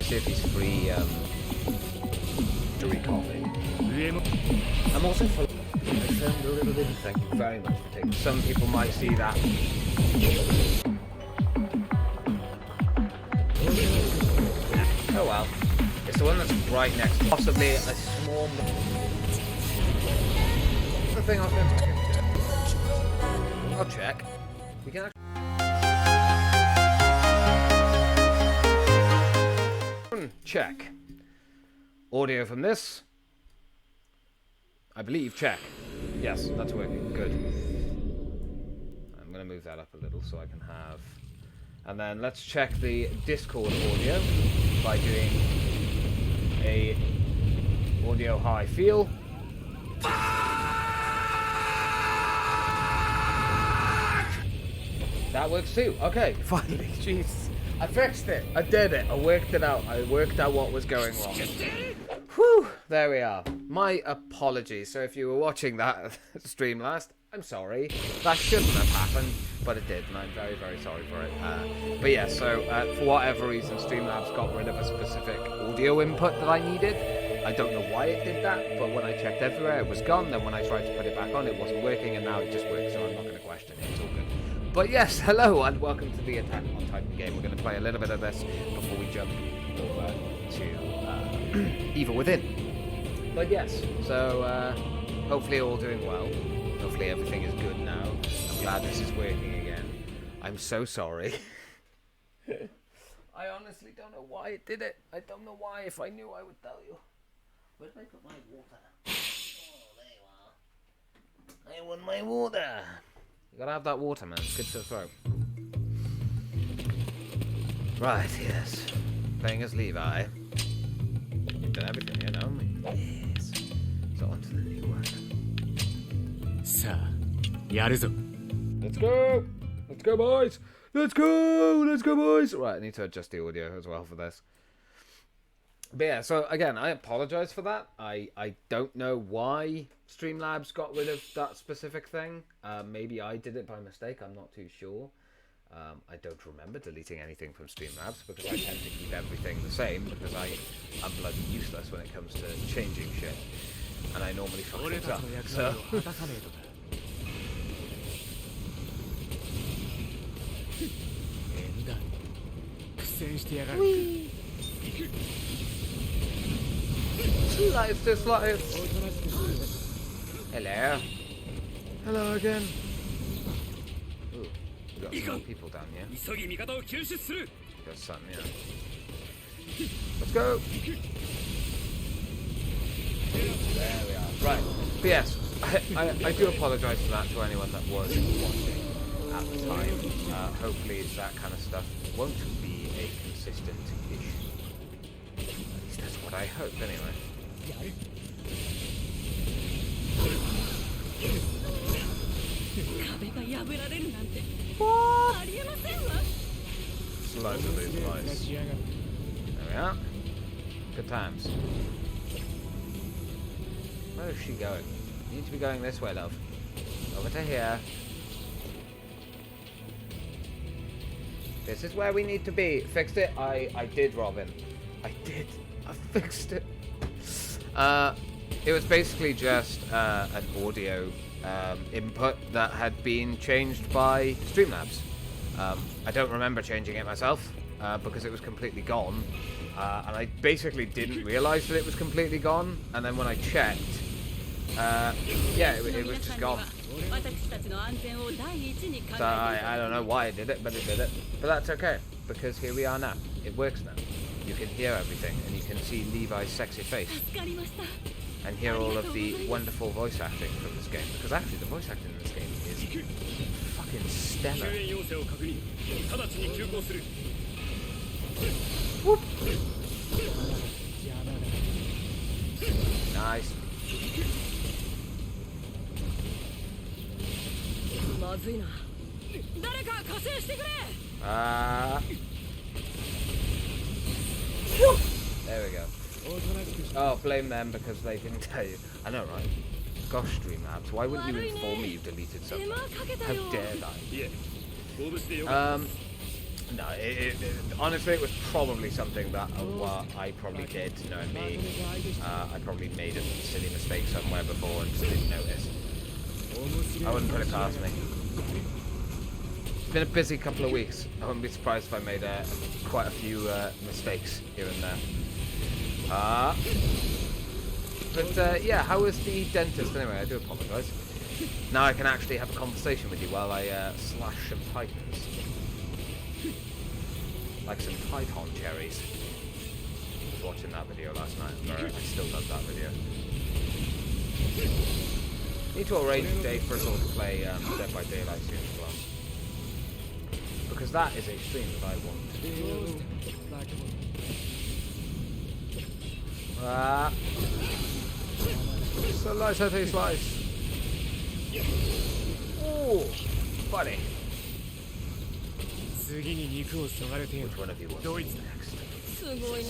see if he's free to recopy. I'm also full. I sound a little bit. Thank you very much for taking. Some people might see that. Oh well. It's the one that's right next to possibly a small. The thing I was going to check. I'll check. We can actually check. Audio from this. I believe check. Yes, that's working. Good. I'm going to move that up a little so I can have. And then let's check the Discord audio by doing a audio high feel. That works too. Okay, finally. Jeez. I fixed it. I did it. I worked it out. I worked out what was going wrong. Whew. There we are. My apologies. So if you were watching that stream last, I'm sorry. That shouldn't have happened, but it did, and I'm very, very sorry for it. But yeah, so for whatever reason, Streamlabs got rid of a specific audio input that I needed. I don't know why it did that, but when I checked everywhere, it was gone. Then when I tried to put it back on, it wasn't working, and now it just works, so I'm not going to question it. It's all good. But yes, hello, and welcome to the Attack on Titan game. We're going to play a little bit of this before we jump over to Evil Within. But yes, so hopefully all doing well. Hopefully everything is good now. I'm glad this is working again. I'm so sorry. I honestly don't know why it did it. I don't know why. If I knew, I would tell you. Where did I put my water? Oh, there you are. I want my water. You gotta have that water, man. It's good for the throat. Right, yes. Playing as Levi. You've done everything here now, haven't we? Yes. So on to the new one. Let's go! Let's go, boys! Let's go! Let's go, boys! Right, I need to adjust the audio as well for this. But yeah, so again, I apologize for that. I don't know why Streamlabs got rid of that specific thing. Maybe I did it by mistake. I'm not too sure. I don't remember deleting anything from Streamlabs because I tend to keep everything the same because I'm bloody useless when it comes to changing shit. And I normally fuck things up. So... Whee! Slice to slice. Hello. Hello again. Ooh, we got some people down here. Got something, yeah. Let's go. There we are. Right. But yes, I do apologise for that to anyone that was watching at the time. Hopefully that kind of stuff won't be a consistent issue. At least that's what I hope, anyway. What? Slice of these slice. There we are. Good times. Where is she going? You need to be going this way, love. Over to here. This is where we need to be. Fixed it? I did, Robin. I did. I fixed it. It was basically just an audio input that had been changed by Streamlabs. I don't remember changing it myself because it was completely gone. And I basically didn't realise that it was completely gone. And then when I checked, yeah, it was just gone. So I don't know why it did it, but it did it. But that's okay, because here we are now. It works now. You can hear everything, and you can see Levi's sexy face. And hear all of the wonderful voice acting from this game. Because actually, the voice acting in this game is fucking stellar. Whoop. Nice. There we go. Oh, blame them because they didn't tell you. I know, right? Gosh, Streamlabs, why wouldn't you inform me you deleted something? How dare they? No, honestly, it was probably something that I probably did, knowing me. I probably made a silly mistake somewhere before and just didn't notice. I wouldn't put it past me. It's been a busy couple of weeks. I wouldn't be surprised if I made quite a few mistakes here and there. But yeah, how was the dentist anyway? I do apologise. Now I can actually have a conversation with you while I slash some titans. Like some Python cherries. I was watching that video last night. I still love that video. Need to arrange a day for us all to play Dead by Daylight soon as well. Because that is a stream that I want to do. Slice, I think slice. Oh, buddy. Which one of you wants next? すごいな。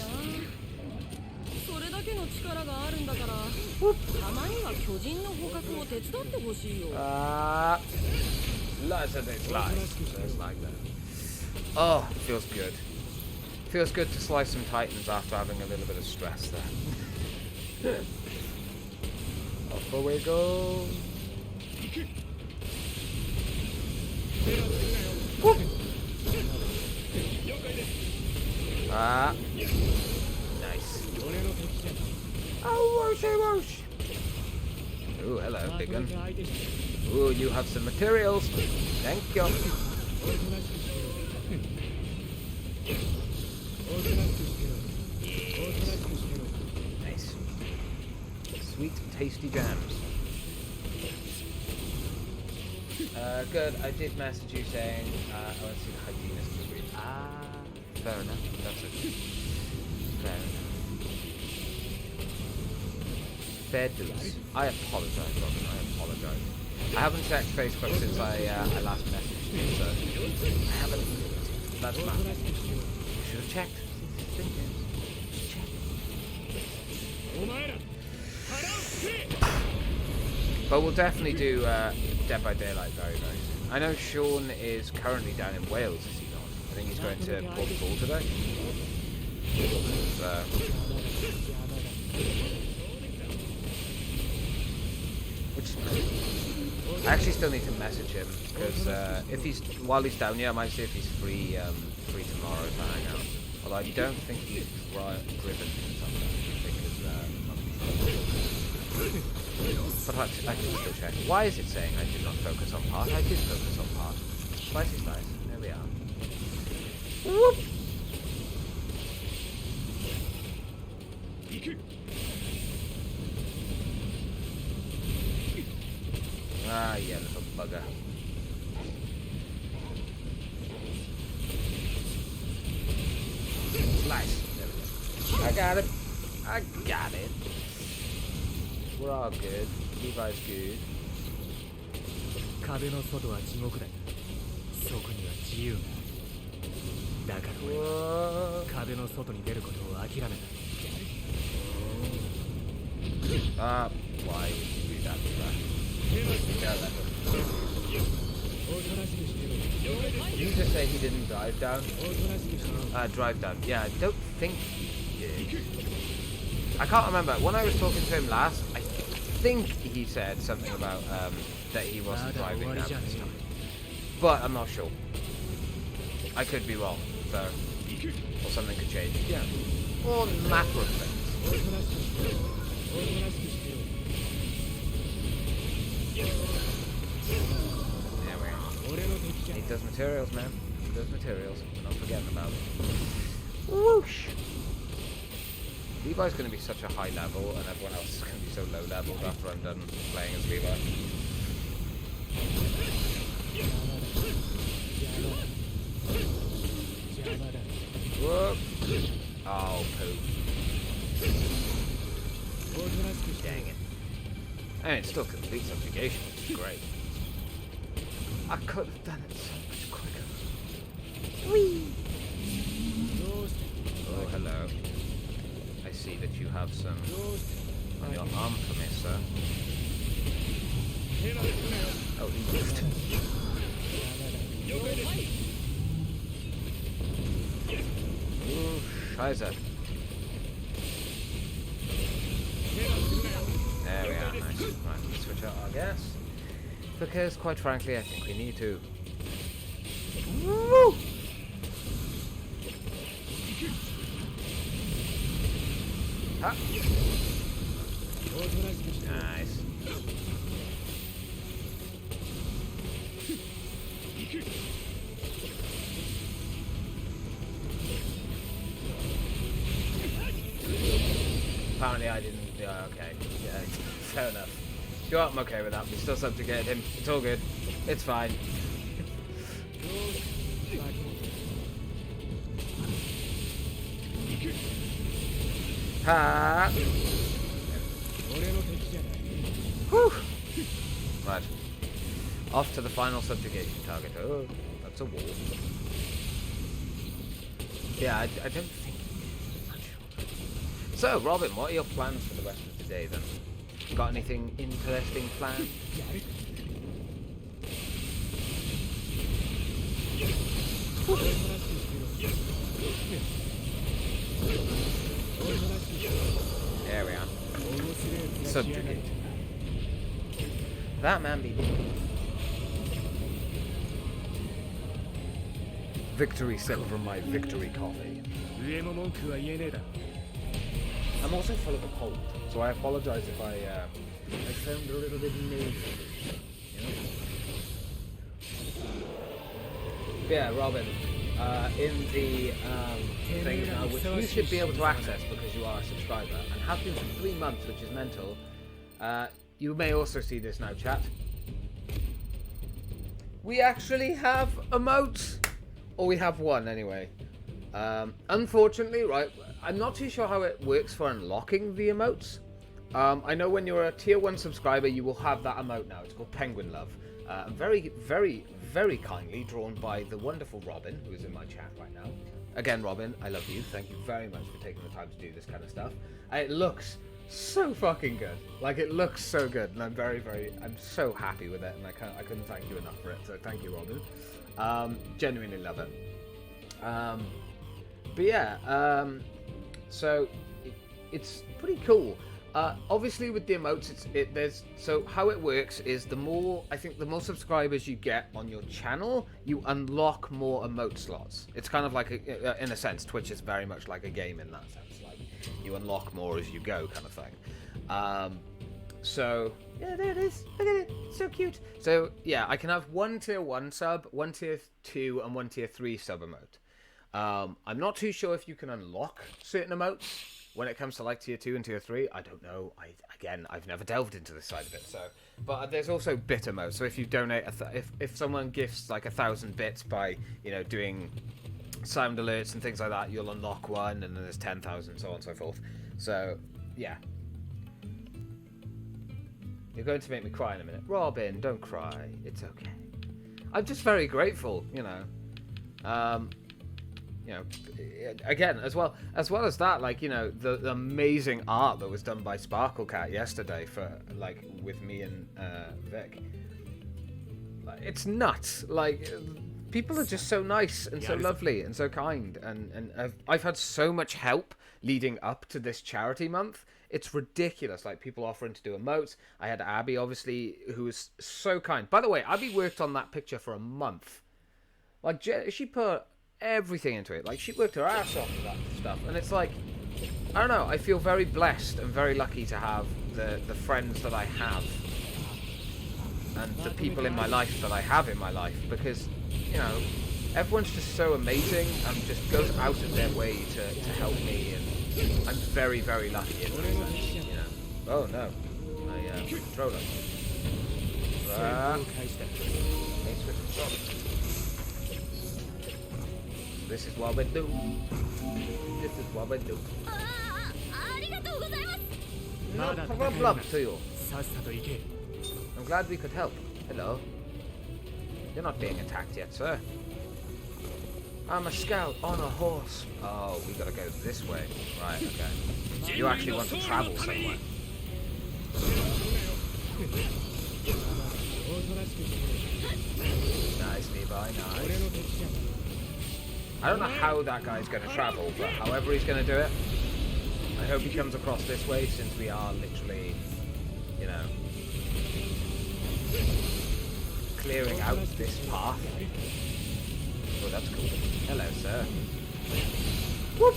それだけの力があるんだから、たまには巨人の捕獲を手伝ってほしいよ。Slice, I think slice. Just like that. Oh, feels good. Feels good to slice some titans after having a little bit of stress there. Off we go. Whoop. Nice. Oh, whoosh. Ooh, hello, big one. Ooh, you have some materials. Thank you. Nice. Sweet, tasty jams. Good. I did message you saying I want to see the hygienist to agree. Fair enough. That's it. Fair enough. Fair dues. I apologise, Robin. I apologise. I haven't checked Facebook since I last messaged you, so I haven't. That's fine. I should have checked. But we'll definitely do Dead by Daylight very, very soon. I know Sean is currently down in Wales, is he not? I think he's going to Port Paul today. So. Which is great. I actually still need to message him because while he's down here, I might see if he's free tomorrow to hang out. Although I don't think he's driven something because but I can still check. Why is it saying I did not focus on part? I did focus on part. Spicy slice. There we are. Whoop. Yeah, little bugger. Slice. There we go. I got it. We're all good. Levi's good. 壁の外は地獄だ。そこには自由が。だから俺は壁の外に出ることを諦めた。Why would you do that? Did you just say he didn't drive down? Drive down. Yeah, I don't think he did. I can't remember. When I was talking to him last, I think he said something about that he wasn't driving down this time. But I'm not sure. I could be wrong, so or something could change. Yeah. Or macro things. There we are. He does materials, man. He does materials. We're not forgetting about it. Whoosh! Levi's going to be such a high level, and everyone else is going to be so low level after I'm done playing as Levi. Whoop! Oh, poop. Dang it. I mean, it still complete subjugation, which is great. I could have done it so much quicker. Whee! Oh, hello. I see that you have some on your arm for me, sir. Oh, he moved. Kaiser. There we are, nice. Right, let's switch out our gas. Because, quite frankly, I think we need to. Woo! Ha! Nice. Apparently I didn't. Yeah, okay. Yeah, fair enough. You know what? I'm okay with that. We still subjugated him. It's all good. It's fine. Ha! Whew! Right. Off to the final subjugation target. Oh, that's a wall. Yeah, I don't think. So, Robin, what are your plans for the rest of the day then? Got anything interesting planned? There we are. Subjugate. That man be victory sip from my victory coffee. I'm also full of a cold, so I apologize if I sound a little bit nasally. You know? Yeah, Robin, in the thing now, which you should be able to access because you are a subscriber, and have been for 3 months, which is mental. You may also see this now, chat. We actually have emotes, or we have one anyway. Unfortunately, right, I'm not too sure how it works for unlocking the emotes. I know when you're a tier 1 subscriber, you will have that emote now. It's called Penguin Love. Very, very, very kindly drawn by the wonderful Robin, who is in my chat right now. Again, Robin, I love you. Thank you very much for taking the time to do this kind of stuff. It looks so fucking good. Like, it looks so good, and I'm very, very, I'm so happy with it, and I couldn't thank you enough for it. So thank you, Robin. Genuinely love it. But yeah, so it's pretty cool. Obviously with the emotes, so how it works is the more subscribers you get on your channel, you unlock more emote slots. It's kind of like in a sense, Twitch is very much like a game in that sense. Like, you unlock more as you go, kind of thing. So yeah, there it is. Look at it, so cute. So yeah, I can have one tier 1 sub, one tier 2, and one tier 3 sub emote. I'm not too sure if you can unlock certain emotes when it comes to like tier 2 and tier 3. I don't know. I've never delved into this side of it. So, but there's also bit emotes. So if you donate, if someone gifts like 1,000 bits by doing sound alerts and things like that, you'll unlock one, and then there's 10,000, so on and so forth. So yeah. You're going to make me cry in a minute. Robin, don't cry. It's okay. I'm just very grateful, again, as well as that, like, the amazing art that was done by Sparklecat yesterday for, like, with me and Vic. It's nuts. Like, people are just so nice and so lovely and so kind, and I've had so much help leading up to this charity month. It's ridiculous. Like, people offering to do emotes. I had Abby, obviously, who was so kind. By the way, Abby worked on that picture for a month. Like, she put everything into it. Like, she worked her ass off for that stuff. And it's like, I don't know, I feel very blessed and very lucky to have the friends that I have. And the people in my life that I have in my life. Because, everyone's just so amazing and just goes out of their way to help me, and I'm very, very lucky in that sense, Oh no, my controller. This is what we do. This is what we do. No problem to you. I'm glad we could help. Hello. You're not being attacked yet, sir. I'm a scout on a horse. Oh, we gotta go this way. Right, okay. You actually want to travel somewhere. Nice, Levi, nice. I don't know how that guy's going to travel, but however he's going to do it, I hope he comes across this way, since we are literally, you know, clearing out this path. Oh, that's cool. Hello, sir. Whoop!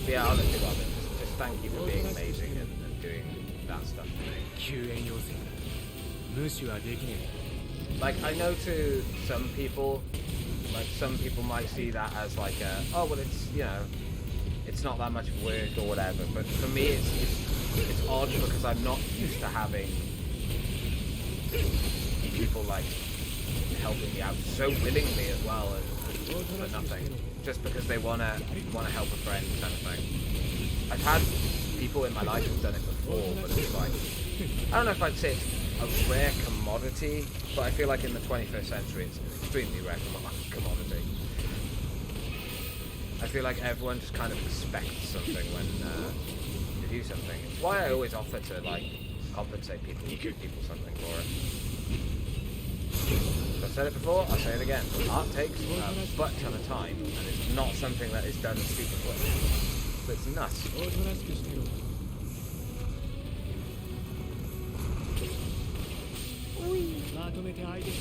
Yeah, honestly, Robin, just thank you for being amazing and doing that stuff for me. 救援要請だ無視はできね Like, I know to some people, like, some people might see that as like a, oh, well, it's, you know, it's not that much work or whatever, but for me it's odd because I'm not used to having people, like, helping me out so willingly as well, and for nothing, just because they wanna help a friend kind of thing. I've had people in my life who've done it before, but it's like, I don't know if I'd say it's a rare commodity, but I feel like in the 21st century it's an extremely rare commodity. I feel like everyone just kind of expects something when you do something. It's why I always offer to, like, compensate people, give people something for it. I've said it before, I'll say it again. Art takes a butt ton of time, and it's not something that is done super quick. But it's nuts. えおとなしくしてろ まとめて相手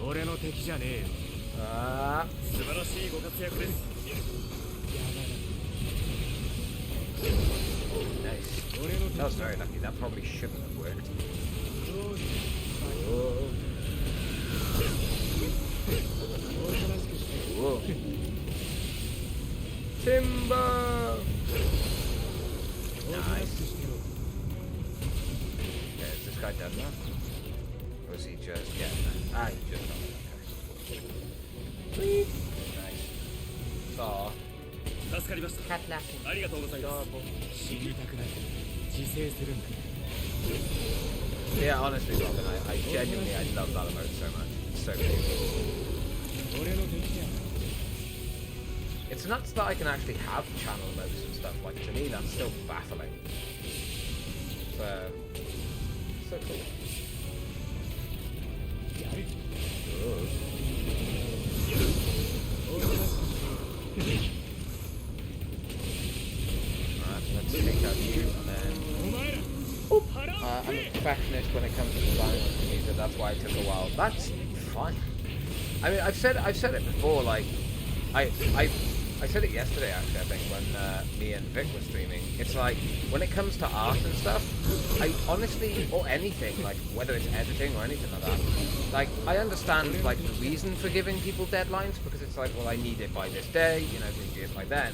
俺の敵じゃねえよ 素晴らしいご活躍です Nice. That was very lucky. That probably shouldn't have worked. Whoa. Timber! Nice. Okay, is this guy done now? Or is he just getting there? Ah, he just got it. Okay. Sweet. Nice. Saw. 助かりました Cat laughing. ありがとうございます死にたくない自制するんだ Yeah, honestly, Robin, I genuinely, I love that emote so much. It's so cool. 俺の敵や It's nuts that I can actually have channel emotes and stuff. Like, to me, that's still baffling. So cool. やる Alright, let's take out you, and then... お前ら I'm a perfectionist when it comes to design music, that's why it took a while. That's fine. I mean, I've said it before, like, I said it yesterday, actually, I think, when me and Vic were streaming. It's like, when it comes to art and stuff, I honestly, or anything, like, whether it's editing or anything like that, like, I understand, like, the reason for giving people deadlines, because it's like, well, I need it by this day, you know, need it by then.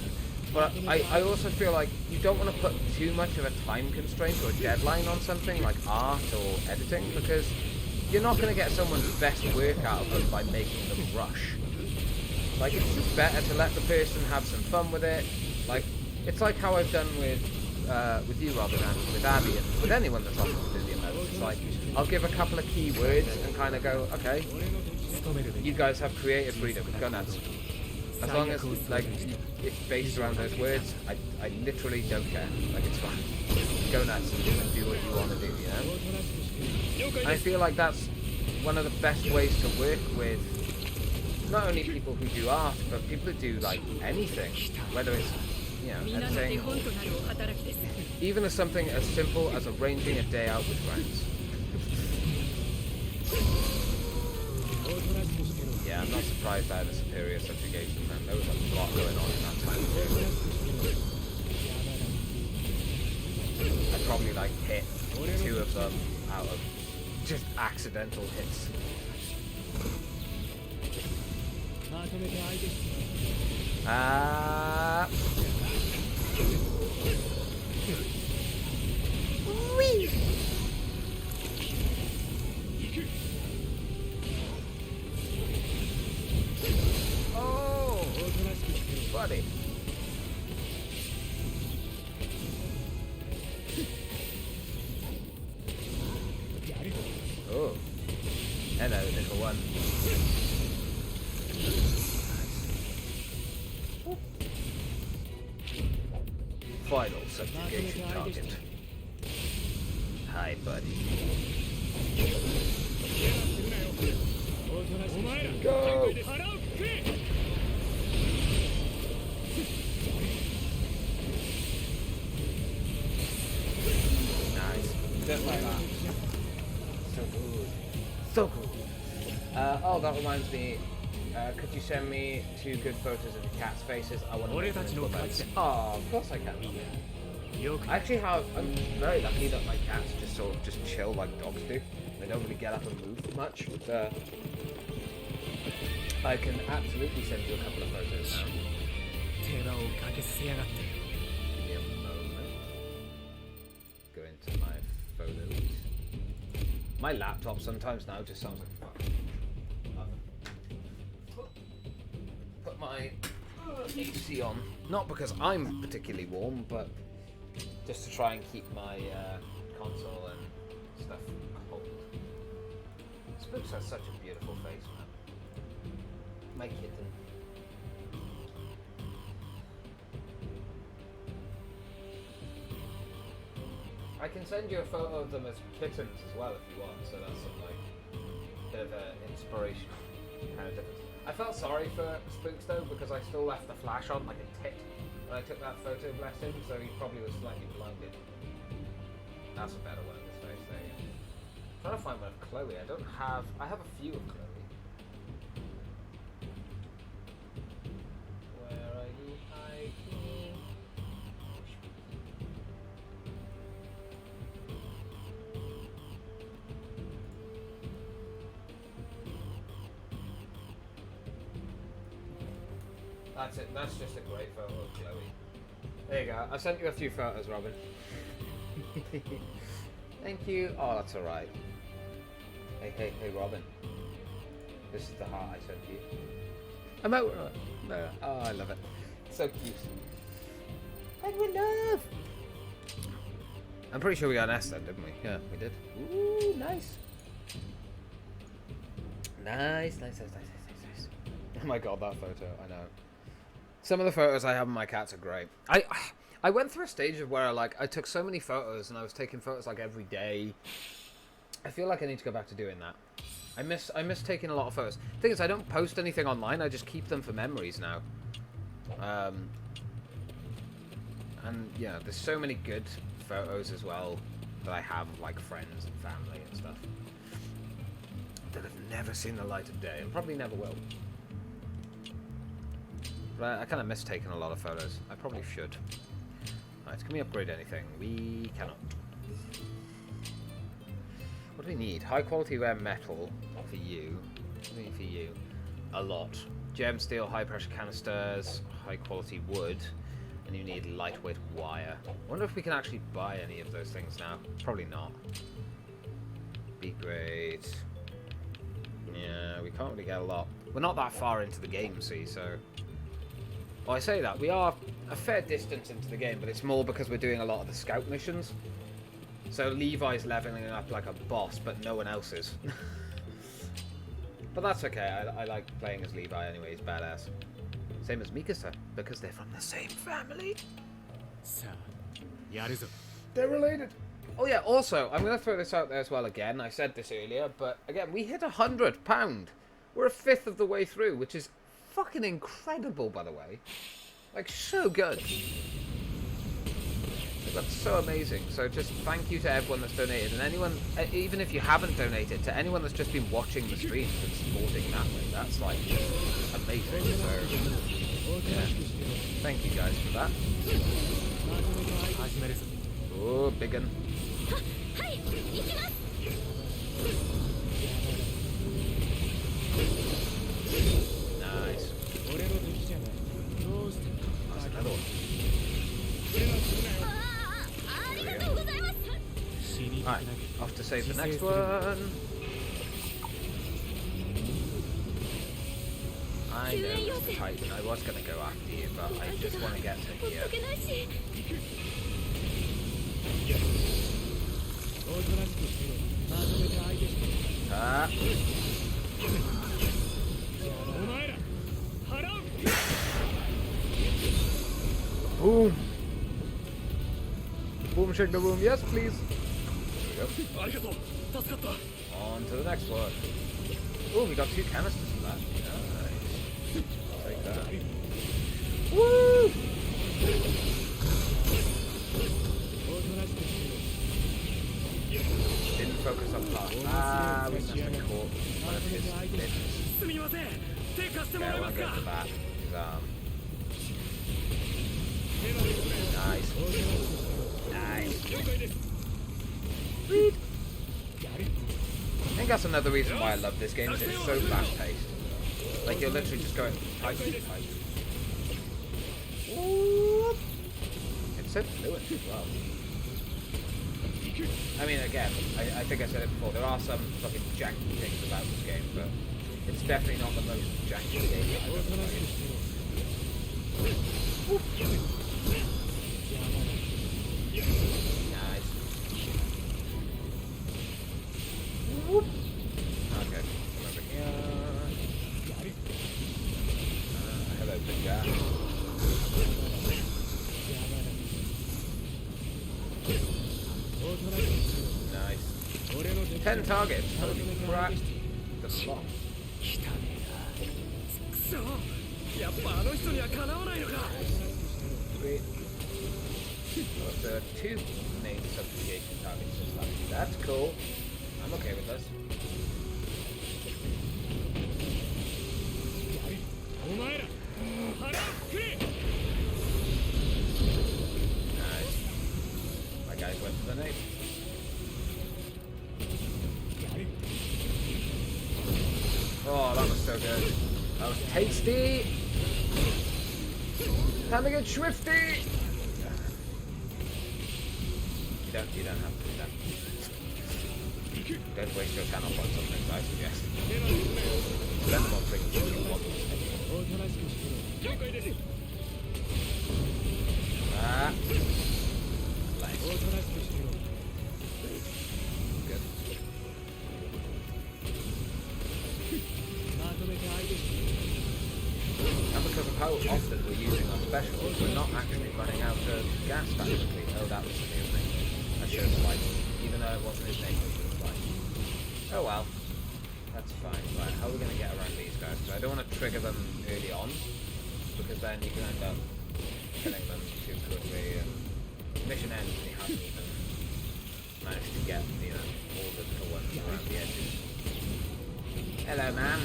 But I also feel like you don't want to put too much of a time constraint or a deadline on something like art or editing, because you're not going to get someone's best work out of them by making them rush. Like, it's just better to let the person have some fun with it. Like, it's like how I've done with you, Robin, and with Abby, and with anyone that's offered to do the emotes. It's like, I'll give a couple of key words and kind of go, okay, you guys have creative freedom, go nuts. As long as, like, it's based around those words, I literally don't care. Like, it's fine. Go nuts and do what you want to do, you know? And I feel like that's one of the best ways to work with not only people who do art, but people who do, like, anything. Whether it's, you know, editing, or even as something as simple as arranging a day out with friends. Yeah, I'm not surprised I had a superior subjugation then. There was a lot going on in that time too. I probably, like, hit 2 of them out of just accidental hits. Whee! Oh, buddy. Oh, hello, little one. Final subjugation target. Hi, buddy. Go! Nice. Just like that. So good. So good. Oh, that reminds me. Could you send me 2 good photos of the cat's faces? I want to make them into comments. Oh, of course I can. I actually have. I'm very lucky that my cats just sort of just chill like dogs do. They don't really get up and move much. But, I can absolutely send you a couple of photos now. Give me a moment. Go into my photos. My laptop sometimes now just sounds like fucking oven. Put my AC on. Not because I'm particularly warm, but just to try and keep my console and stuff cold. Spooks has such a beautiful face, man. My kitten. I can send you a photo of them as kittens as well if you want, so that's some like bit of an inspirational kind of difference. I felt sorry for Spooks though because I still left the flash on like a tit when I took that photo, bless him, so he probably was slightly blinded. That's a better one of his face there. Yeah. I'm trying to find one of Chloe. I have a few of Chloe. Where are you hiding? That's it. That's just a great photo of Chloe. There you go. I sent you a few photos, Robin. Thank you. Oh, that's alright. Hey, Robin. This is the heart I sent you. I'm out. No. Oh, I love it. So cute. And we love. I'm pretty sure we got an S then, didn't we? Yeah, we did. Ooh, nice. Nice. Oh my god, that photo. I know. Some of the photos I have of my cats are great. I went through a stage of where I took so many photos and I was taking photos like every day. I feel like I need to go back to doing that. I miss taking a lot of photos. The thing is, I don't post anything online. I just keep them for memories now. And yeah, there's so many good photos as well that I have of like friends and family and stuff that have never seen the light of day and probably never will. But I kind of miss taking a lot of photos. I probably should. Alright, can we upgrade anything? We cannot. What do we need? High quality rare metal for you. What do we need for you? A lot. Gem steel, high pressure canisters, high quality wood, and you need lightweight wire. I wonder if we can actually buy any of those things now. Probably not. B grade. Yeah, we can't really get a lot. We're not that far into the game, see, so... Well, I say that. We are a fair distance into the game, but it's more because we're doing a lot of the scout missions. So Levi's leveling up like a boss, but no one else is. But that's okay. I like playing as Levi anyway. He's badass. Same as Mikasa, because they're from the same family. They're related. Oh yeah, also, I'm going to throw this out there as well again. I said this earlier, but again, we hit £100. We're a fifth of the way through, which is fucking incredible, by the way. Like, so good. That's so amazing. So just thank you to everyone that's donated, and anyone, even if you haven't donated, to anyone that's just been watching the streams and supporting that way. That's like amazing. So yeah, thank you guys for that. Oh, big one. Nice. That's another one. Alright, off to save the next one. I know Mr. Titan, I was going to go after you, but I just want to get to here. Boom! Boom, shake the boom, yes please! There go. On to the next one. Oh, we got 2 canisters from that. Nice. I'll take that. Woo! Didn't focus on part. Ah, we must have caught one of his bits. Okay, I want to go for that. His arm. Nice. Nice. Sweet. I think that's another reason why I love this game, is it's so fast paced. Like you're literally just going type. It's so fluent as well. I mean, again, I think I said it before, there are some fucking janky things about this game, but it's definitely not the most janky game that I've ever played. Nice. Okay, come over here. Hello, big guy. Nice. 10 targets. Holy crap. The block. Sweet. Well, there are 2 main subjugation targets this time. That's cool. I'm okay with this. Nice. My guys went for the nade. Oh, that was so good. That was tasty. Time to get swifty. You don't have to do that. Don't waste your channel points on things, I suggest. Spend them on things that you want. Ah. Nice. Good. And because of how often we're using our specials, we're not actually running out of gas that quickly. Oh, that was the new thing. I should have liked, even though it wasn't his name, I should have liked. Oh well. That's fine. Right, how are we going to get around these guys? Because I don't want to trigger them early on, because then you can end up killing them too quickly, and mission ends and you haven't even managed to get, you know, all the little ones around the edges. Hello, man.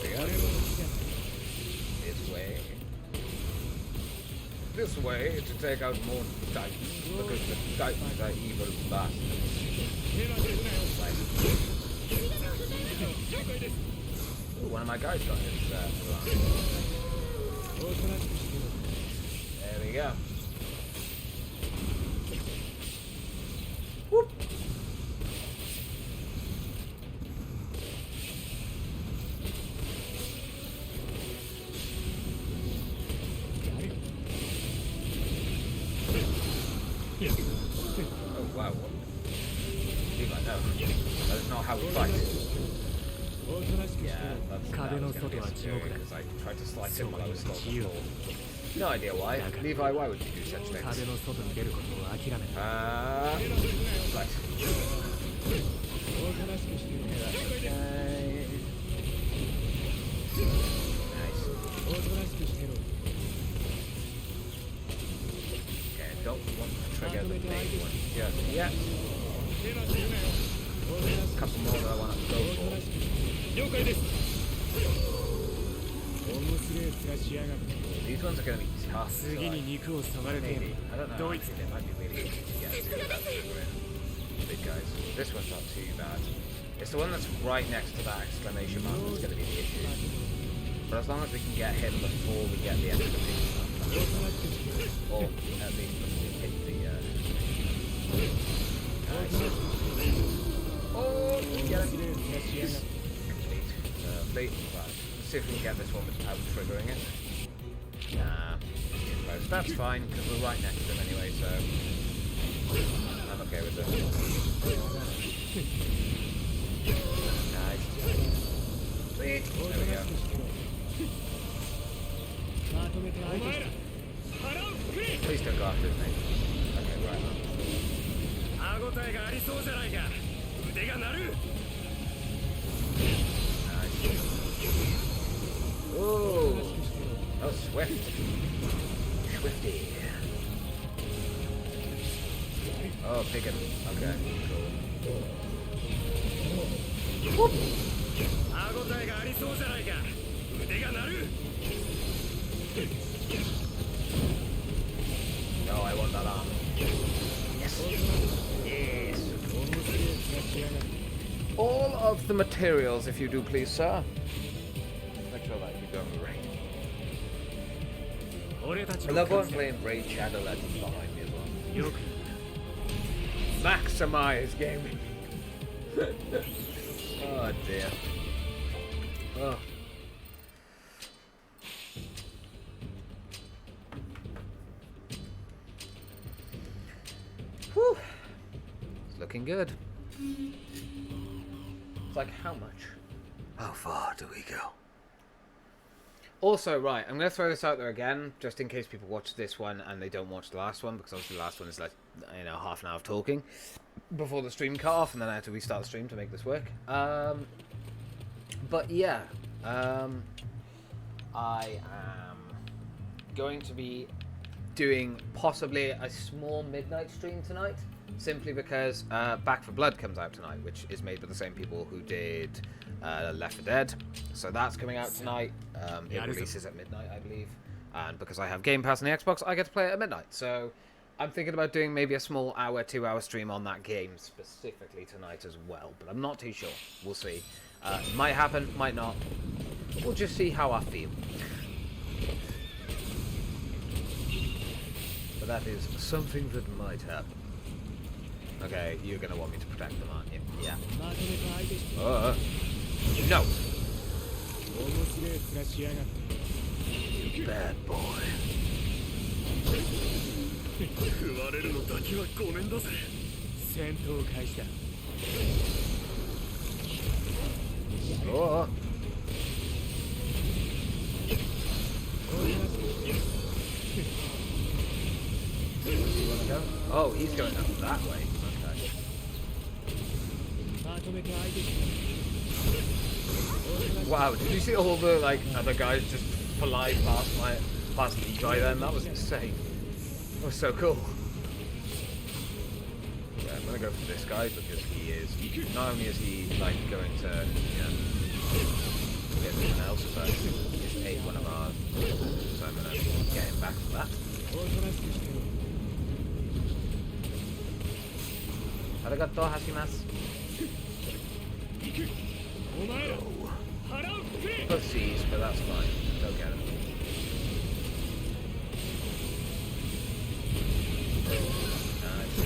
There we go. This way. This way to take out more Titans, because the Titans are evil bastards. Ooh, one of my guys got his alarm. There we go. Whoop. Oh wow, what? Leave I know. That is not how we fight. Yeah, that's going to be scary because I tried to slice him while I was still on the floor. No idea why. Levi, why would you do such things? Right. Nice. Okay, I don't want to trigger the main one just yet. A couple more that I want to go for. These ones are going to be tough. So maybe. I don't know. Actually, they might be really easy to get to. Big guys. This one's not too bad. It's the one that's right next to that exclamation mark that's going to be the issue. But as long as we can get him before we get the exclamation mark, or at least before we hit the. Nice. Oh, get him. Yes. Complete. Right. Let's see if we can get this one without triggering it. Nah. Close. That's fine, because we're right next to him anyway, so I'm okay with this. Nice. Sweet. There we go. Please don't go after his name. 応えがありそうじゃないか。腕が鳴る。 Ooh. Oh, swift. Swifty. Oh, picking. Okay, cool. 歯応えがありそうじゃないか。腕が鳴る。 No, I want that arm. Yes. Yes. All of the materials, if you do please, sir. Make sure that you don't rain. 俺たち I の love one playing Raid Shadow Legends behind me as well. よく Maximize gaming. Oh dear. Oh. Whew. It's looking good. It's like how much? How far do we go? Also, right, I'm going to throw this out there again, just in case people watch this one and they don't watch the last one, because obviously the last one is like, you know, half an hour of talking before the stream cut off, and then I had to restart the stream to make this work. But yeah, I am going to be doing possibly a small midnight stream tonight, simply because Back for Blood comes out tonight, which is made by the same people who did Left 4 Dead. So that's coming out tonight. It releases at midnight, I believe. And because I have Game Pass on the Xbox, I get to play it at midnight. So I'm thinking about doing maybe a small hour, 2-hour stream on that game specifically tonight as well. But I'm not too sure. We'll see. Might happen, might not. We'll just see how I feel. But that is something that might happen. Okay, you're going to want me to protect them, aren't you? Yeah. No! You bad boy. 食われるのだけはごめんだぜ。戦闘開始だ。 Oh. Oh, he's going up that way. Okay. Wow, did you see all the like other guys just fly past the guy then? That was insane. That was so cool. Yeah, I'm gonna go for this guy because he is not only is he like going to get someone else, but he's ate one of ours. So I'm gonna get him back for that. Arigato hashimasu. Pussies, but that's fine. Go get him. Nice.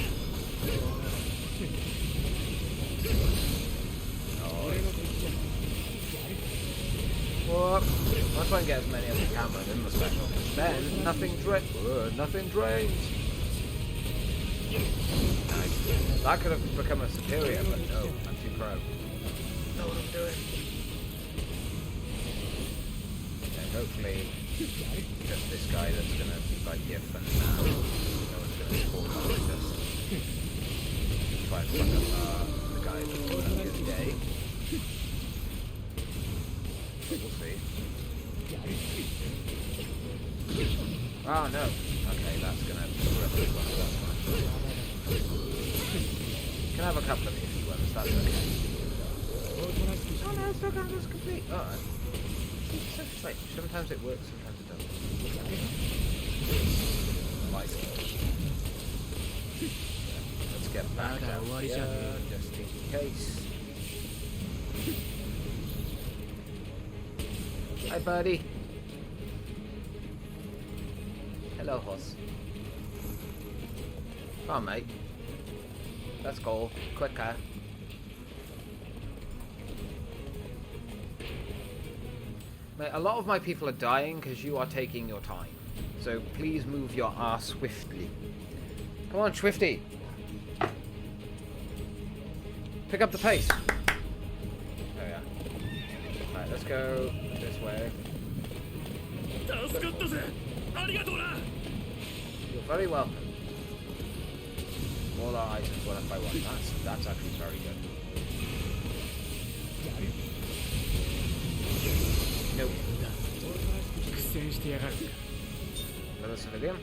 What? I'll try and get as many as I can in the special. Then nothing drains. Nice. That could have become a superior, but no, I'm too pro. Know what I'm doing. Okay, hopefully just this guy that's gonna be like here for now. No one's gonna spawn behind us. Try and fuck up the guy that's gonna be his day. But we'll see. Oh no. Okay, that's gonna rip this one. That's fine. Can have a couple of iffy ones, that's okay. Oh no, it's not going to complete. Alright. It's so strange. Sometimes it works, sometimes it doesn't. Right. Let's get back out here, just in case. Hi, buddy. Hello, horse. Come on, mate. Let's go. Quicker. Mate, a lot of my people are dying because you are taking your time. So please move your ass swiftly. Come on, Swifty. Pick up the pace. There we are. Right, let's go this way. You're very welcome. All our items went up by 1. That's actually very good. Nope. 苦戦してやがるか。 Another civilian? I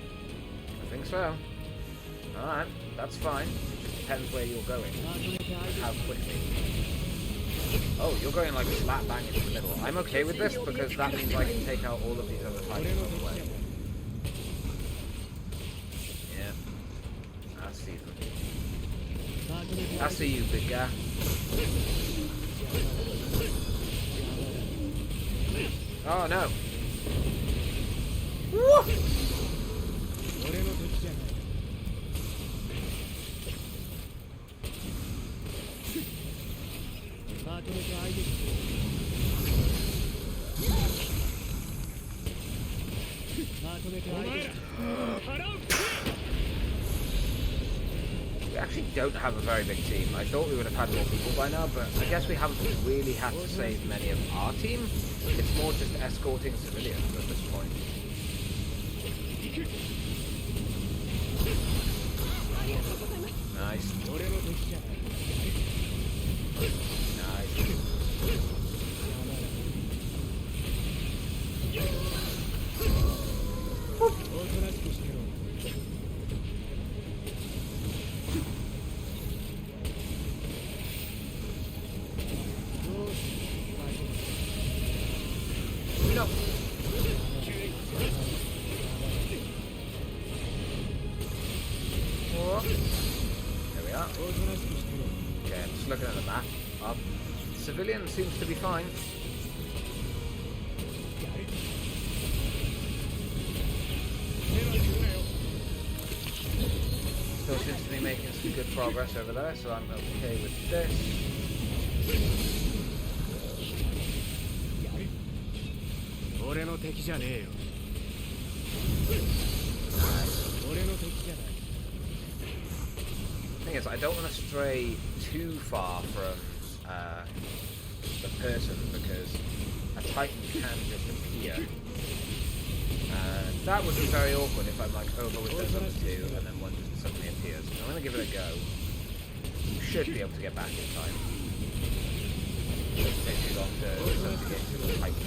think so. Alright, that's fine. Just depends where you're going. How quickly. Oh, you're going like slap bang into the middle. I'm okay with this because that means I can take out all of these other fighters on the way. Yeah. I see them. I see you, big guy. Oh no. Woo! 俺の敵じゃない。まとめて相手して。まとめて相手して。 We actually don't have a very big team. I thought we would have had more people by now, but I guess we haven't really had to save many of our team. It's more just escorting civilians at this point. Nice. Nice. No. Oh. There we are. Okay, I'm just looking at the map. Civilian seems to be fine. Still seems to be making some good progress over there, so I'm okay with this. 俺の敵じゃねえよ。俺の敵じゃない。 The thing is, I don't want to stray too far from the person because a Titan can just appear. That would be very awkward if I'm like over with those other two and then one just suddenly appears. I'm going to give it a go. Should be able to get back in time. Doesn't take too long to get to the Titan.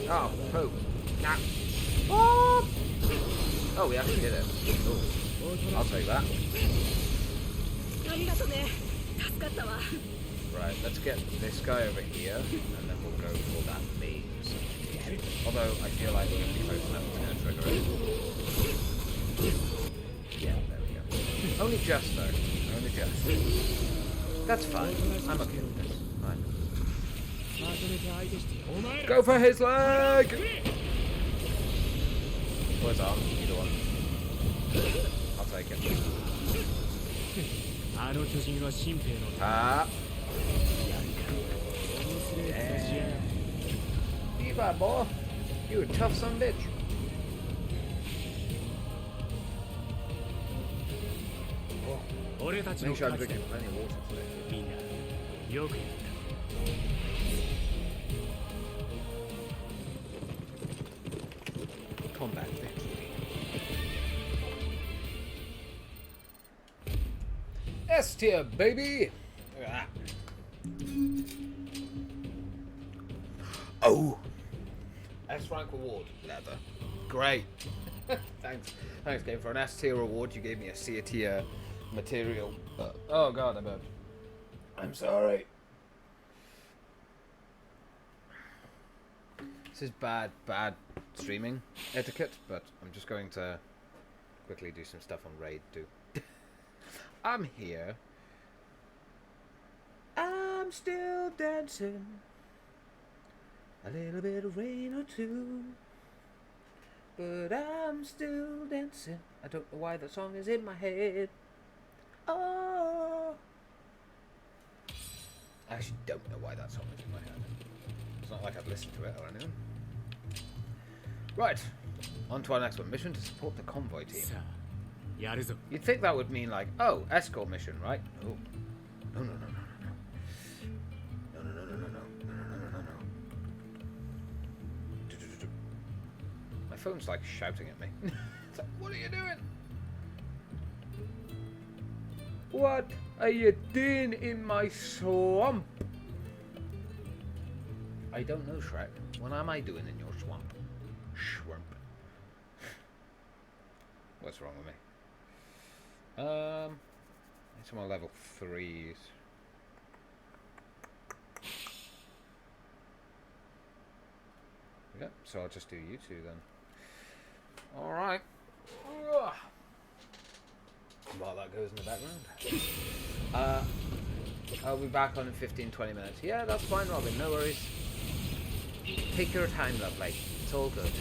Oh, poop. Nah. Oh! Oh, we actually did it. Ooh. I'll take that. Right, let's get this guy over here, and then we'll go for that maze. Although, I feel like we're going to be close enough to trigger it. Yeah, there we go. Only just, though. Only just. That's fine. I'm okay with this. Fine. Go for his leg! Or his arm, either one. I'll take it. Ah. Yeah. You bad boy. You a tough son of a bitch. Oh. Make sure I'm drinking plenty of water today. Combat victory. S tier, baby! Look at that. Oh! S rank reward. Leather. Great. Thanks. Thanks, game. For an S tier reward, you gave me a C tier material. Oh god, I burped. I'm sorry. This is bad streaming etiquette, but I'm just going to quickly do some stuff on Raid too. I'm here. I'm still dancing. A little bit of rain or two. But I'm still dancing. I don't know why the song is in my head. Oh. I actually don't know why that song is in my head. It's not like I've listened to it or anything. Right, on to our next one. Mission to support the convoy team. You'd think that would mean like, oh, escort mission, right? No. No. phone's like shouting at me. It's like, what are you doing? What are you doing in my swamp? I don't know, Shrek. What am I doing in your swamp? Shrimp. What's wrong with me? It's more level 3s. Yep, so I'll just do you two then. Alright. While that goes in the background. I'll be back on in 15-20 minutes. Yeah, that's fine, Robin, no worries. Take your time, lovely. It's all good.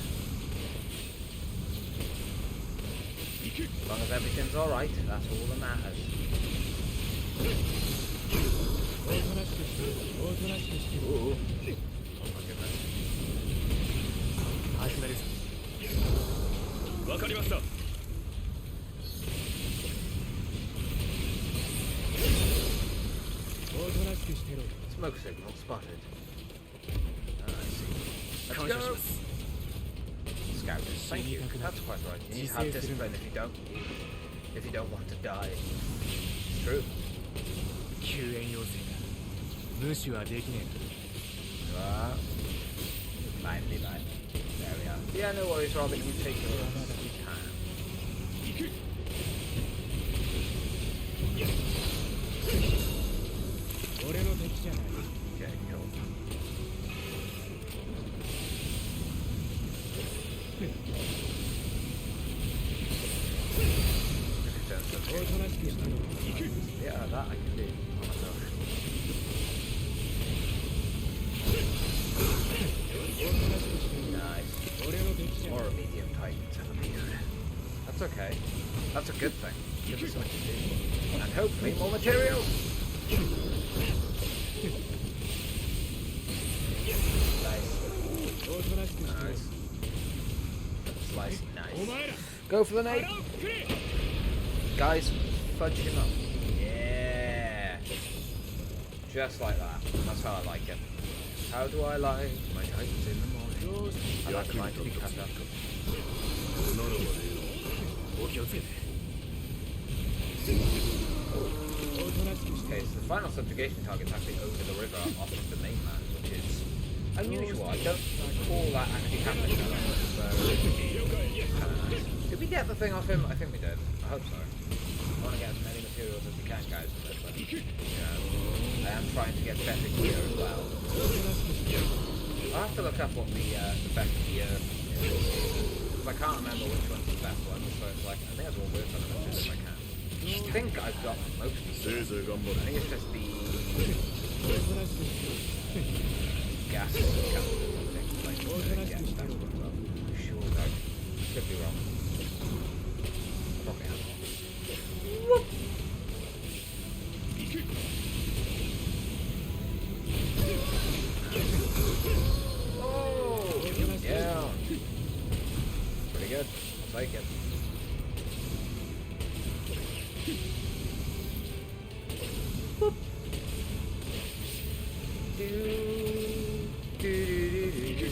As long as everything's alright, that's all that matters. Ooh. Oh my goodness. 始めるぞ。わかりました。おとなしくしてろ。Smoke signal spotted. I see. Let's 感謝し go. ます。 Scouting. Thank you. That's quite right. You need to have discipline if you don't want to die. It's true. 救援要請だ。無視はできねえ。 Finally, there we are. Yeah, no worries, Robin. You take your time. 俺の敵じゃない。 Okay, cool. Yeah, that I can do. Oh my gosh. Nice. More medium titans have appeared. That's okay. That's a good thing. Gives us something to do. And hopefully more materials. Nice. Nice. Slicey, nice. Go for the nade. Guys, fudge him up. Yeah. Just like that. That's how I like it. How do I like my titans in the morning? I like mine to be cut up. Okay, so the final subjugation target's actually over the river off of the mainland, which is unusual. I don't recall that actually happening that often, so nice. Did we get the thing off him? I think we did. I hope so. I want to get as many materials as we can, guys, for this one. I am trying to get better gear as well. I'll have to look up what the best gear is. I can't remember which one's the best one, so it's like, I think I'll work on them as soon as I can. I think I've got most of them. I think it's just the gas cancer or something. Like, gas, that's what it's up. Sure, though. Could be wrong. Probably am. Whoop! Oh! Yeah! Pretty good. I'll take it. Whoop! Do, do, do, do, do.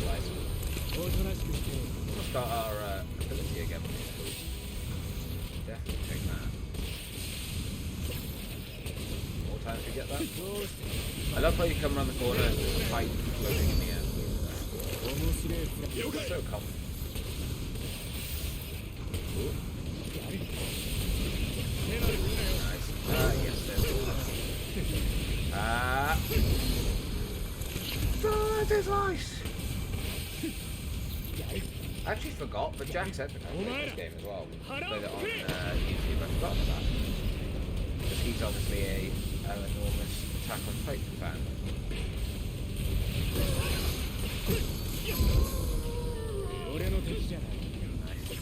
Nice. We'll start our ability again. Definitely take that. More time to get that. I love how you come around the corner and there's a pipe floating in the air. It's so common. Ooh. Nice. Yes, there's that is nice! I actually forgot, but Jack said that I played this game as well. Played it on YouTube, I forgot about that. Because he's obviously an enormous Attack on Titan fan. Nice.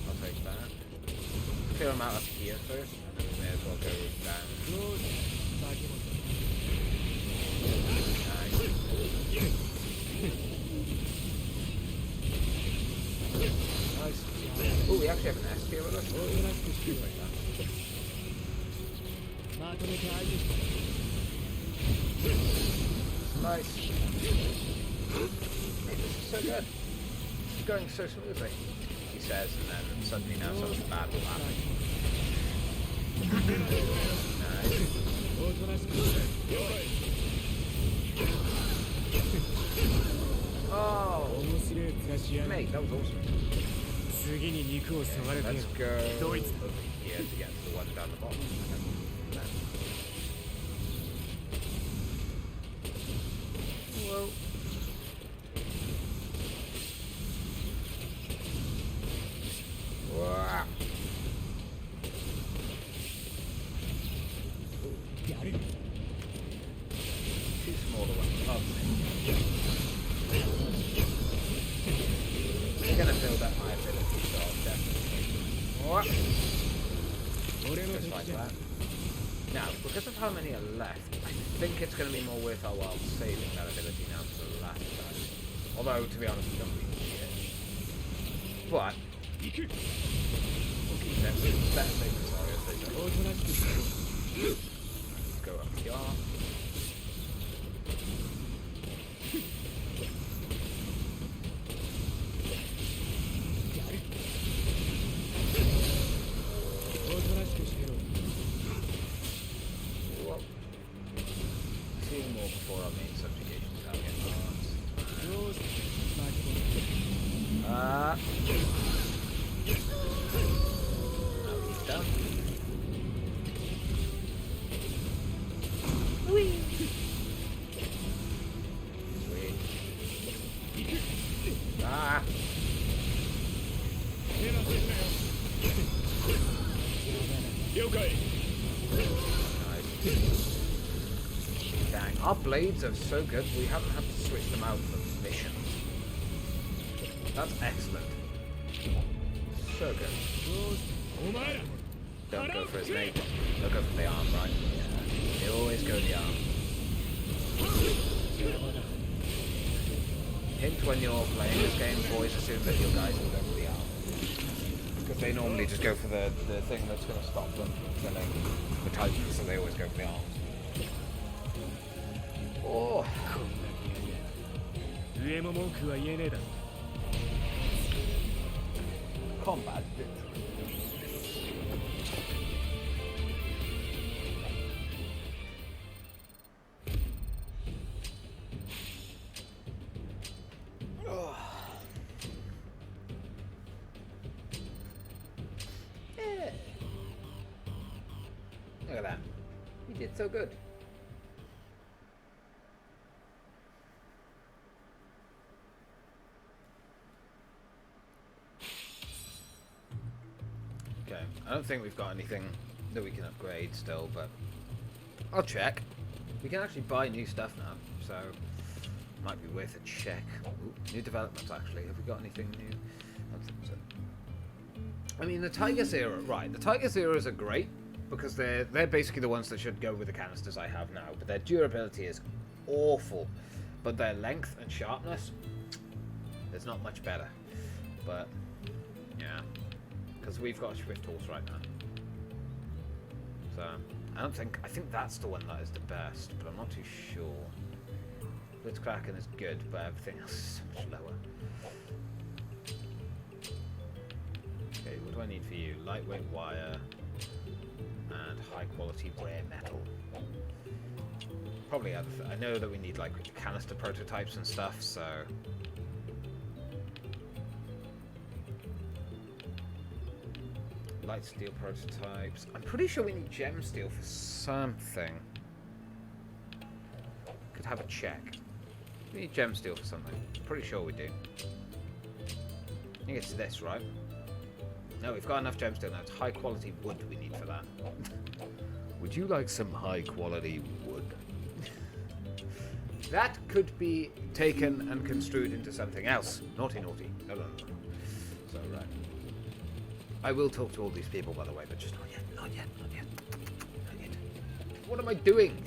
I'll take that. Clear him out up here first, and then we may as well go down. Nice. Nice. Oh, we actually have an S tier with us? Like that. Nice. Hey, this is so good. It's going so smoothly, he says, and then suddenly now something bad will happen. Nice. Oh, mate, that was awesome. Okay, let's go over here to get to the one down the bottom. Whoa. Wow. Two smaller ones. Oh, I'm gonna build up my ability, so I'll definitely. What? Just like that. Now, because of how many are left, I think it's going to be more worth our while saving that ability now for the last time. Although, to be honest, we don't really need it. But, we'll keep that. Better save this area if they don't. Go up here. Seeing more before our main subjugation target starts. Now he's done. Whee! Sweet. Ah! Nice. Dang, our blades are so good, we haven't had to switch them out for missions. That's excellent. So good. Don't go for his name. They'll go for the arm, right? Yeah. They always go the arm. Hint when you're playing this game, boys assume that your guys will go for the arm. Because they normally just go for the thing that's going to stop them from killing the Titans, so they always go for the arms. Oh. Combat victory. Oh. Yeah. Look at that. You did so good. Okay, I don't think we've got anything that we can upgrade still, but I'll check. We can actually buy new stuff now, so might be worth a check. Ooh, new developments actually. Have we got anything new? I don't think so. I mean, the Tiger Zero, right? The Tiger Zeros are great because they're basically the ones that should go with the canisters I have now, but their durability is awful. But their length and sharpness, it's not much better. But yeah. Because we've got a Swift Horse right now. So, I think that's the one that is the best, but I'm not too sure. Blitzkraken is good, but everything else is so much lower. Okay, what do I need for you? Lightweight wire and high quality rare metal. Probably other I know that we need like canister prototypes and stuff, so light steel prototypes. I'm pretty sure we need gem steel for something. Could have a check. We need gem steel for something. Pretty sure we do. I think it's this, right? No, we've got enough gem steel now. It's high quality wood we need for that. Would you like some high quality wood? That could be taken and construed into something else. Naughty, naughty. No, no, no, no. So, right. I will talk to all these people, by the way, but just not yet, not yet, not yet, not yet. What am I doing?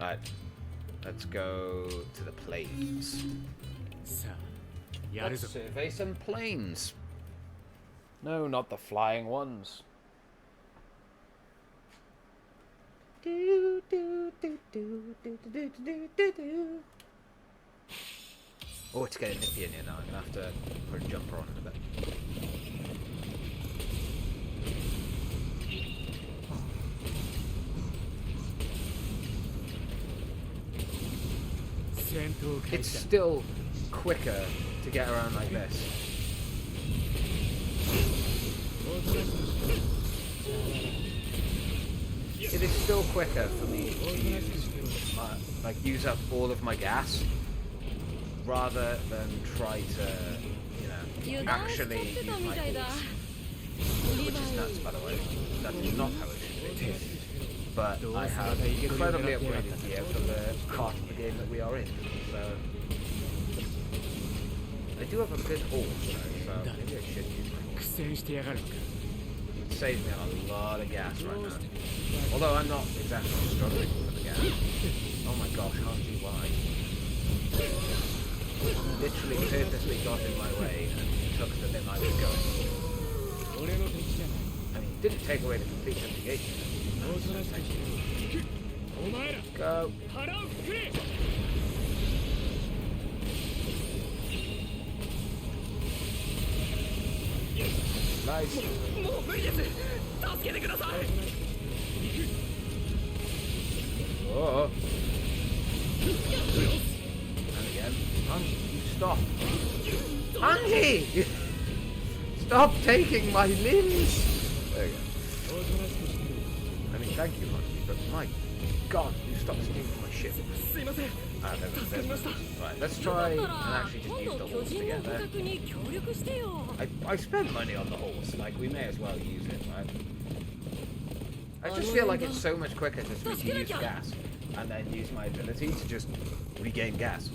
Alright, let's go to the plains. Let's survey some plains. No, not the flying ones. Oh, it's getting nippy in here now. I'm gonna have to put a jumper on in a bit. It's still quicker to get around like this. It is still quicker for me to use up all of my gas rather than try to, actually use my horse. Which is nuts, by the way. That is not how it should be. But I have incredibly upgraded gear for the part of the game that we are in. So I do have a good horse though, so maybe I should use my horse. It saves me a lot of gas right now. Although I'm not exactly struggling for the gas. Oh my gosh, Hanji, why? Literally purposely got in my way and took the limb I was going. I mean, it didn't take away the complete investigation. Go. Nice. Oh. And again. Hanji, stop. Hanji! Stop taking my limbs! There you go. I mean, thank you, Hanji, but my god, you stop stealing my shit. Right, let's try and actually just use the horse to get there. I spent money on the horse, like, we may as well use it, right? I just feel like it's so much quicker just for me to use gas, and then use my ability to just regain gas.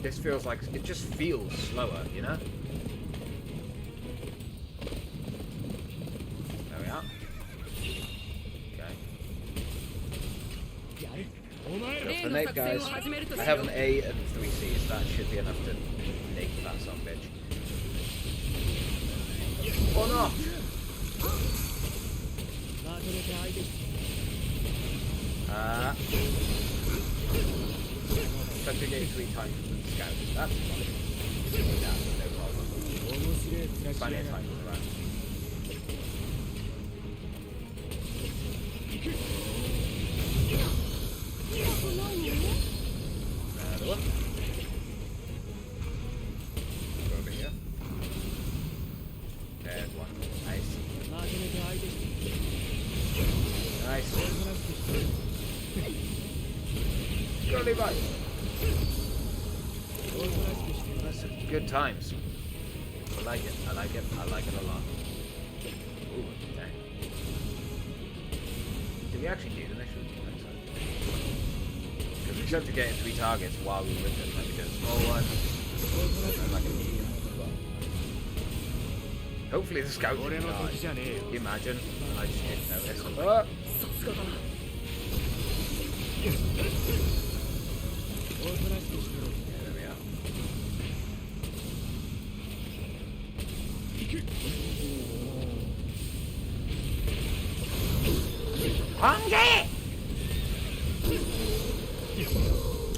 This feels like, it just feels slower, you know? There we are. Okay. Go for Nate, guys. I have an A and 3 Cs. That should be enough to nate that son of a bitch. Or not! Subjugate 3 times with the scout. That's fine. Yeah, no problem. Plenty of time for that. Another one. Go over here. There's one. Nice. Nice. Go, Levi. That's good times. I like it. I like it. I like it a lot. Ooh, dang. Did we actually do the mission? Because we said to get 3 targets while we were with them. Like we did a small one. And like a medium one. Hopefully the scout didn't die. Can you imagine? I just didn't notice. Oh. There we are. Hanji!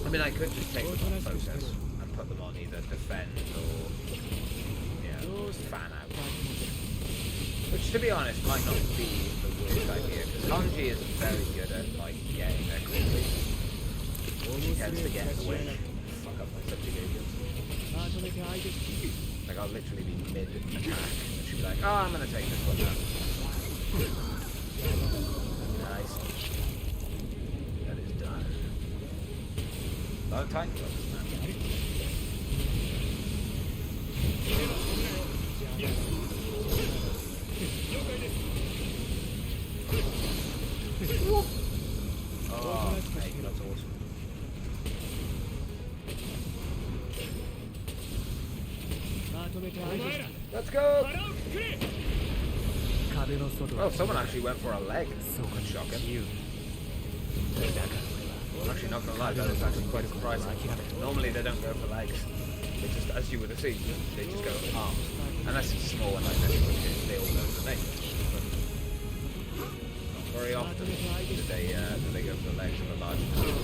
I mean, I could just take them on focus and put them on either defend or, fan out. Which, to be honest, might not be the worst idea, because Hanji is very good at, like, getting there quickly. She tends to get in the way and fuck up my subjugations. Like, I'll literally be mid-attack, and she'll be like, oh, I'm gonna take this one now. Nice. That is done. Long time close, man. Oh, mate, that's awesome. Let's go! Oh, someone actually went for a leg. That's shocking. I'm actually not gonna lie, that is actually quite surprising. Normally they don't go for legs. They just, as you would have seen, they just go for arms. Unless it's a small one like this, which they all go for legs. But not very often do they go for the legs of a large animal.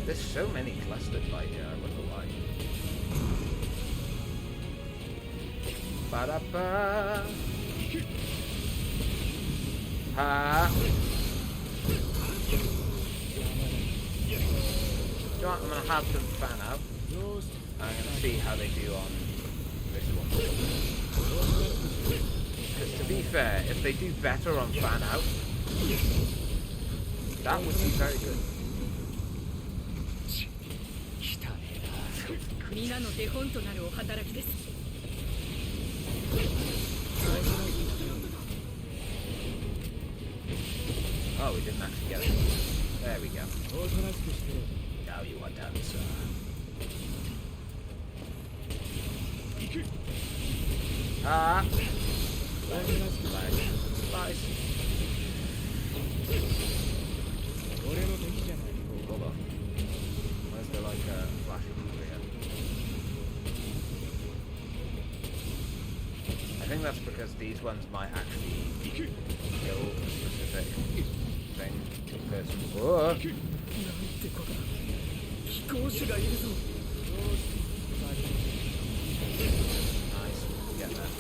There's so many clustered right here, I wonder why. Ba-da-ba. Ha. You know what, I'm going to have them fan out. I'm going to see how they do on this one. Because to be fair, if they do better on fan out, that would be very good. Oh, we didn't actually get it. There we go. Now you want to answer. Ah! Slice. Hold on. Where's there like a flashing over here? I think that's because these ones might actually kill a specific thing. Person. Whoa! Nice. Get that.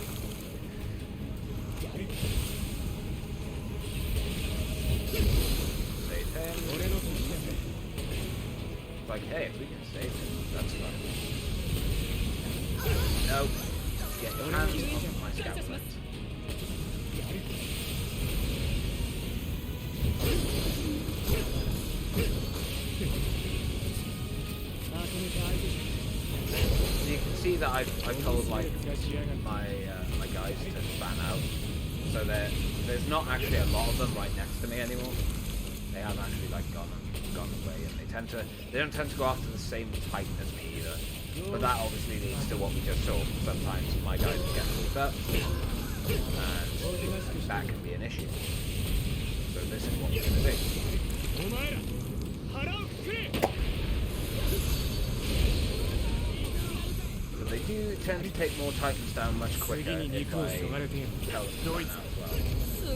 Save him. It's like, hey, if we can save him, that's fine. No. Get your hands off my scalpel. You can see that I've told my guys to fan out, so there's not actually a lot of them right next to me anymore. They have actually like gone away, and they don't tend to go after the same type as me either. But that obviously leads to what we just saw. Sometimes my guys will get pulled up, and that can be an issue. So this is what we're going to do. So they do tend to take more Titans down much quicker if I tell them to run out as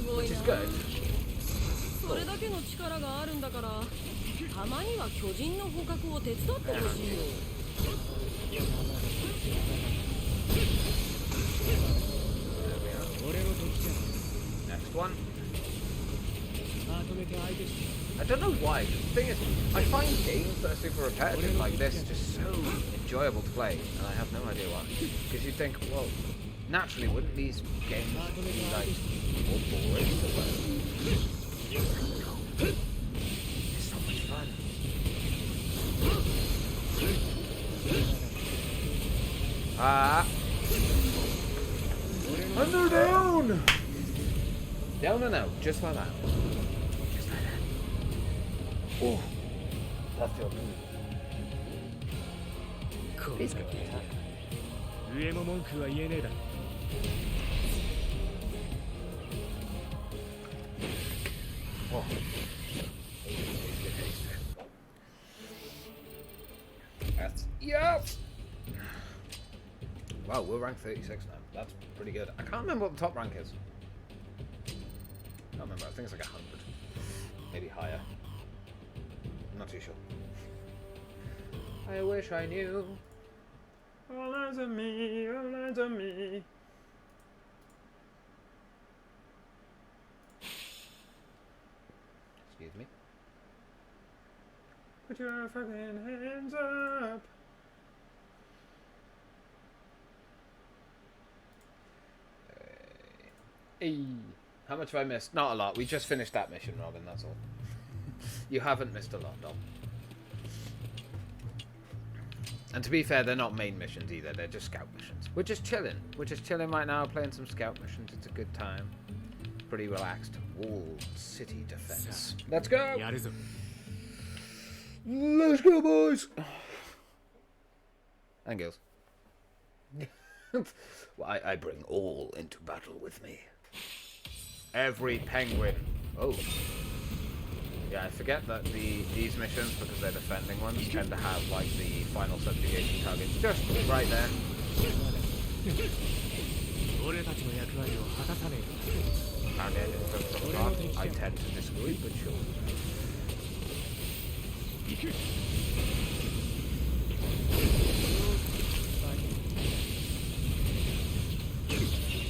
well. Which is good. それだけの力があるんだから、たまには巨人の捕獲を手伝ってほしいよ。Next one. I don't know why. The thing is, I find games that are super repetitive like this just so enjoyable to play, and I have no idea why. Because you think, well, naturally, wouldn't these games be like more boring to play? It's so much fun. Ah! Under down! Down and out, just like that. Just like that. Oh, that feels good. He's good. Oh. That's, yeah! Wow, we're ranked 36 now. That's pretty good. I can't remember what the top rank is. I can't remember. I think it's like 100. Maybe higher. I'm not too sure. I wish I knew. All eyes on me, all eyes on me. Excuse me. Put your fucking hands up. Hey. How much have I missed? Not a lot. We just finished that mission, Robin, that's all. You haven't missed a lot, Dom. And to be fair, they're not main missions either. They're just scout missions. We're just chilling. We're just chilling right now, playing some scout missions. It's a good time. Pretty relaxed. Walled city defense. Let's go! Let's go, boys! And girls. I bring all into battle with me. Every penguin. Oh. Yeah, I forget that these missions, because they're defending ones, tend to have like the final subjugation target just right there. And then from the top, I tend to disagree, but sure.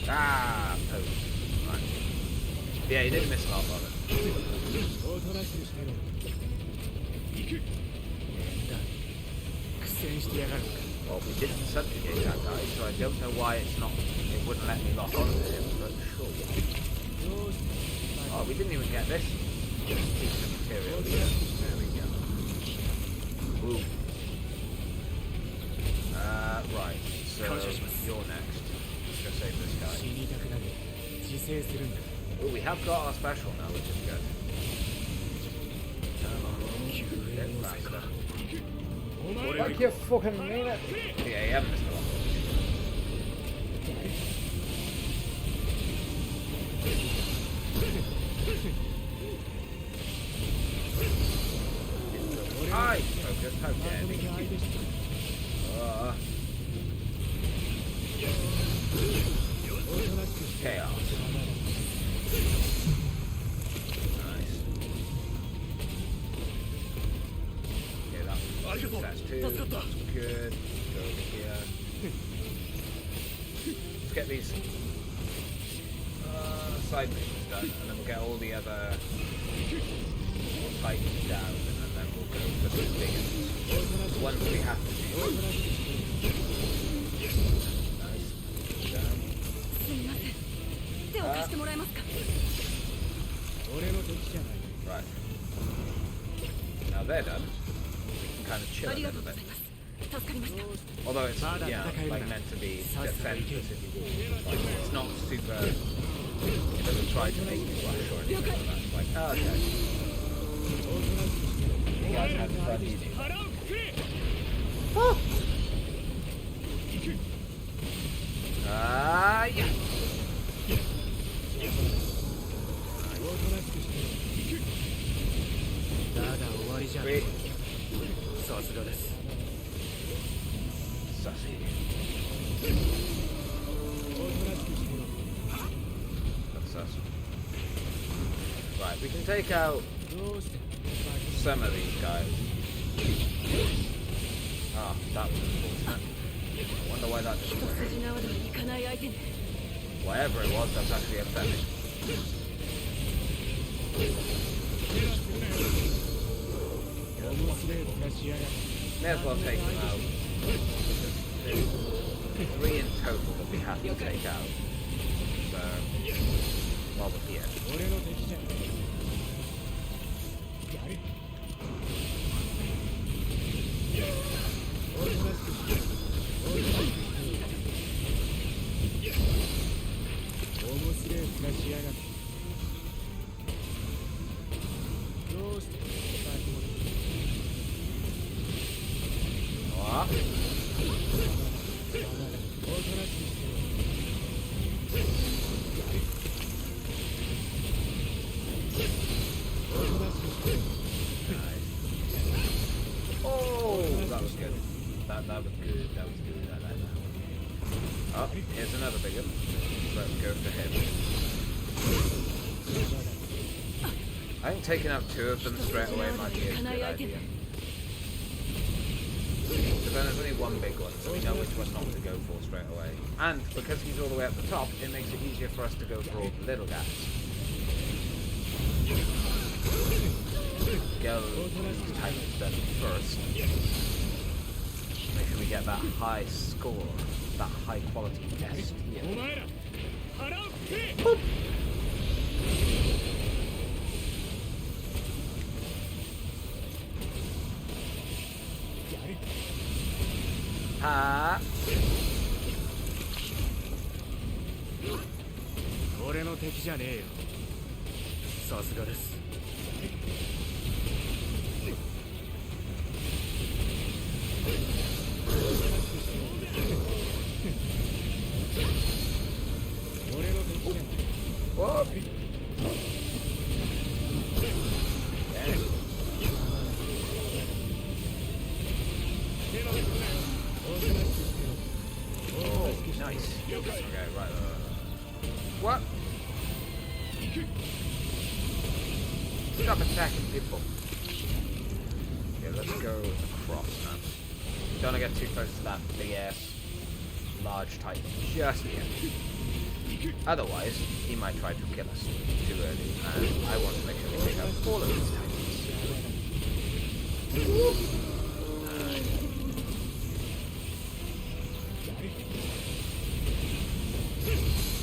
Ah, post. Right. Yeah, he didn't miss a lot of it. Well, we didn't subjugate that guy, so I don't know why it wouldn't let me lock onto him, but sure. Oh, we didn't even get this piece of material here. There we go. Ooh. Right, so you're next. Let's go save this guy. Oh, we have got our special now, which is good. Get faster. Like you fucking mean it? Yeah, you haven't missed a lot. Hi! Focus, how dare me. Chaos. Nice. Okay, that's two. That's good. Go over here. Let's get these side missions done, and then we'll get all the other titans down, and then we'll go for the big ones we have to do. Nice. Down. Right. Now they're done. We can kind of chill a little bit. Although it's like meant to be defensive. Like, it's not super. It doesn't try to make you rush or anything like that. It's like, oh, okay. You guys have fun eating. Oh! Yeah. Sweet. Sussy. That's sus. Right, we can take out some of these guys. Ah, that was unfortunate. I wonder why that didn't work. Whatever it was, that's actually upsetting. May as well take them out. There's 3 in total that we have to take out. So, while we're here. That was good. That was good. I like that. Oh, here's another big one. Let's go for him. I think taking out 2 of them straight away might be a good idea. But then there's only one big one, so we know which one not to go for straight away. And because he's all the way at the top, it makes it easier for us to go for all the little guys. Go these titans done first. Make sure we get that high score, that high quality test here. Boop. Ha! 俺の敵じゃねえよ。さすがです。People. Okay, let's go across now. Don't want to get too close to that big ass large Titan just yet. Otherwise, he might try to kill us too early, and I want to make sure we take out all of these Titans.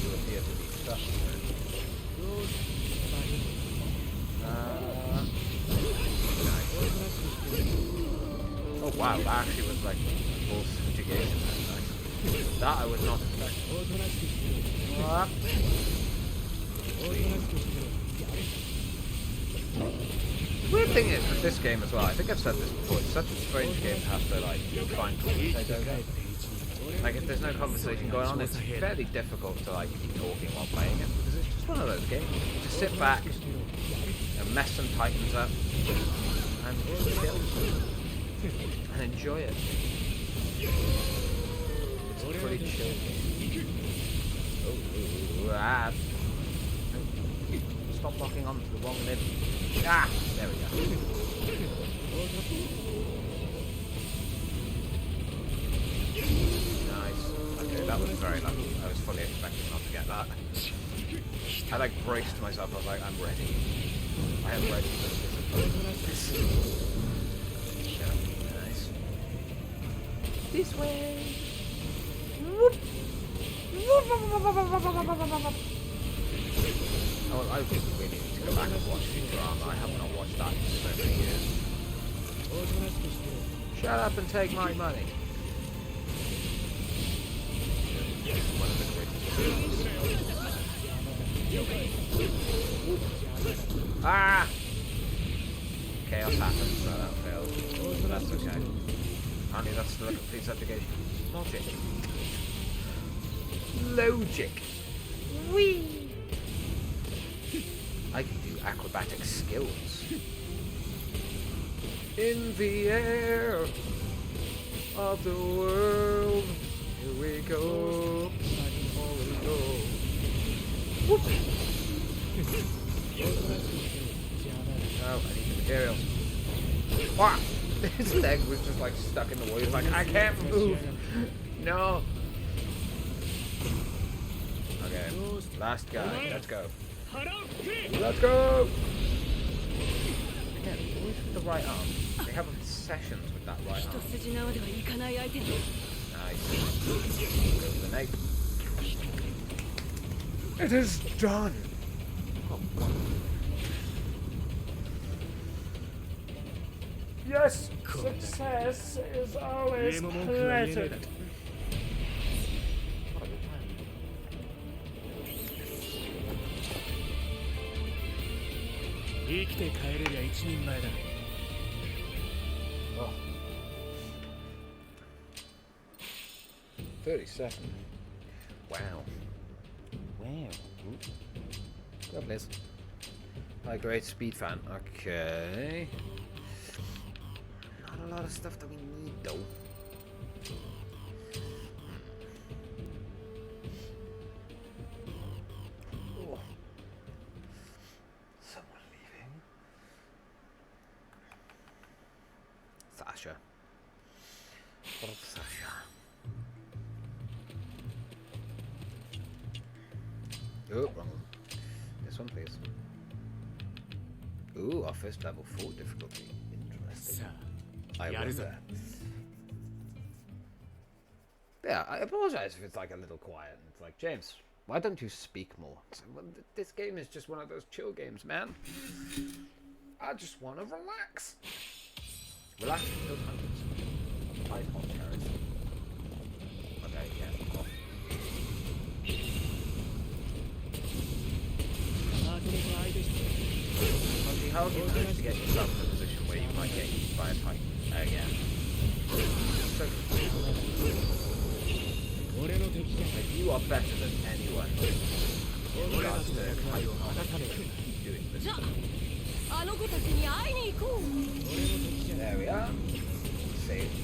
You appear to be stuck. Oh wow, that actually was like full subjugation. Nice. That I was not expecting. The weird thing is with this game as well, I think I've said this before, it's such a strange game to have to like find conversation. Like if there's no conversation going on, it's fairly difficult to like keep talking while playing it, because it's just one of those games. You just sit back and mess some Titans up and chill and enjoy it. It's pretty chill. Oh, stop locking on to the wrong limb. Ah, there we go. Nice. Okay, that was very lucky. I was fully expecting not to get that. I like braced myself. I was like, I'm ready. I am ready for this. Nice. This way. Whoop. Oh, I really need to go back and watch Futurama. I have not watched that in so many years. Shut up and take my money. One of the greatest. Ah! Chaos happens, so that failed. But that's okay. Apparently that's still a complete subjugation. Logic. Logic. Whee! I can do acrobatic skills. In the air of the world, here we go. Oh, we go. Whoop. Oh, I need the materials. Wow! His leg was just like stuck in the wall. He was like, I can't move. No. Okay, last guy. Let's go. Let's go! Again, always with the right arm. They have obsessions with that right arm. Nice. Go for the nape. It is done! Oh, yes! Success is always pleasant! Oh. 37. Wow. Wow. God bless. High grade speed fan. Okay. Not a lot of stuff that we need though. Oh. Someone leaving. Sasha. What of Sasha? Oh, wrong one. This one, please. Ooh, our first level 4 difficulty. Interesting. I was there. Yeah, I apologize if it's like a little quiet. It's like, James, why don't you speak more? Well, this game is just one of those chill games, man. I just want to relax. Relax and kill hunters. Fight hot carrots. Okay, yeah, off. Monty, how have you managed to get yourself in a position where you might get eaten by a titan? Yeah. So, like, you are better than anyone in regards to titan doing this stuff. There we are. Saved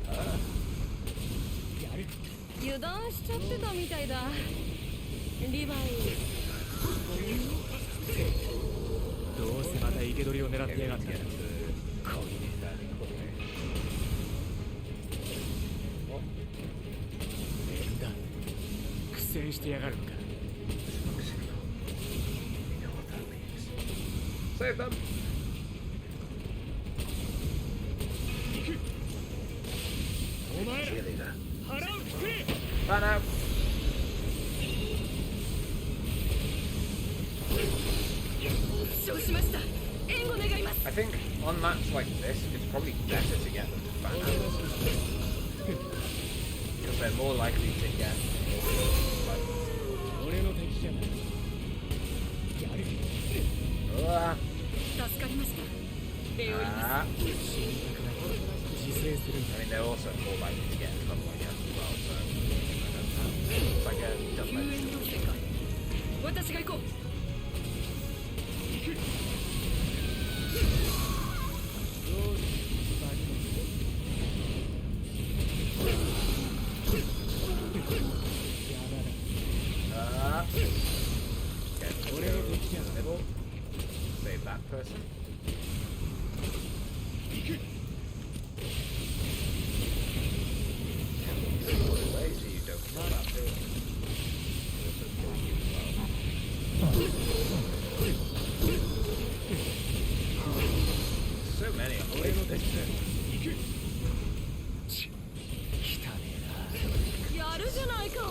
her. 油断しちゃってたみたいだ。リヴァイ。どうせまた生きけ取りを狙ってやが Maybe った get into the coordinator quickly. 変だ苦戦してやがるのか Smoke signal. You know what that means. Save them! お前ら Cheerleader. 腹をくれ Run out! 負傷しました援護願います I think on maps like this, it's probably better to get them to fan out. Because they're more likely to get... 俺の敵じゃないやれ Ah, 助かりました礼を言います ah. 死にたくない自制するんだ I mean, they're also more likely to get in trouble, I guess, as well, so... I don't know. It's like a 救援 double-edged 要 sword. 請か私が行こう Ah. Get to go in the middle. Save that person. Away so you don't kill that person. Also kill you as well. So many on the way to this thing. 汚ねえなやるじゃないか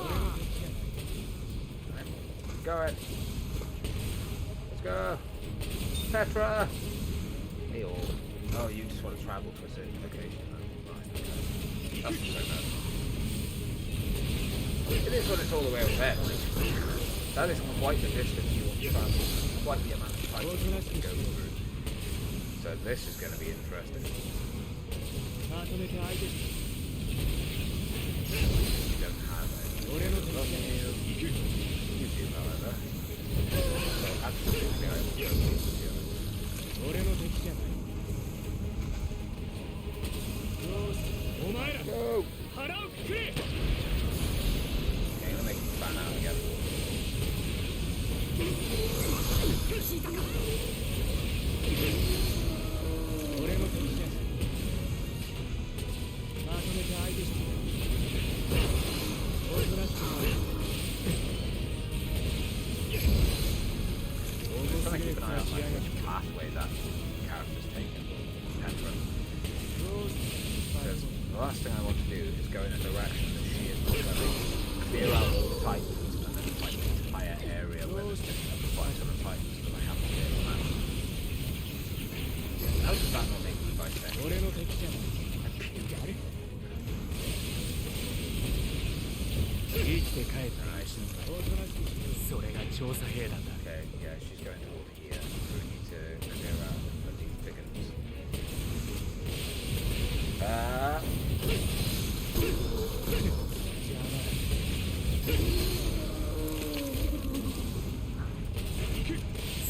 Go ahead. Let's go. Petra! Hey all. Oh, you just want to travel to a certain location. Right, okay. That's so bad. It is when it's all the way over there. That is quite the distance you want to travel. Quite the amount of time you want to go through. So this is going to be interesting. まとめて相手し You don't have it. 俺の敵じゃねえよ You do, however. So absolutely, I will go with you. 俺の敵じゃないよしお前ら Go! 腹をくれ Okay, I'm gonna make you fan out again. 聞いたか俺の敵じゃないまとめて相手しておとなしくなれ I'm trying to keep an eye on like, which pathway that character's taken. Petra. Because the last thing I want to do is go in a direction that she is going, clear out all the Titans, and then fight the entire area where there's just a bunch of the Titans that I have to clear them out. How does that not make me by saying? 俺の敵じゃないやれ生きて帰ったら愛しのかおとなしくそれが調査兵団だ Okay, yeah, she's going over here, so we need to clear out these chickens. Ah.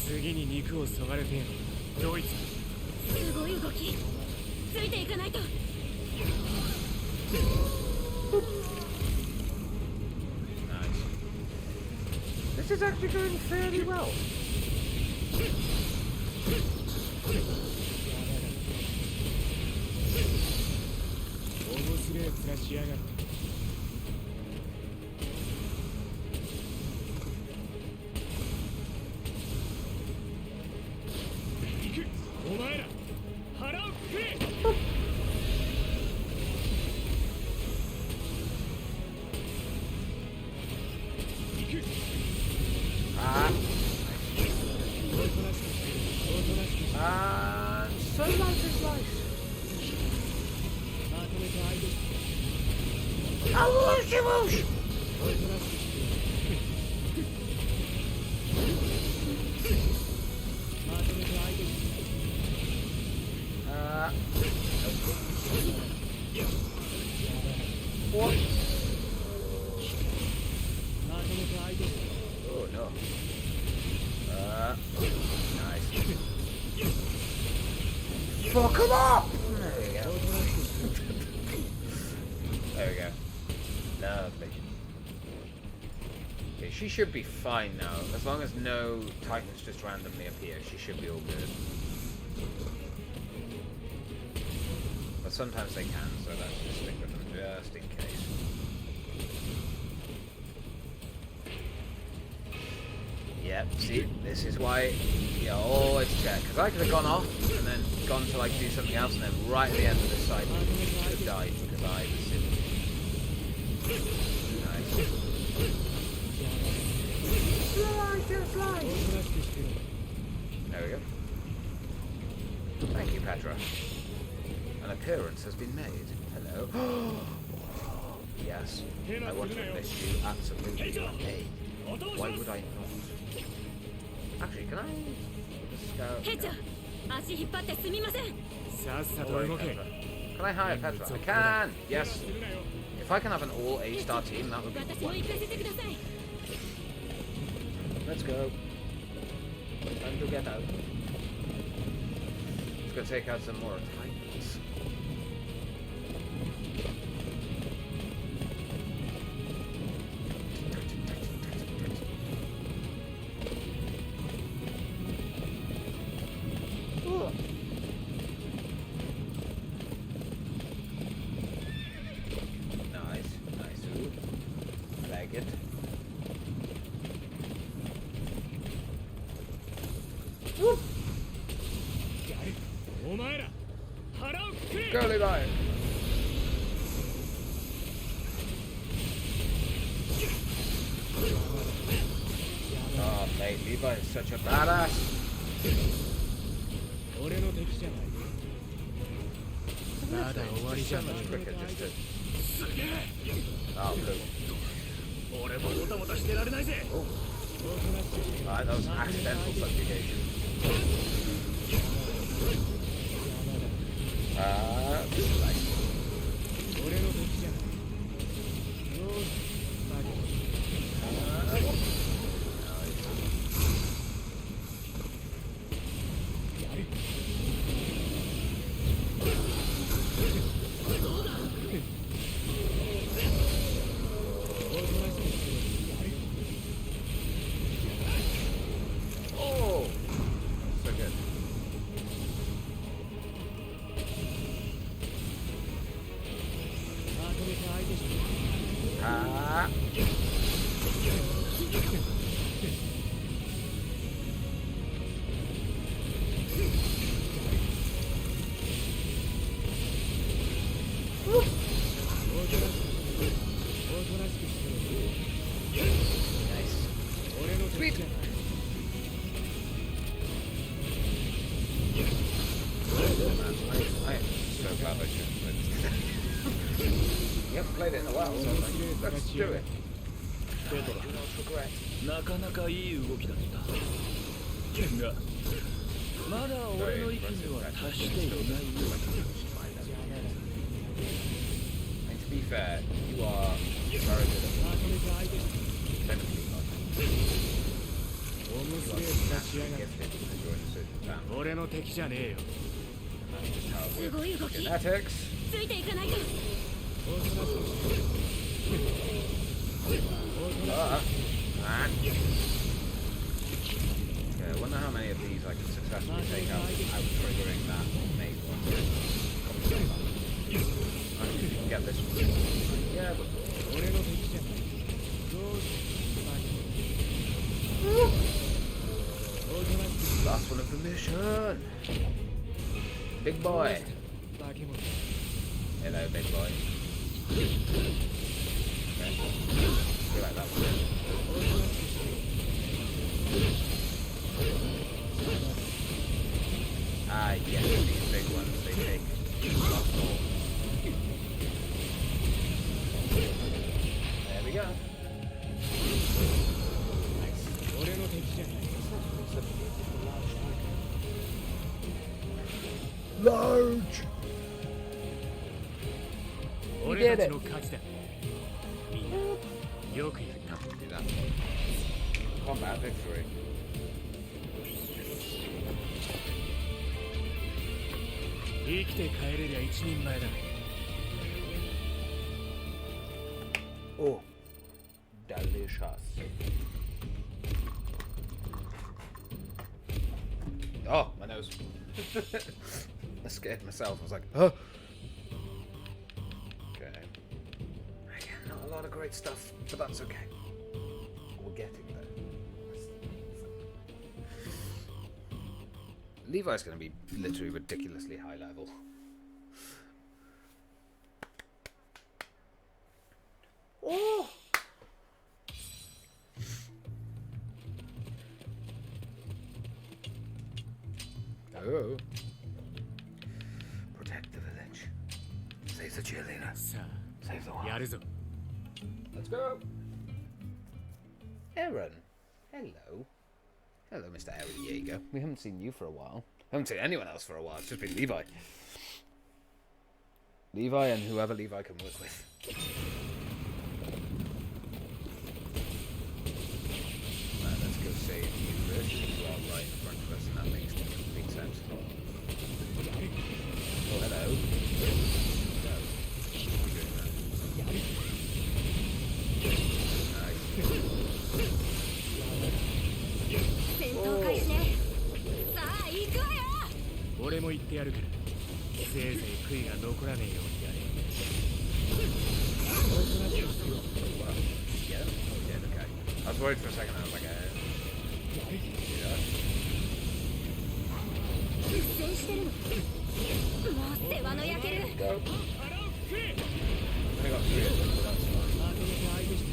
次に肉をそがれてえのドイツすごい動きついていかないと Nice. This is actually going fairly well. 面白い面しやがるお前ら腹をくれ Ah. おとなしくしてるおとなしくしてる And so life is life. まとめて相手して Oh, whooshy whoosh! おとなしくしてるまとめて相手して What? まとめて相手して Oh no. Nice. Fuck him up! There we go. There we go. Lovely. Okay, she should be fine now. As long as no Titans just randomly appear, she should be all good. sometimes they can, so let's just stick with them just in case. Yep, see, this is why you always check. Because I could have gone off and then gone to like do something else, and then right at the end of this cycle, I could have died because I was silly. Nice. Fly. There we go. Thank you, Petra. An appearance has been made. Hello. Yes, I want to enlist you absolutely. Hey, why would I not? Actually, can I scout? Can I hire Petra? I can! Yes! If I can have an all A-star team, that would be wonderful. Let's go. Time to get out. Let's go take out some more Titans. Girly guy. Oh, mate, Levi is such a badass. So much quicker just to... Oh, blue. Oh. Alright, that was an accidental subjugation. Played it in a while, so let's do it. なかなかいい動きだったがまだ俺の域には達していないようだ And to be fair, you are very good at technically not. You are naturally gifted and you're in a certain family. 俺の敵じゃねえよ And that's just how it works. Genetics. Okay, I wonder how many of these I can successfully take out without triggering that mate one. Actually, you can get this one. Yeah, but... Last one of the mission! Big boy! Hello, big boy. Okay. We like that one. Ah, yes, these big ones, they take lots more. There we go. Nice. Large! We did it! Combat victory. Oh, delicious. Oh, my nose. I scared myself. I was like, oh. lot of great stuff, but that's okay. We're getting there. Levi's going to be literally ridiculously high level. Oh! Oh. Protect the village. Save the cheerleader. さ Save the あ world. やるぞ Let's go. Aaron. Hello. Hello, Mr. Aaron Yeager. We haven't seen you for a while. Haven't seen anyone else for a while. It's just been Levi. Levi and whoever Levi can work with. Let's go save you first. You are right in front of us, and that makes complete sense. Oh, hello. No. We're doing that. Nice. 戦闘開始ね。さあ行くわよ。俺も言ってやるからせいぜい悔いが残らねえようにやれ Yeah. Oh, yeah, okay. I was worried for a second. I was like, yeah. 実践してるの。もう世話の焼ける。 Go. I got 3 of them, but that's fine. まとめて相手して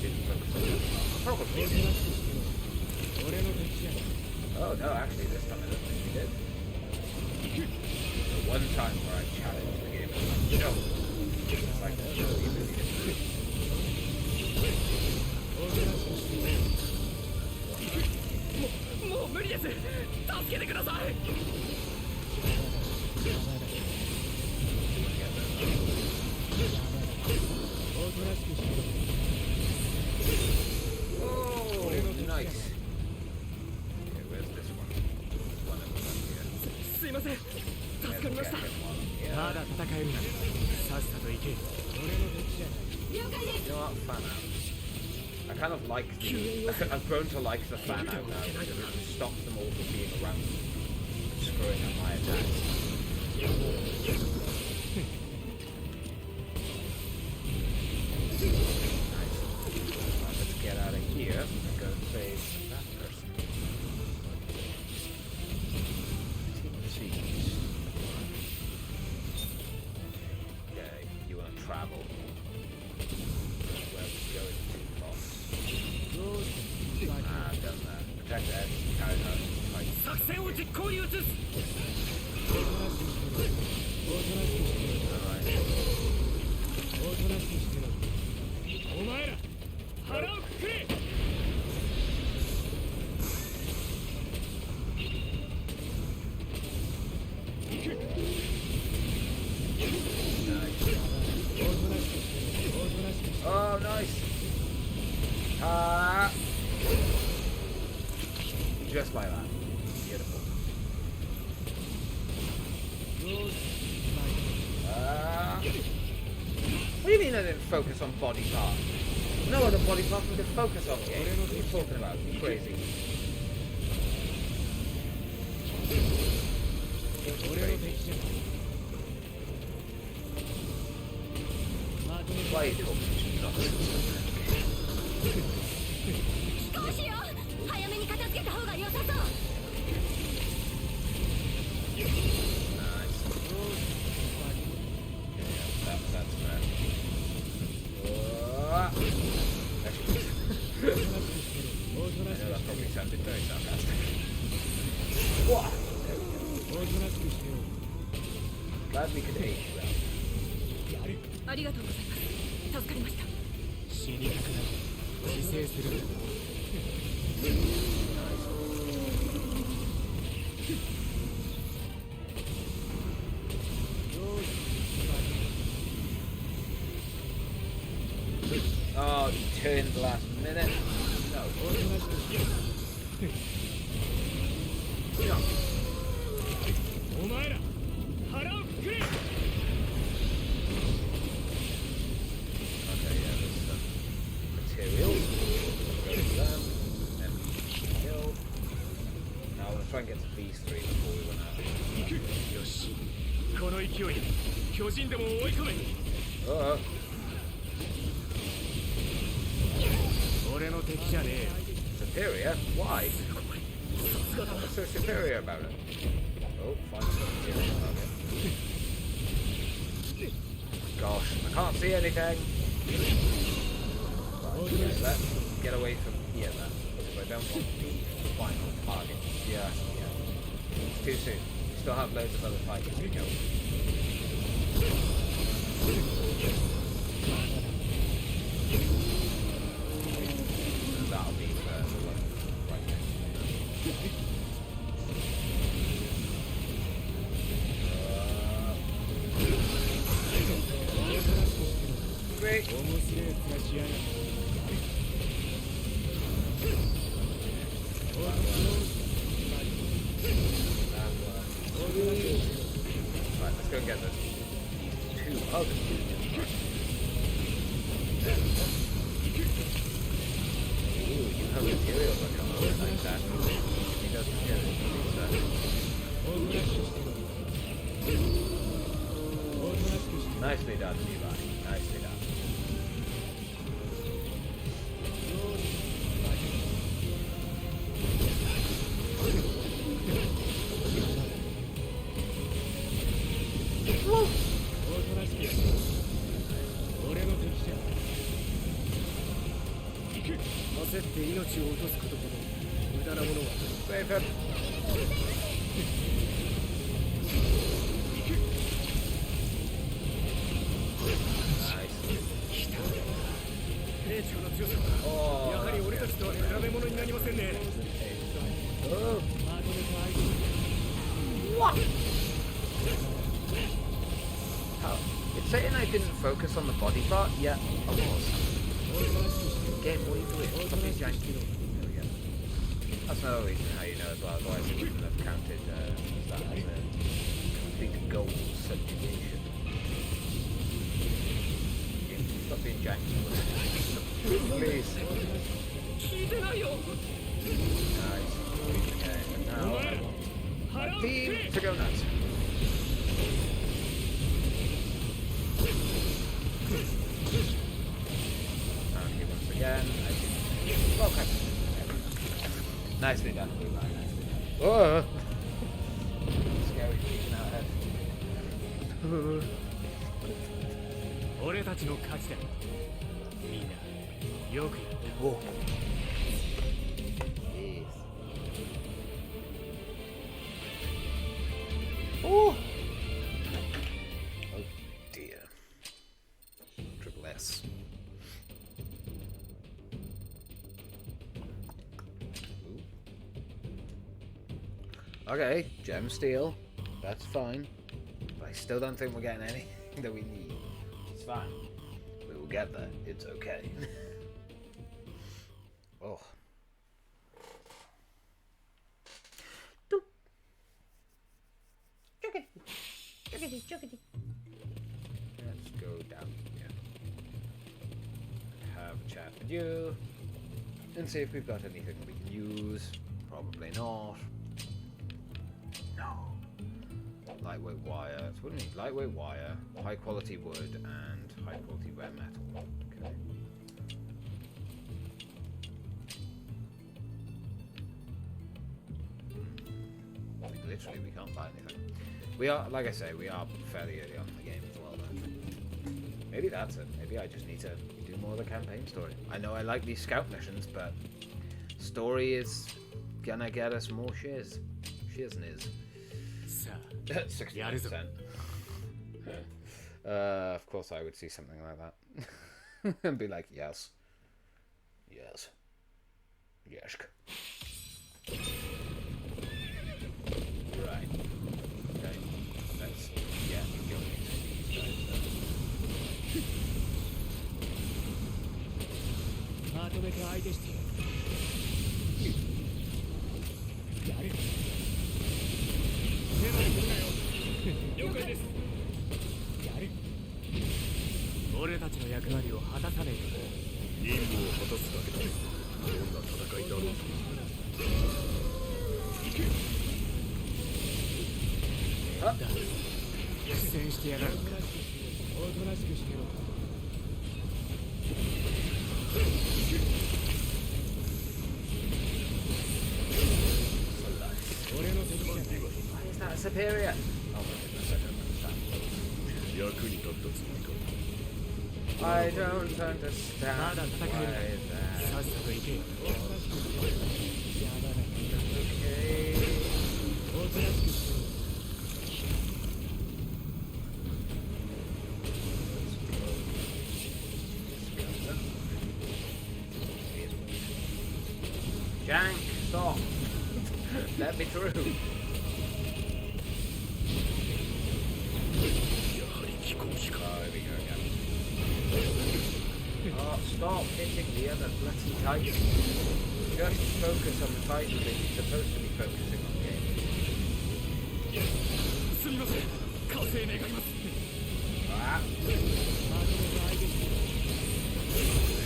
Didn't focus on that. Probably. 俺の敵じゃ Oh, no, actually, this time I don't think he did. The one time where I challenged the game, no. It's like, no, he really didn't. もう無理です助けてください Oh, nice. Okay, where's this one? One of them up here. すいません Yeah, 助かりました get him while I'm here. まだ戦えるならさっさと行け俺の敵じゃない 了解です。 You know what? Fan out. I kind of like the... I've grown to like the fan out now because it stops them all from being around and screwing up my attacks. Nice. Right, let's get out of here and go and save that person. Jeez. Okay, you want to travel? Where we going to, boss? Ah, I've done that. Protect the edge, carry out, fight. 作戦を実行に移す Alright. おとなしくしてろお前ら腹をくくれ Oh, nice. Ah. Just like that. Beautiful. What do you mean I didn't focus on body part? No other body part we could focus on game. What are you talking about? You crazy. Why are you talking nonsense? どうしよう。早めに片付けた方が良さそう。 Nice. That's fair. Actually, I know that probably sounded very sarcastic. What? Glad we could aid you out. ありがとうございます。助かりました。死にたくなる自制する Oh, you turned last minute. No. No. お前ら腹をくくれ Okay, yeah, there's some materials. Go to them. Then kill. Now I want to try and get to these three before we run out. よしこの勢い巨人でも追い込め。 俺の敵じゃねえ。 Superior? Why? What's so superior about it? Oh, fine. Gosh, I can't see anything. Right, okay, let's get away from here then. Because I don't want the final target. Yeah. It's too soon. We still have loads of other fighters to go. That'll be the one right next to me. Great. Right, let's go and get those two other dudes. Ooh, you have material that come over like that. He doesn't get it. Nicely done, Levi. Nicely done. Save him. Nice. Oh, やはり俺たちとは比べ物になりませんね。 oh. How? It's saying I didn't focus on the body part, yet I was. Game, what are you doing? Stop being janky. There we go. That's another reason how you know as well, otherwise it wouldn't have counted that as a complete goal subjugation. Stop being janky. Please. Nice. Okay, and now I want my team to go nuts. Okay, once again, I can... Okay. Nicely done. Nicely done. Whoa! Scary peeking out ahead. 俺たちの勝ちだ。みんなよくやった。 Whoa. Jeez. Oh! Oh dear. Triple S. Ooh. Okay, gem steel. That's fine. But I still don't think we're getting anything that we need. It's fine. We will get there. It's okay. Oh. Let's go down here. Have a chat with you. And see if we've got anything we can use. Probably not. No. Lightweight wire. So what do we need? Lightweight wire, high quality wood, and high quality rare metal. Okay. Like, literally, we can't buy anything. We are, like I say, we are fairly early on in the game as well, though. Maybe that's it. Maybe I just need to do more of the campaign story. I know I like these scout missions, but story is gonna get us more shiz. Shiz niz. 60%. Of course I would see something like that. And be like, yes. Yes. Yes. Right. Okay. Let's get going into these guys then. まとめて相手してやれ。手のするなよ。了解です。やれ。俺たちの役割を果たさねえとな。任務を果たすだけだ。どんな戦いだろうと。行け。Huh? 戦してやがる。おとなしくしてろ。俺の敵じゃない。 Why is that superior? Oh my goodness, I don't understand. 役に立ったつもりか。 I don't understand まだ why 戦える that. さっさと行け。 Okay. おとなしくしてろ。 Jank, stop. Let me through. やはり飛行士か。 There we go again. Oh, stop hitting the other bloody Titan. Just focus on the Titan that you're supposed to be focusing on, game. すみません。火星願います。 Ah. There you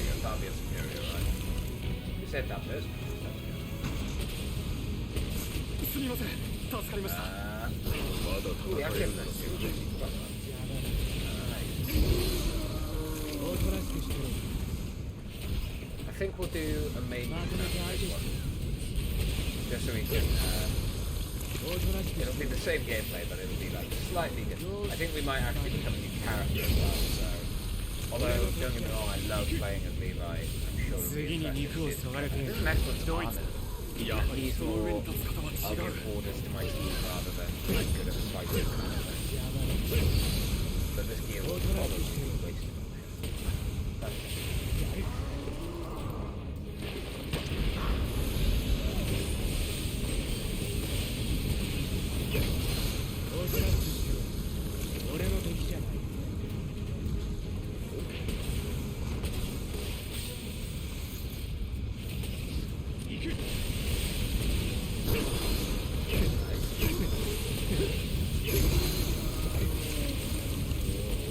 go, that'll be a superior, right? You said that first. すみません。助かりました。 まだ Ooh, 戦 the え active る。 list. I think we'll do a main one. Just so we can, it'll be the same gameplay, but it'll be like slightly different. I think we might actually become a new character as well, so... Although, don't get me wrong, I love playing as Levi. I'm sure it'll be 次に肉を interesting. そがれて This next one's ドイ harder. ツ。やはり He's その上 more... に立つ方は I'll 違 give う。 orders to my team rather than I'm good at fighting. But this gear will probably be wasted on him. That's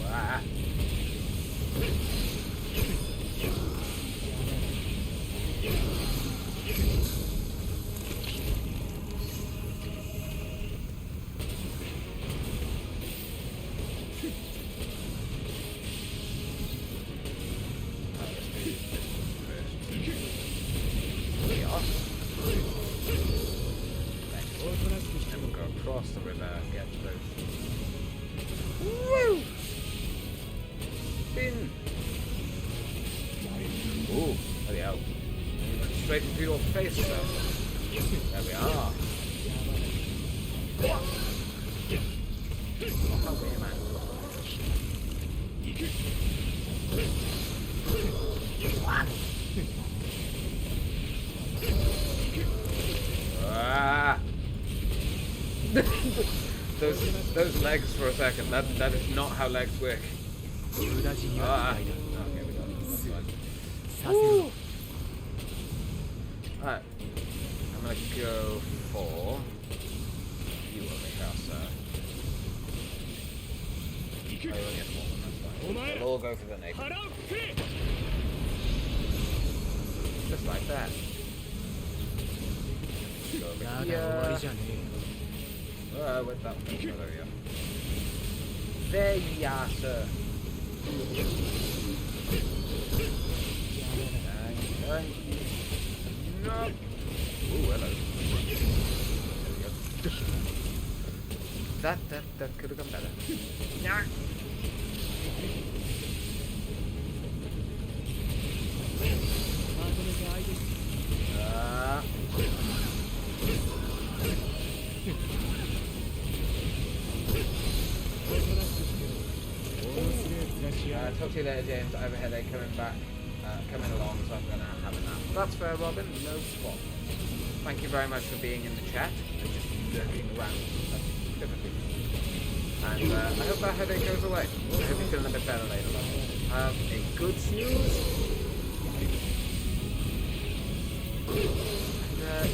ah. And we'll go across the river, get those. Woo! Spin! Ooh, bloody hell. Straight into your face, sir. There we are. Oh, how weird, man. What? Ah! those legs for a second. That is not how legs work. ユダ人に Ah. は Okay, 嫌いだ。 we got it. That's fine. させろ。 Alright. I'm gonna go for you over here, sir. Oh, you only have one, that's fine. We'll all go for the naked. 腹をくれ。 Just like that. Go ま over だ終わ here. りじゃねえよ。 With that one. Oh, there we go. There you are, sir. Thank you. No. Ooh, hello. There we go. That could have gone better. No. Talk to you later, James. I have a headache coming along, so I'm going to have a nap. That's fair, Robin. No problem. Thank you very much for being in the chat and just lurking around. That's typically. And I hope that headache goes away. I hope you're feeling a bit better later on. Have a good snooze. And,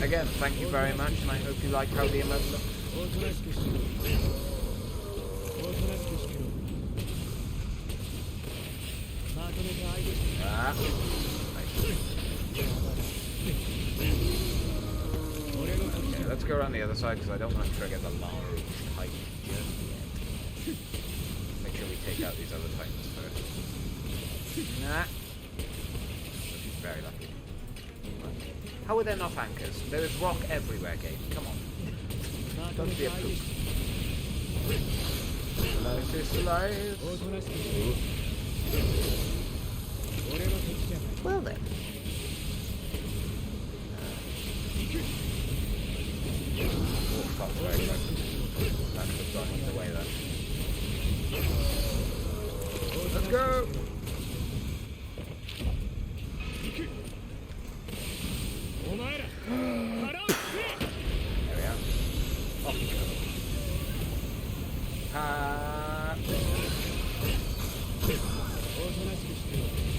yeah. Again, thank you very much, and I hope you like how the emote looks. Ah. Okay, let's go around the other side because I don't want to trigger the large Titan just yet. out these other titans first. Nah. She's very lucky. How are there not anchors? There is rock everywhere, game. Come on. Don't be a poop. Slice. Well then. Oh, fuck's very good. That could have gone either way then. Let's go! There we are. Off you go.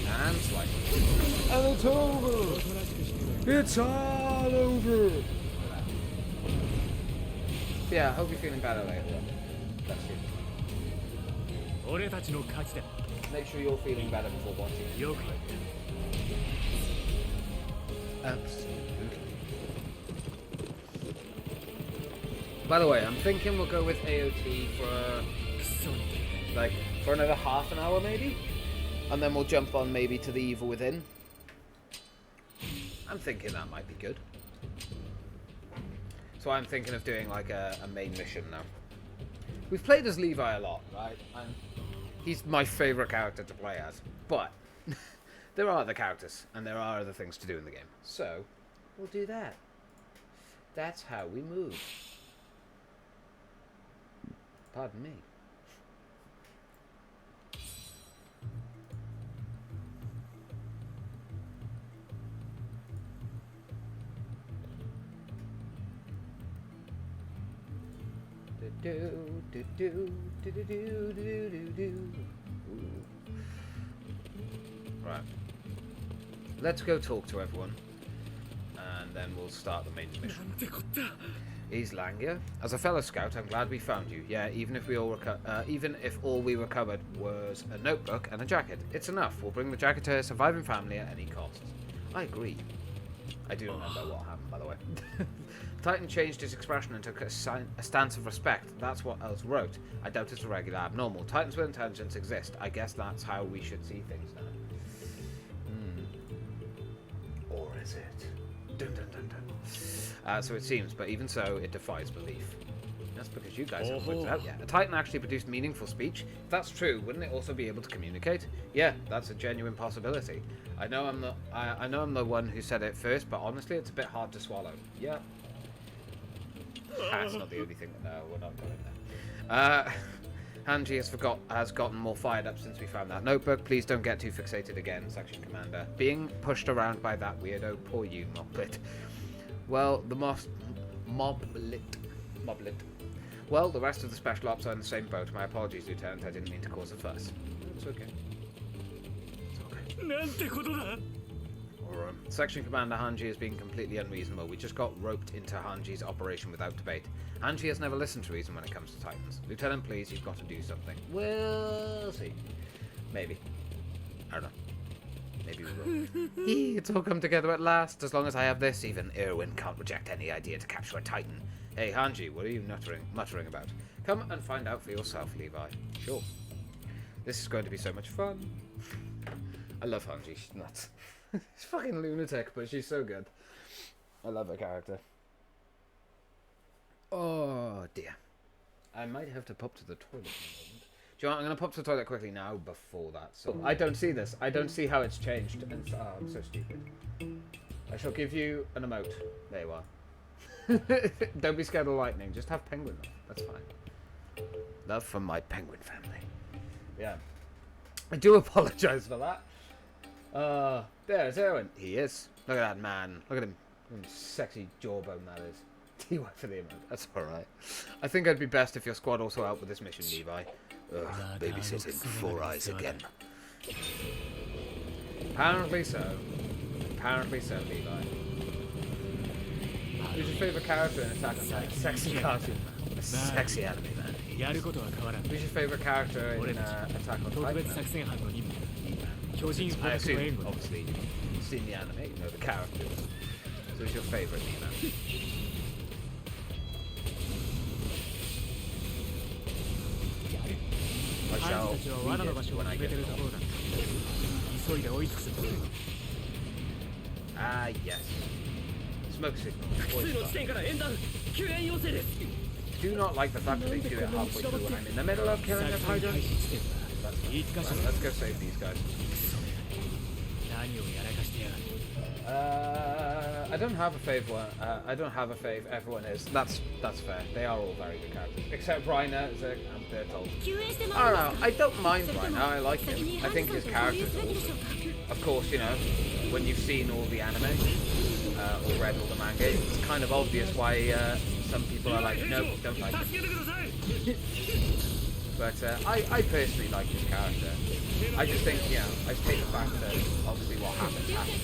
And slice. And it's over! It's all over! Yeah, I hope you're feeling better later on. That's it. 俺たちの勝ちだ。 Make sure you're feeling better before watching. よくやった Absolutely. By the way, I'm thinking we'll go with AOT for like for another half an hour maybe, and then we'll jump on maybe to the Evil Within. I'm thinking that might be good. So I'm thinking of doing like a main mission now. We've played as Levi a lot, right? And he's my favourite character to play as. But there are other characters, and there are other things to do in the game. So we'll do that. That's how we move. Pardon me. Right. Let's go talk to everyone, and then we'll start the main mission. He's Langia. As a fellow scout, I'm glad we found you. Yeah, even if all we recovered was a notebook and a jacket, it's enough. We'll bring the jacket to her surviving family at any cost. I agree. I do remember what happened, by the way. Titan changed his expression and took a stance of respect. That's what Els wrote. I doubt it's a regular abnormal. Titans with intelligence exist. I guess that's how we should see things now. Or is it? Dun, dun, dun, dun. So it seems, but even so, it defies belief. That's because you guys haven't worked it out yet. A Titan actually produced meaningful speech? If that's true, wouldn't it also be able to communicate? Yeah, that's a genuine possibility. I know I'm the one who said it first, but honestly, it's a bit hard to swallow. Yeah. That's not the only thing. No, we're not going there. Hanji has gotten more fired up since we found that notebook. Please don't get too fixated again, Section Commander. Being pushed around by that weirdo. Poor you, Moblit. Well, the Moblit. Well, the rest of the special ops are in the same boat. My apologies, Lieutenant. I didn't mean to cause a fuss. It's okay. It's okay. Section Commander Hanji is being completely unreasonable. We just got roped into Hanji's operation without debate. Hanji has never listened to reason when it comes to Titans. Lieutenant, please, you've got to do something. We'll see. Maybe. I don't know. Maybe we will. It's all come together at last. As long as I have this, even Irwin can't reject any idea to capture a Titan. Hey, Hanji, what are you muttering about? Come and find out for yourself, Levi. Sure. This is going to be so much fun. I love Hanji. She's nuts. She's fucking lunatic, but she's so good. I love her character. Oh, dear. I might have to pop to the toilet in a moment. Do you know what? I'm going to pop to the toilet quickly now before that. So I don't see this. I don't see how it's changed. And I'm so stupid. I shall give you an emote. There you are. Don't be scared of lightning. Just have penguin love. That's fine. Love from my penguin family. Yeah. I do apologise for that. There's Erwin. He is. Look at that man. Look at him. Sexy jawbone that is. TY for the emote. That's alright. I think it'd be best if your squad also helped with this mission, Levi. Ugh, babysitting Four Eyes again. Apparently so. Apparently so, Levi. Who's your favourite character in Attack on Titan? Sexy cartoon. A sexy anime man. Who's your favourite character in Attack on Titan? I assume, obviously, you've seen the anime, you know the characters. So who's your favourite, Nina? I shall 罠の場所を when I 決め get てるところ home. だ。急いで追いつくぞ。 Ah, yes. Smoke signal. 複 Always 数の fun. 地点から演弾救援要請です。 Do not like the fact that they do it halfway through when I'm in the middle of killing a 作戦 tiger. 開始地点は That's fine. 一箇所 Right, だ。 let's go save these guys. 何をやらかしてやがる。 I don't have a fave one. I don't have a fave. Everyone is. That's fair. They are all very good characters, except Reiner, Zerg, and Bertolt. 救援しても I ら don't え know. ますか I don't mind それとも Reiner. I like 先 him. に I ハン think ジ his さんと合流 character す is べきでしょ awesome. うか Of course, you know, when you've seen all the anime or read all the manga, it's kind of obvious why some people are like, no, don't like him. 助けてください。 But I personally like his character. I just think, you know, I just take the fact that obviously what happened happened.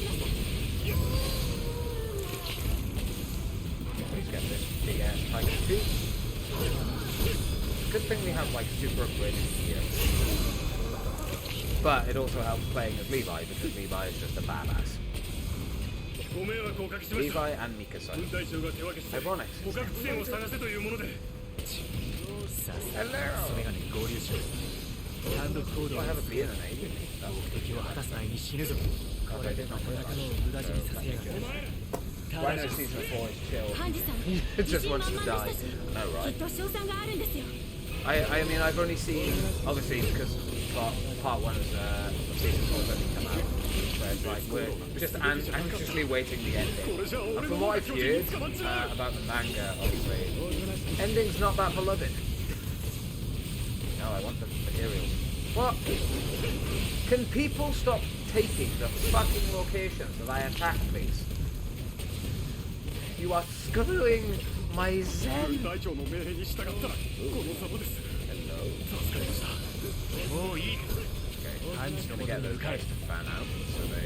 Please get this big ass tiger too. Good thing we have like super upgraded heroes. But it also helps playing as Levi because Levi is just a badass. ご迷惑をおかけしました。 Levi and Mikasa. 軍隊長が手分けして Ironic. 捕獲地点を探せというもので。さすがそれがね合流しろ。単独行動 I は haven't been in ages. 目的を果たす前に死ぬぞ。これでも仲間を無駄死にさせやがる。た Why だ no し season 4 is chill. ハンジさん He 自 just 信 wants 満 to 々 die. でしたし No, き right? っと賞賛があるんですよ I mean, I've only seen, obviously, because part one of season 4 has only come out. So it's like, we're just anxiously waiting the ending. And from what I've heard about the manga, obviously, ending's not that beloved. No, I want the materials. What? Can people stop taking the fucking locations that I attack, please? You are screwing my zen. 隊長の命令に従ったらこのザマです。 Hello. 助かりました。もういい。 Okay, ハン I'm ジ just の gonna 元 get に those 向か guys え。 to fan out, so they...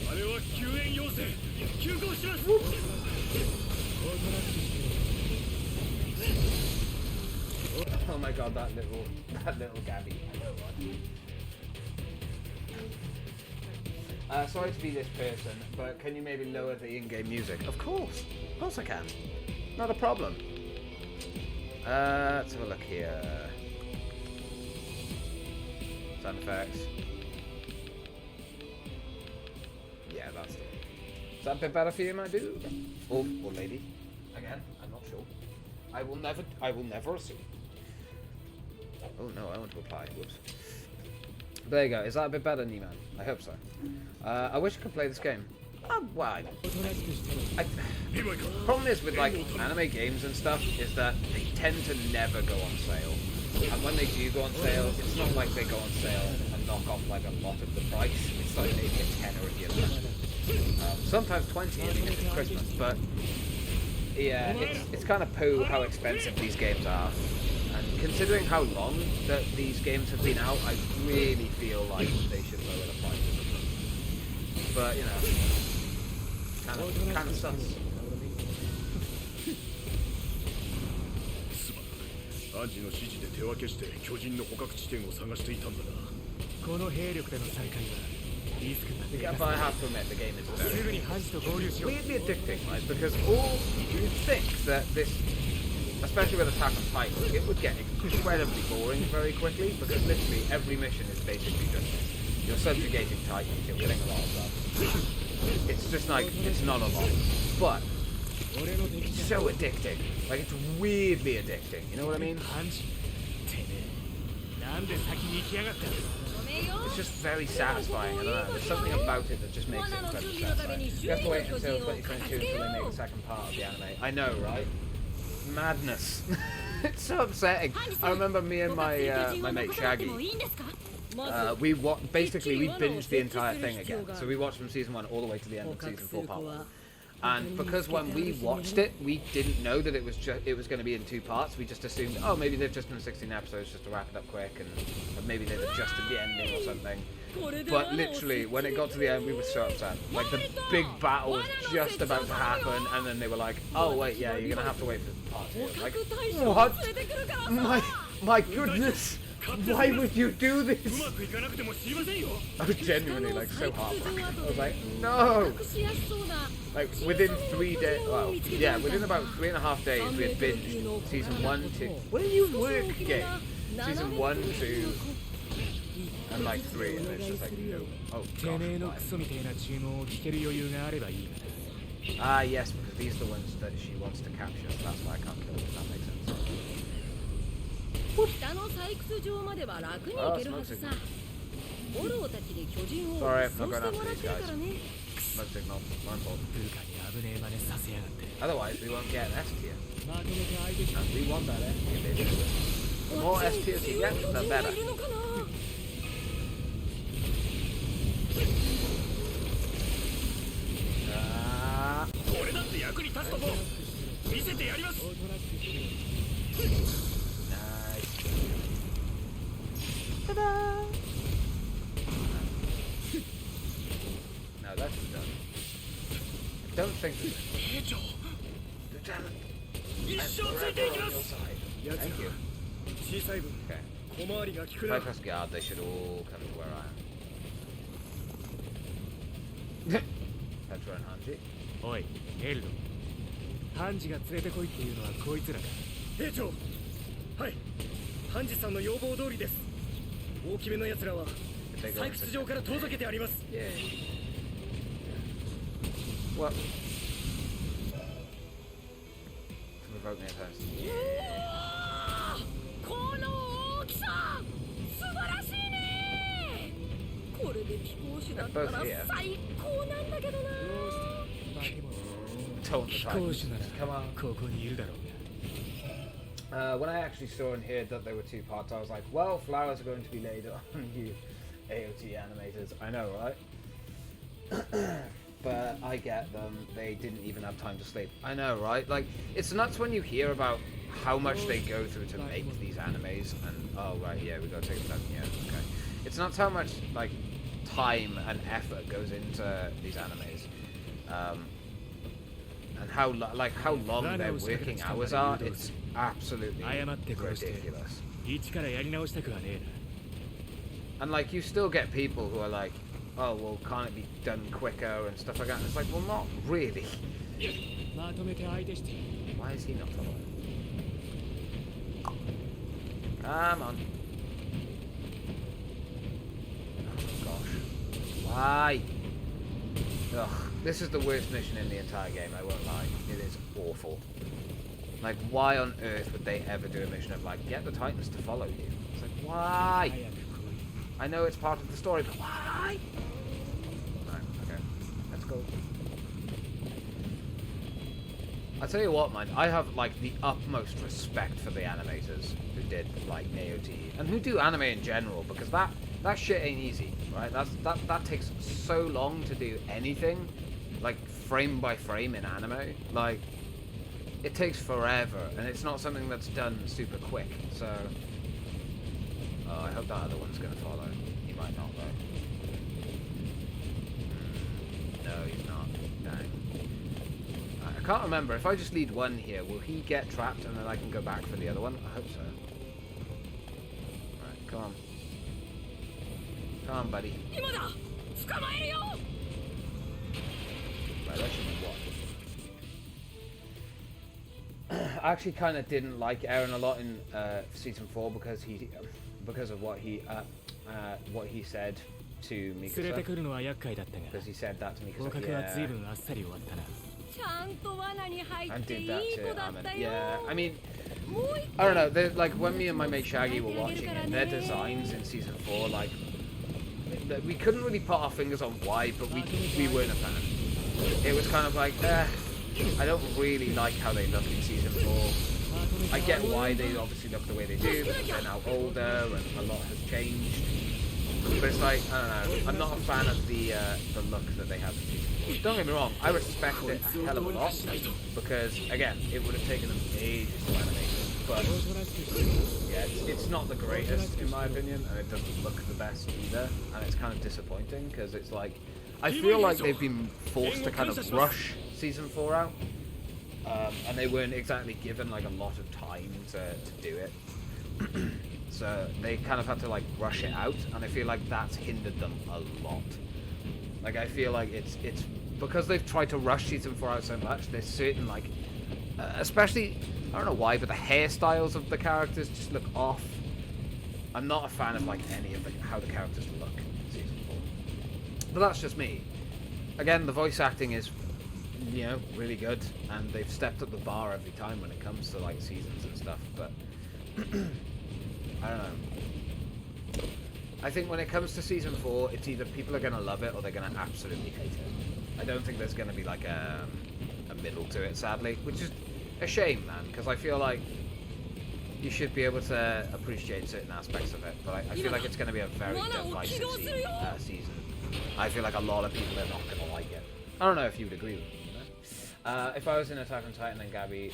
あれは救援要請。急行します。 Oh my god, that little Gabby. Sorry to be this person, but can you maybe lower the in-game music? Of course I can. Not a problem. Let's have a look here. Sound effects. Yeah, that's it. Is that a bit better for you, my dude? Or lady? Again, I'm not sure. I will never assume. Oh no, I want to apply. Whoops. There you go. Is that a bit better, Nieman? I hope so. I wish I could play this game. Why? Problem is with like anime games and stuff is that they tend to never go on sale. And when they do go on sale, it's not like they go on sale and knock off like a lot of the price. It's like maybe a tenner if you're lucky. Sometimes 20 if it's Christmas, but yeah, it's kind of poo how expensive these games are. And considering how long that these games have been out, I really feel like they should lower the prices of them. But you know, kind of sus. すまん。アンジの指示で手分けして巨人の捕獲地点を探していたんだな。この兵力での再会はリスクがで Yeah, か but I す have to admit the game is ぎる。す very ぐにハンジと合流しろ。 weirdly addicting, right? Because you'd think that this, especially with Attack on Titan, it would get incredibly boring very quickly because literally every mission is basically just you're subjugating Titans, you're killing a lot of them. It's just like it's not a lot, but it's so addicting. Like it's weirdly addicting. You know what I mean? ハンジ、てめえ、なんで先に行きやがった。 It's just very satisfying. I don't know. There's something about it that just makes it incredibly satisfying. You have to wait until 2022 until they make the second part of the anime. I know, right? Madness. It's so upsetting. I remember me and my mate Shaggy. We basically we binged the entire thing again. So we watched from season 1 all the way to the end of season 4 part 1. And because when we watched it, we didn't know that it was going to be in 2 parts. We just assumed, oh, maybe they've just done 16 episodes just to wrap it up quick, and maybe they've adjusted the ending or something. But literally, when it got to the end, we were so upset. Like the big battle was just about to happen, and then they were like, oh wait, yeah, you're gonna have to wait for part 2. Like, what? My goodness. Why would you do う this? まくいかなくても知りませんよ I was genuinely like so heartbroken. I was like, no! 隠しやすそうな Like within 3 days, well, yeah, within about 3.5 days, we had binged season 1, 2. Where do you work, game? Season 1, 2, and like 3, and it's just like, no. Oh てめえの gosh. クソみたいな注文を聞ける余裕があればいいがな Ah, yes, because these are the ones that she wants to capture, so that's why I can't kill them. That makes sense. 北の採掘場までは楽に行けるはずさオローたちに巨人を Sorry, 一掃 I'm して not も going らっ after て these るからね Smoke signal, my fault. 部下に危ねえ真似させやがって Otherwise, we won't get S tier. まとめて相手し And we want that S tier, baby. The more S tiers you get, 巨 the 人が better. いるのかな Ah, 俺だって役に立つとこ見せてやります nice. Ta-da! No, that's done. I don't think... 兵長 Lieutenant, 一 I'm 生つい forever てい on きま your す side. やつ Thank you. 小さい分 Okay. 小回りが利く If な I press guard, they should all come to where I am. That's right, Hanji. おいエルドハンジが連れてこいっていうのはこいつらか兵長はいハンジさんの要望通りです大きめの奴らは If they go 採 into 掘場から遠ざけてあります Yay. What? Provoke me attention. この大きさ素晴らしいねこれで飛行士だったら Both here. 最高なんだけどな 化け物 Taunt the 飛行 Titans. 士なら Come on. ここにいるだろう When I actually saw and heard that there were 2 parts, I was like, well, flowers are going to be laid on you AOT animators. I know, right? But I get them. They didn't even have time to sleep. I know, right? Like, it's nuts when you hear about how much they go through to make these animes. And, oh, right, yeah, we got to take them down. Yeah, okay. It's nuts how much, like, time and effort goes into these animes. And how long their working hours are. It's absolutely 謝って殺して ridiculous. 一からやり直したくはねえ And like you still get people who are like, oh well, can't it be done quicker and stuff like that. And it's like, well, not really. なまとめて相手して Why is he not following? Come on. Oh gosh. Why? Ugh. This is the worst mission in the entire game. I won't lie. It is awful. Like, why on earth would they ever do a mission of like, get the Titans to follow you? It's like, why? 早く来い I know it's part of the story, but why? Right, okay. Let's go. I'll tell you what, man, I have, like, the utmost respect for the animators who did, like, AOT, and who do anime in general, because that shit ain't easy, right? That takes so long to do anything, like, frame by frame in anime. Like, it takes forever, and it's not something that's done super quick, so... Oh, I hope that other one's gonna follow. He might not, though. No, he's not. Dang. I can't remember. If I just lead one here, will he get trapped and then I can go back for the other one? I hope so. Right, come on. Come on, buddy. 今だ捕まえるよ Right, that should be what? I actually kind of didn't like Eren a lot in season 4 because of what he said to 連れて Mikasa. くるのは厄介だったが Because he said that to 合 Mikasa. 格は随 Yeah. 分あっさり終わったなちゃんと罠に入っ And てい did that い to 子だっ Armin. たよ Yeah, I mean, もう一 I don't know. Like when me and my mate Shaggy were watching it, their designs in season 4, like we couldn't really put our fingers on why, but we weren't a fan. It was kind of like, I don't really like how they look in season 4. I get why they obviously look the way they do, because they're now older and a lot has changed. But it's like, I don't know, I'm not a fan of the look that they have in season 4. Don't get me wrong, I respect it a hell of a lot, because, again, it would have taken them ages to animate it, but, yeah, it's not the greatest, in my opinion, and it doesn't look the best either, and it's kind of disappointing, because it's like, I feel like they've been forced to kind of rush season 4 out, and they weren't exactly given, like, a lot of time to do it. So they kind of had to like rush it out, and I feel like that's hindered them a lot. Like I feel like it's because they've tried to rush season 4 out so much. There's certain like, especially I don't know why, but the hairstyles of the characters just look off. I'm not a fan of like any of how the characters look in season 4, but that's just me. Again, the voice acting is, you know, really good, and they've stepped up the bar every time when it comes to like seasons and stuff. But I don't know. I think when it comes to season 4, it's either people are gonna love it or they're gonna absolutely hate it. I don't think there's gonna be like a middle to it, sadly, which is a shame, man, because I feel like you should be able to appreciate certain aspects of it, but I feel like it's going to be a very divisive season. I feel like a lot of people are not going to like it. I don't know if you would agree with me. You know? If I was in Attack on Titan and Gabby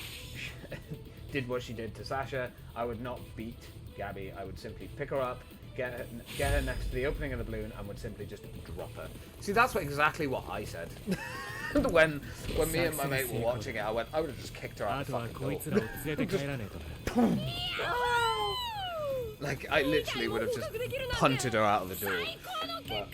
did what she did to Sasha, I would not beat Gabby. I would simply pick her up, get her next to the opening of the balloon, and would simply just drop her. See, that's exactly what I said. when me and my mate were watching it, I would have just kicked her out the fucking door. Like, I literally would have just punted her out of the door. But,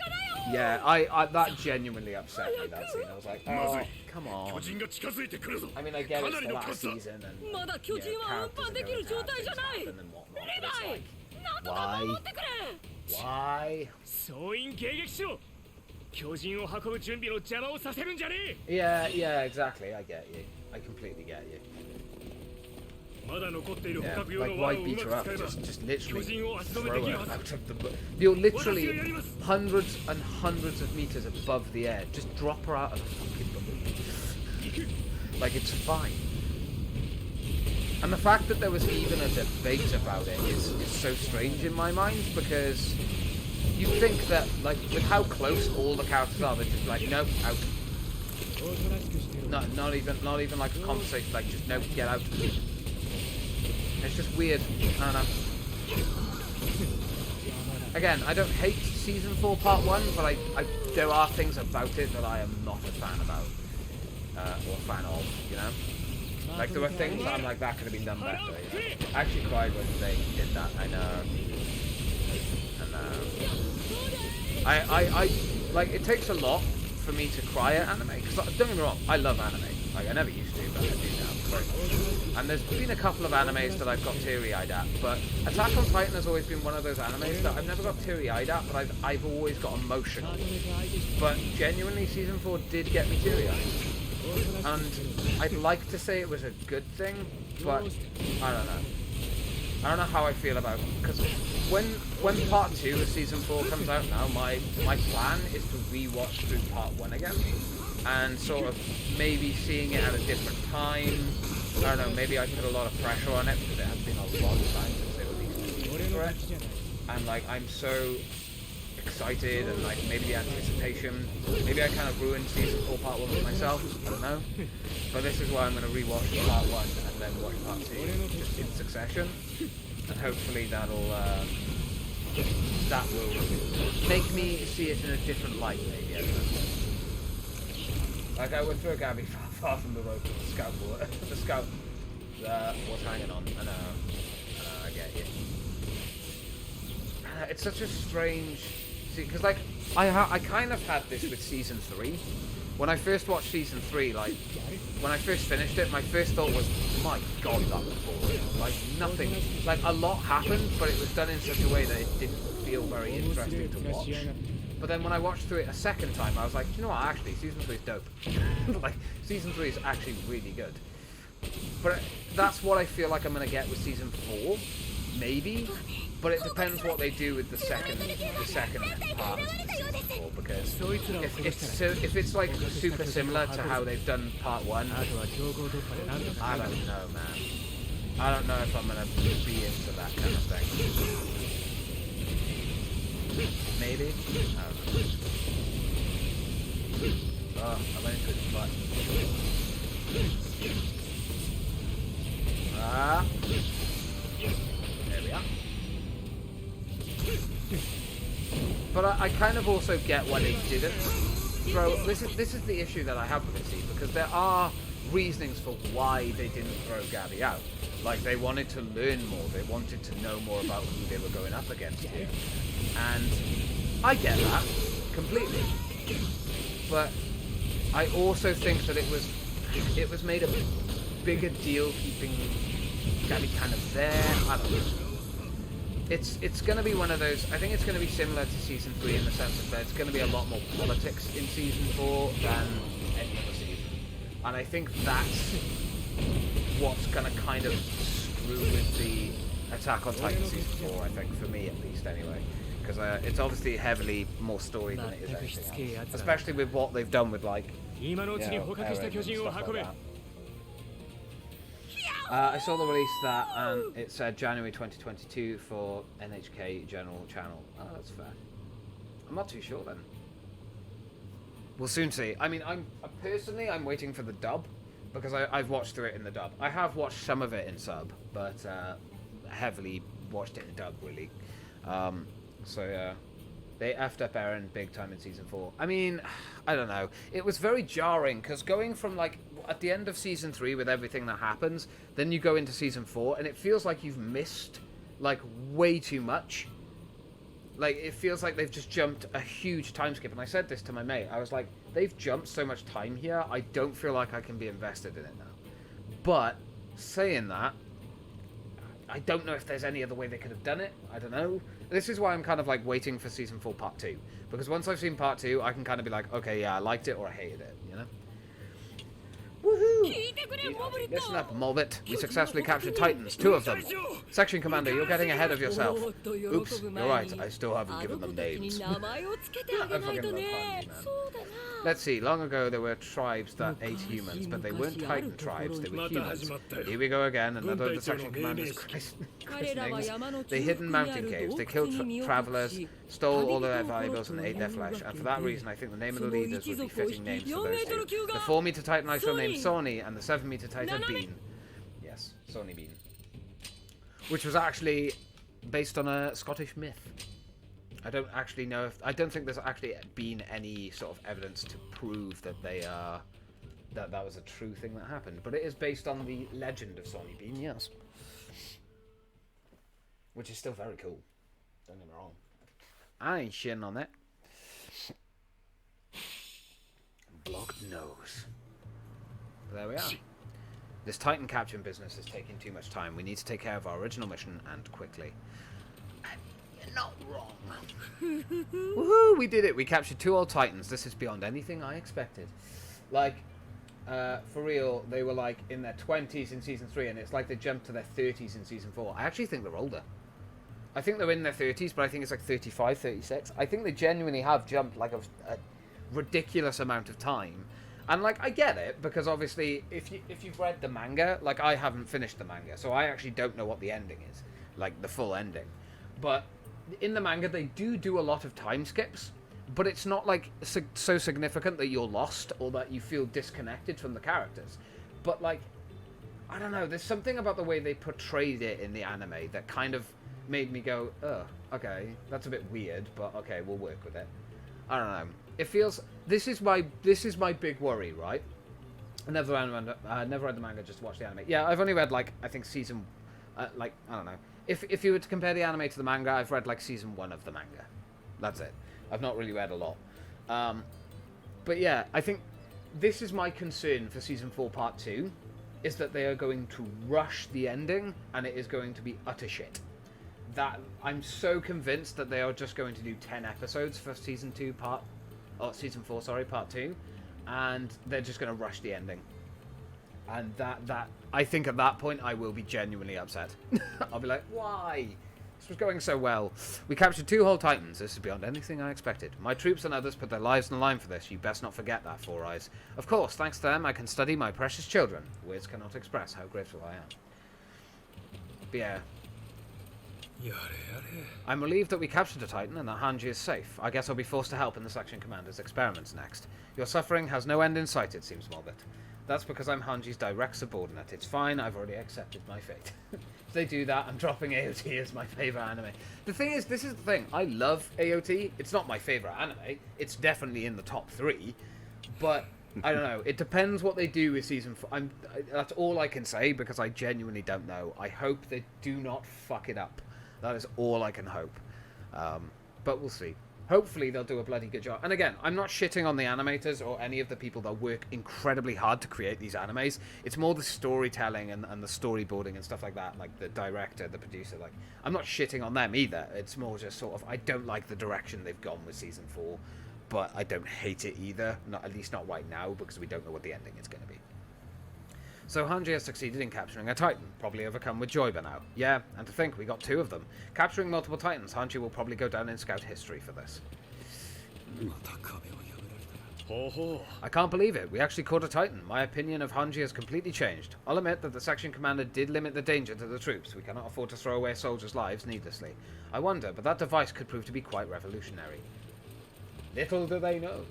yeah, I that genuinely upset me, that scene. I was like, oh, come on. I mean, I get it's the last season, and yeah, characters are going to have things happen and whatnot, but it's like, why? Why? Yeah, exactly. I get you. I completely get you. Yeah, like why beat her up? Just literally throw her out of the boat. You're literally hundreds and hundreds of meters above the air. Just drop her out of the fucking balloon. Like, it's fine. And the fact that there was even a debate about it is so strange in my mind, because you think that, like, with how close all the characters are, they're just like, no, out. Not even like a conversation, like, just no, get out. It's just weird. I don't know. Again, I don't hate season 4 part 1, but there are things about it that I am not a fan about, or a fan of, you know. Like, there were things that I'm like, that could have been done better. You know? I actually cried when they did that. I know. I like, it takes a lot for me to cry at anime, because don't get me wrong, I love anime. Like, I never used to, but I do now. And there's been a couple of animes that I've got teary-eyed at, but Attack on Titan has always been one of those animes that I've never got teary-eyed at, but I've always got emotional. But genuinely, season 4 did get me teary-eyed. And I'd like to say it was a good thing, but I don't know. I don't know how I feel about it, because when part 2 of season 4 comes out now, my plan is to re-watch through part 1 again, and sort of maybe seeing it at a different time. I don't know, maybe I put a lot of pressure on it, because it has been a long time since they released the season for it, and like, I'm so excited, and like, maybe the anticipation, maybe I kind of ruined season 4 part 1 for myself, I don't know, but this is why I'm going to re-watch part 1 and then watch part 2 just in succession, and hopefully that will make me see it in a different light, maybe, I don't know. Like, I would throw Gabby far from the rope with the scout was hanging on. I know, I get you. It's such a strange... See, because, like, I kind of had this with Season 3. When I first watched Season 3, like, when I first finished it, my first thought was, my god, that was boring. Like, nothing... Like, a lot happened, but it was done in such a way that it didn't feel very interesting to watch. But then when I watched through it a second time, I was like, you know what, actually, Season 3 is dope. Like, Season 3 is actually really good. But that's what I feel like I'm going to get with Season 4, maybe. But it depends what they do with the second part of Season 4, because if it's like super similar to how they've done part 1, I don't know, man. I don't know if I'm going to be into that kind of thing. Maybe? I don't know. Oh, I went into his butt. Ah. There we are. But I kind of also get why they didn't. throw. This is the issue that I have with it, see, because there are reasonings for why they didn't throw Gabby out. Like, they wanted to learn more. They wanted to know more about who they were going up against here. And I get that completely. But I also think that it was made a bigger deal keeping Gabby kind of there. I don't know. It's going to be one of those. I think it's going to be similar to season 3 in the sense that there's going to be a lot more politics in season 4 than any other season, and I think that's what's going to kind of screw with the Attack on Titan season 4. I think, for me at least, anyway, because it's obviously heavily more story than it is anything else, especially with what they've done with like. I saw the release that, and it said January 2022 for NHK General Channel. Oh, that's fair. I'm not too sure then. We'll soon see. I mean, I'm waiting for the dub, because I've watched through it in the dub. I have watched some of it in sub, but heavily watched it in dub, really. So yeah. They effed up Eren big time in season 4. I mean, I don't know. It was very jarring, because going from, like, at the end of season 3 with everything that happens, then you go into season 4, and it feels like you've missed, like, way too much. Like, it feels like they've just jumped a huge time skip. And I said this to my mate. I was like, they've jumped so much time here, I don't feel like I can be invested in it now. But, saying that, I don't know if there's any other way they could have done it. I don't know. This is why I'm kind of like waiting for season 4 part 2. Because once I've seen part 2, I can kind of be like, okay, yeah, I liked it or I hated it, you know? Woohoo! Listen up, Mulbit. We successfully captured Titans, 2 of them. Section Commander, you're getting ahead of yourself. Oops, you're right, I still haven't given them names. I fucking love Hanji, man. Let's see, long ago there were tribes that ate humans, but they weren't Titan tribes, they were humans. Here we go again, another of the section commanders' christenings. They hid in mountain caves, they killed travelers, stole all of their valuables and ate their flesh, and for that reason I think the name of the leaders would be fitting names for those 2. The 4-meter Titan I shall name Sony, and the 7-meter Titan Bean. Yes, Sony Bean. Which was actually based on a Scottish myth. I don't actually know if... I don't think there's actually been any sort of evidence to prove that they are... that was a true thing that happened. But it is based on the legend of Sonny Bean, yes. Which is still very cool. Don't get me wrong. I ain't shitting on that. Blocked nose. There we are. This Titan capturing business is taking too much time. We need to take care of our original mission, and quickly. You're not wrong. Woohoo! We did it. We captured 2 old Titans. This is beyond anything I expected. Like, for real, they were like in their 20s in season 3, and it's like they jumped to their 30s in season 4. I actually think they're older. I think they're in their 30s, but I think it's like 35, 36. I think they genuinely have jumped like a ridiculous amount of time. And like, I get it, because obviously if you've read the manga, like I haven't finished the manga, so I actually don't know what the ending is, like the full ending. But in the manga they do a lot of time skips, but it's not like so significant that you're lost or that you feel disconnected from the characters. But like, I don't know, there's something about the way they portrayed it in the anime that kind of made me go, oh, okay, that's a bit weird, but okay, we'll work with it. I don't know. It feels... This is my big worry, right? I never read the manga, just watched the anime. Yeah, I've only read, like, I think season... like, I don't know. If you were to compare the anime to the manga, I've read, like, season 1 of the manga. That's it. I've not really read a lot. But yeah, I think this is my concern for season 4 part 2, is that they are going to rush the ending, and it is going to be utter shit. That I'm so convinced that they are just going to do 10 episodes for season 4, sorry, part 2, and they're just going to rush the ending. And that I think at that point I will be genuinely upset. I'll be like, why? This was going so well. We captured 2 whole Titans. This is beyond anything I expected. My troops and others put their lives on the line for this. You best not forget that, Four Eyes. Of course, thanks to them, I can study my precious children. Words cannot express how grateful I am. But yeah. I'm relieved that we captured a Titan and that Hanji is safe. I guess I'll be forced to help in the section commander's experiments next. Your suffering has no end in sight, it seems, Mulbit. That's because I'm Hanji's direct subordinate. It's fine, I've already accepted my fate. If they do that, I'm dropping AOT as my favorite anime. The thing is, this is the thing. I love AOT. It's not my favorite anime. It's definitely in the top 3. But, I don't know. It depends what they do with Season 4. That's all I can say, because I genuinely don't know. I hope they do not fuck it up. That is all I can hope. But we'll see. Hopefully they'll do a bloody good job. And again, I'm not shitting on the animators or any of the people that work incredibly hard to create these animes. It's more the storytelling and the storyboarding and stuff like that. Like the director, the producer. Like, I'm not shitting on them either. It's more just sort of, I don't like the direction they've gone with Season 4. But I don't hate it either. Not, at least not right now, because we don't know what the ending is going to be. So Hanji has succeeded in capturing a Titan, probably overcome with joy by now. Yeah, and to think, we got 2 of them. Capturing multiple Titans, Hanji will probably go down in Scout history for this. I can't believe it, we actually caught a Titan. My opinion of Hanji has completely changed. I'll admit that the section commander did limit the danger to the troops. We cannot afford to throw away soldiers' lives needlessly. I wonder, but that device could prove to be quite revolutionary. Little do they know.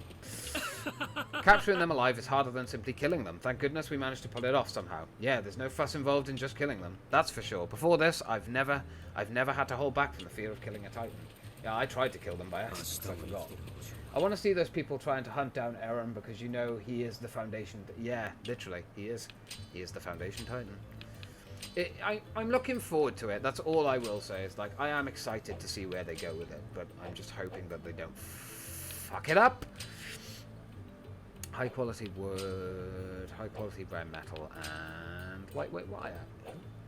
Capturing them alive is harder than simply killing them. Thank goodness we managed to pull it off somehow. Yeah, there's no fuss involved in just killing them. That's for sure. Before this, I've never had to hold back from the fear of killing a Titan. Yeah, I tried to kill them by accident, so I forgot. I want to see those people trying to hunt down Eren, because you know he is the Foundation. Yeah, literally, he is. He is the Foundation Titan. I'm looking forward to it. That's all I will say. Is like, I am excited to see where they go with it, but I'm just hoping that they don't fuck it up. High quality wood, high quality brown metal, and lightweight wire.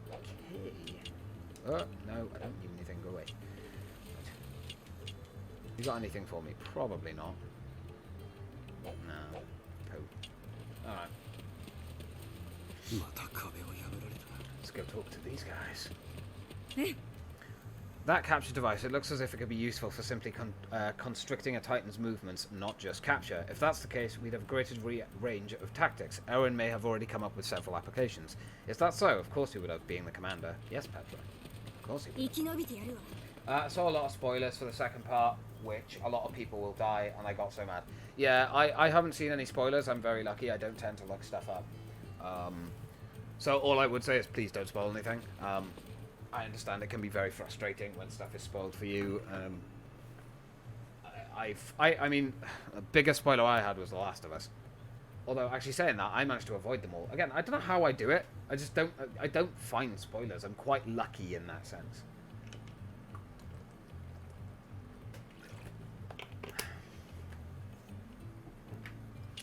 Okay. Oh, no, I don't need anything. Go away. Right. You got anything for me? Probably not. No. Oh. Alright. Let's go talk to these guys. That capture device, it looks as if it could be useful for simply constricting a Titan's movements, not just capture. If that's the case, we'd have a greater range of tactics. Eren may have already come up with several applications. Is that so? Of course he would have, being the commander. Yes, Petra. Of course he would. I saw a lot of spoilers for the second part, which a lot of people will die, and I got so mad. Yeah, I haven't seen any spoilers. I'm very lucky. I don't tend to look stuff up. So all I would say is please don't spoil anything. I understand it can be very frustrating when stuff is spoiled for you. I mean, the biggest spoiler I had was The Last of Us. Although, actually saying that, I managed to avoid them all. Again, I don't know how I do it. I just don't. I don't find spoilers. I'm quite lucky in that sense.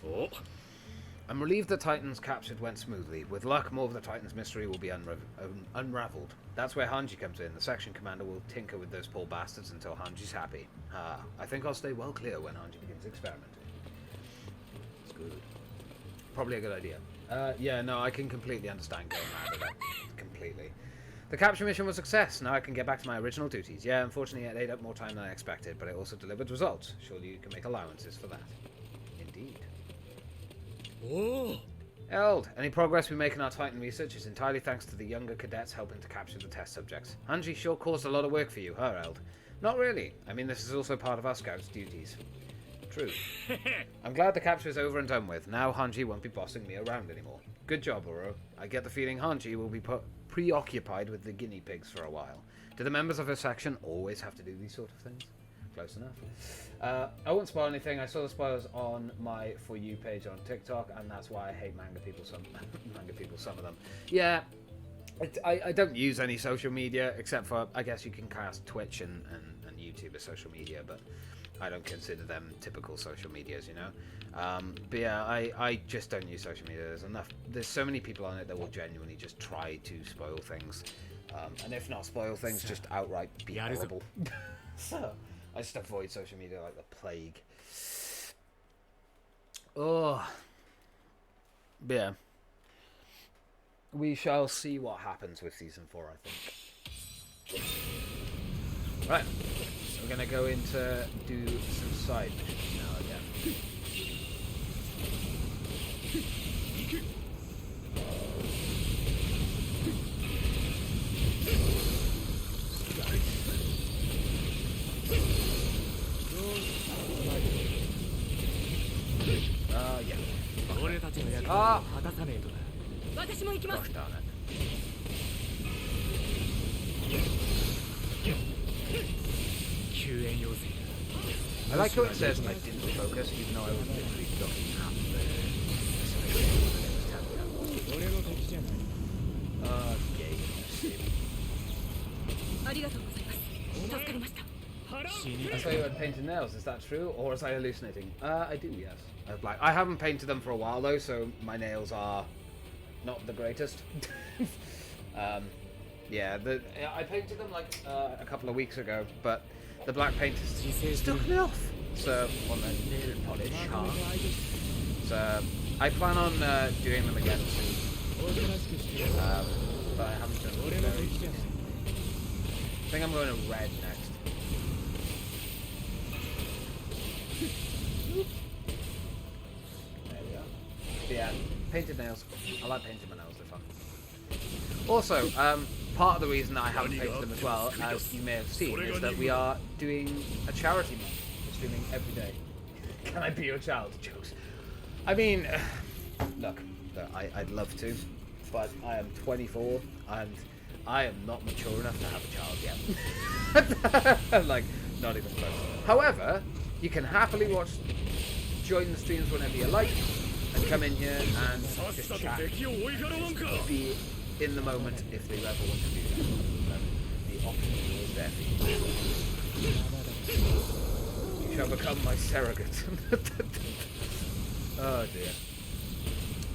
Oh. I'm relieved the Titans captured went smoothly. With luck, more of the Titans' mystery will be unraveled. That's where Hanji comes in. The section commander will tinker with those poor bastards until Hanji's happy. I think I'll stay well clear when Hanji begins experimenting. It's good. Probably a good idea. Yeah, no, I can completely understand going mad at it. Completely. The capture mission was a success. Now I can get back to my original duties. Yeah, unfortunately it ate up more time than I expected, but it also delivered results. Surely you can make allowances for that. Indeed. Oh. Eld, any progress we make in our Titan research is entirely thanks to the younger cadets helping to capture the test subjects. Hanji sure caused a lot of work for you, huh, Eld? Not really. I mean, this is also part of our scouts' duties. True. I'm glad the capture is over and done with. Now Hanji won't be bossing me around anymore. Good job, Oro. I get the feeling Hanji will be preoccupied with the guinea pigs for a while. Do the members of her section always have to do these sort of things? Close enough. I won't spoil anything. I saw the spoilers on my For You page on TikTok, and that's why I hate manga people. Some of them. Yeah, I don't use any social media except for, I guess you can cast Twitch and YouTube as social media, but I don't consider them typical social medias, you know. But yeah, I just don't use social media. There's so many people on it that will genuinely just try to spoil things, and if not spoil things, just outright be horrible. So I just avoid social media like the plague. Oh. But yeah. We shall see what happens with Season 4, I think. Right. So we're going to go into do some side missions now again. Yeah. 俺たちの役割を果たさねえとな。私も行きます。 Gosh darn it. 救援要請 I like how it says I didn't focus, even though I was literally looking at the 俺の敵じゃない。 Okay. ありがとうございます。助かりました。 死に I saw you had painted nails, is that true? Or was I hallucinating? I do, yes. I haven't painted them for a while though, so my nails are not the greatest. Yeah, I painted them like a couple of weeks ago, but the black paint is stuck me off. So, on the nail polish, huh? So, I plan on doing them again soon. But I haven't done them very recently. I think I'm going to red next. There we are. But yeah, painted nails. I like painting my nails, they're fun. Also, part of the reason that I haven't painted them as well, as you may have seen, is that we are doing a charity month. We're streaming every day. Can I be your child? Jokes. I mean, look, I'd love to, but I am 24 and I am not mature enough to have a child yet. Like, not even close. However, you can happily join the streams whenever you like, and come in here and just chat. Be in the moment if they ever want to do that. The option is there for you. You shall become my surrogate. Oh dear.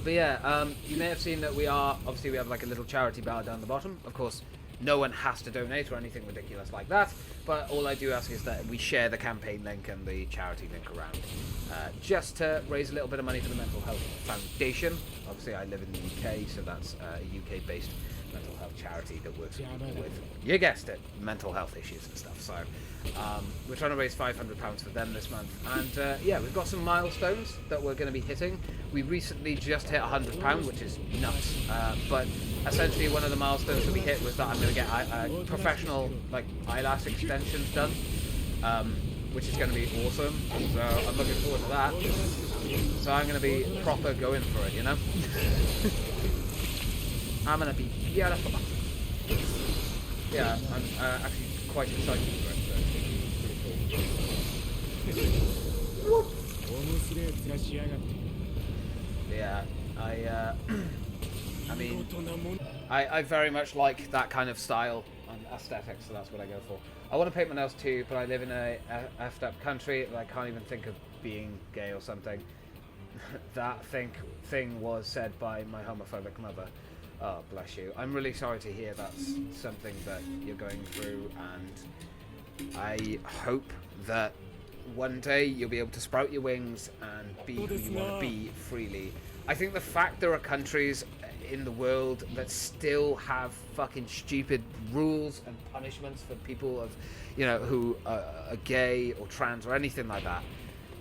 But yeah, you may have seen that we have like a little charity bar down the bottom. Of course, no one has to donate or anything ridiculous like that, but all I do ask is that we share the campaign link and the charity link around, just to raise a little bit of money for the Mental Health Foundation. Obviously, I live in the UK, so that's a UK-based mental health charity that works with people with, you guessed it, mental health issues and stuff. So we're trying to raise £500 for them this month, and yeah, we've got some milestones that we're going to be hitting. We recently just hit £100, which is nuts, but essentially one of the milestones that we hit was that I'm going to get professional like eyelash extensions done, which is going to be awesome. So I'm looking forward to that. So I'm going to be proper going for it, you know. I'm going to be beautiful. Yeah, I'm actually quite excited for it. So it's pretty cool. Yeah, I mean, I very much like that kind of style and aesthetic, so that's what I go for. I want to paint my nails too, but I live in a effed up country and I can't even think of being gay or something. That thing was said by my homophobic mother. Oh, bless you. I'm really sorry to hear that's something that you're going through, and I hope that one day you'll be able to sprout your wings and be who you want to be freely. I think the fact there are countries in the world that still have fucking stupid rules and punishments for people of, you know, who are gay or trans or anything like that,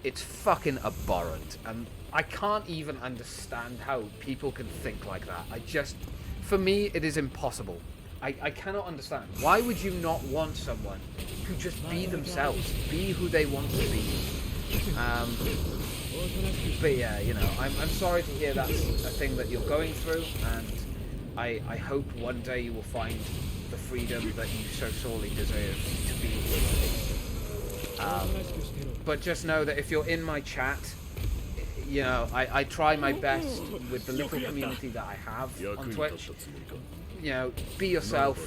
it's fucking abhorrent, and I can't even understand how people can think like that. For me, it is impossible. I cannot understand. Why would you not want someone who just be themselves, be who they want to be? But yeah, you know, I'm sorry to hear that's a thing that you're going through, and I hope one day you will find the freedom that you so sorely deserve to be who you be. But just know that if you're in my chat, you know, I try my best with the little community that I have on Twitch. You know, be yourself.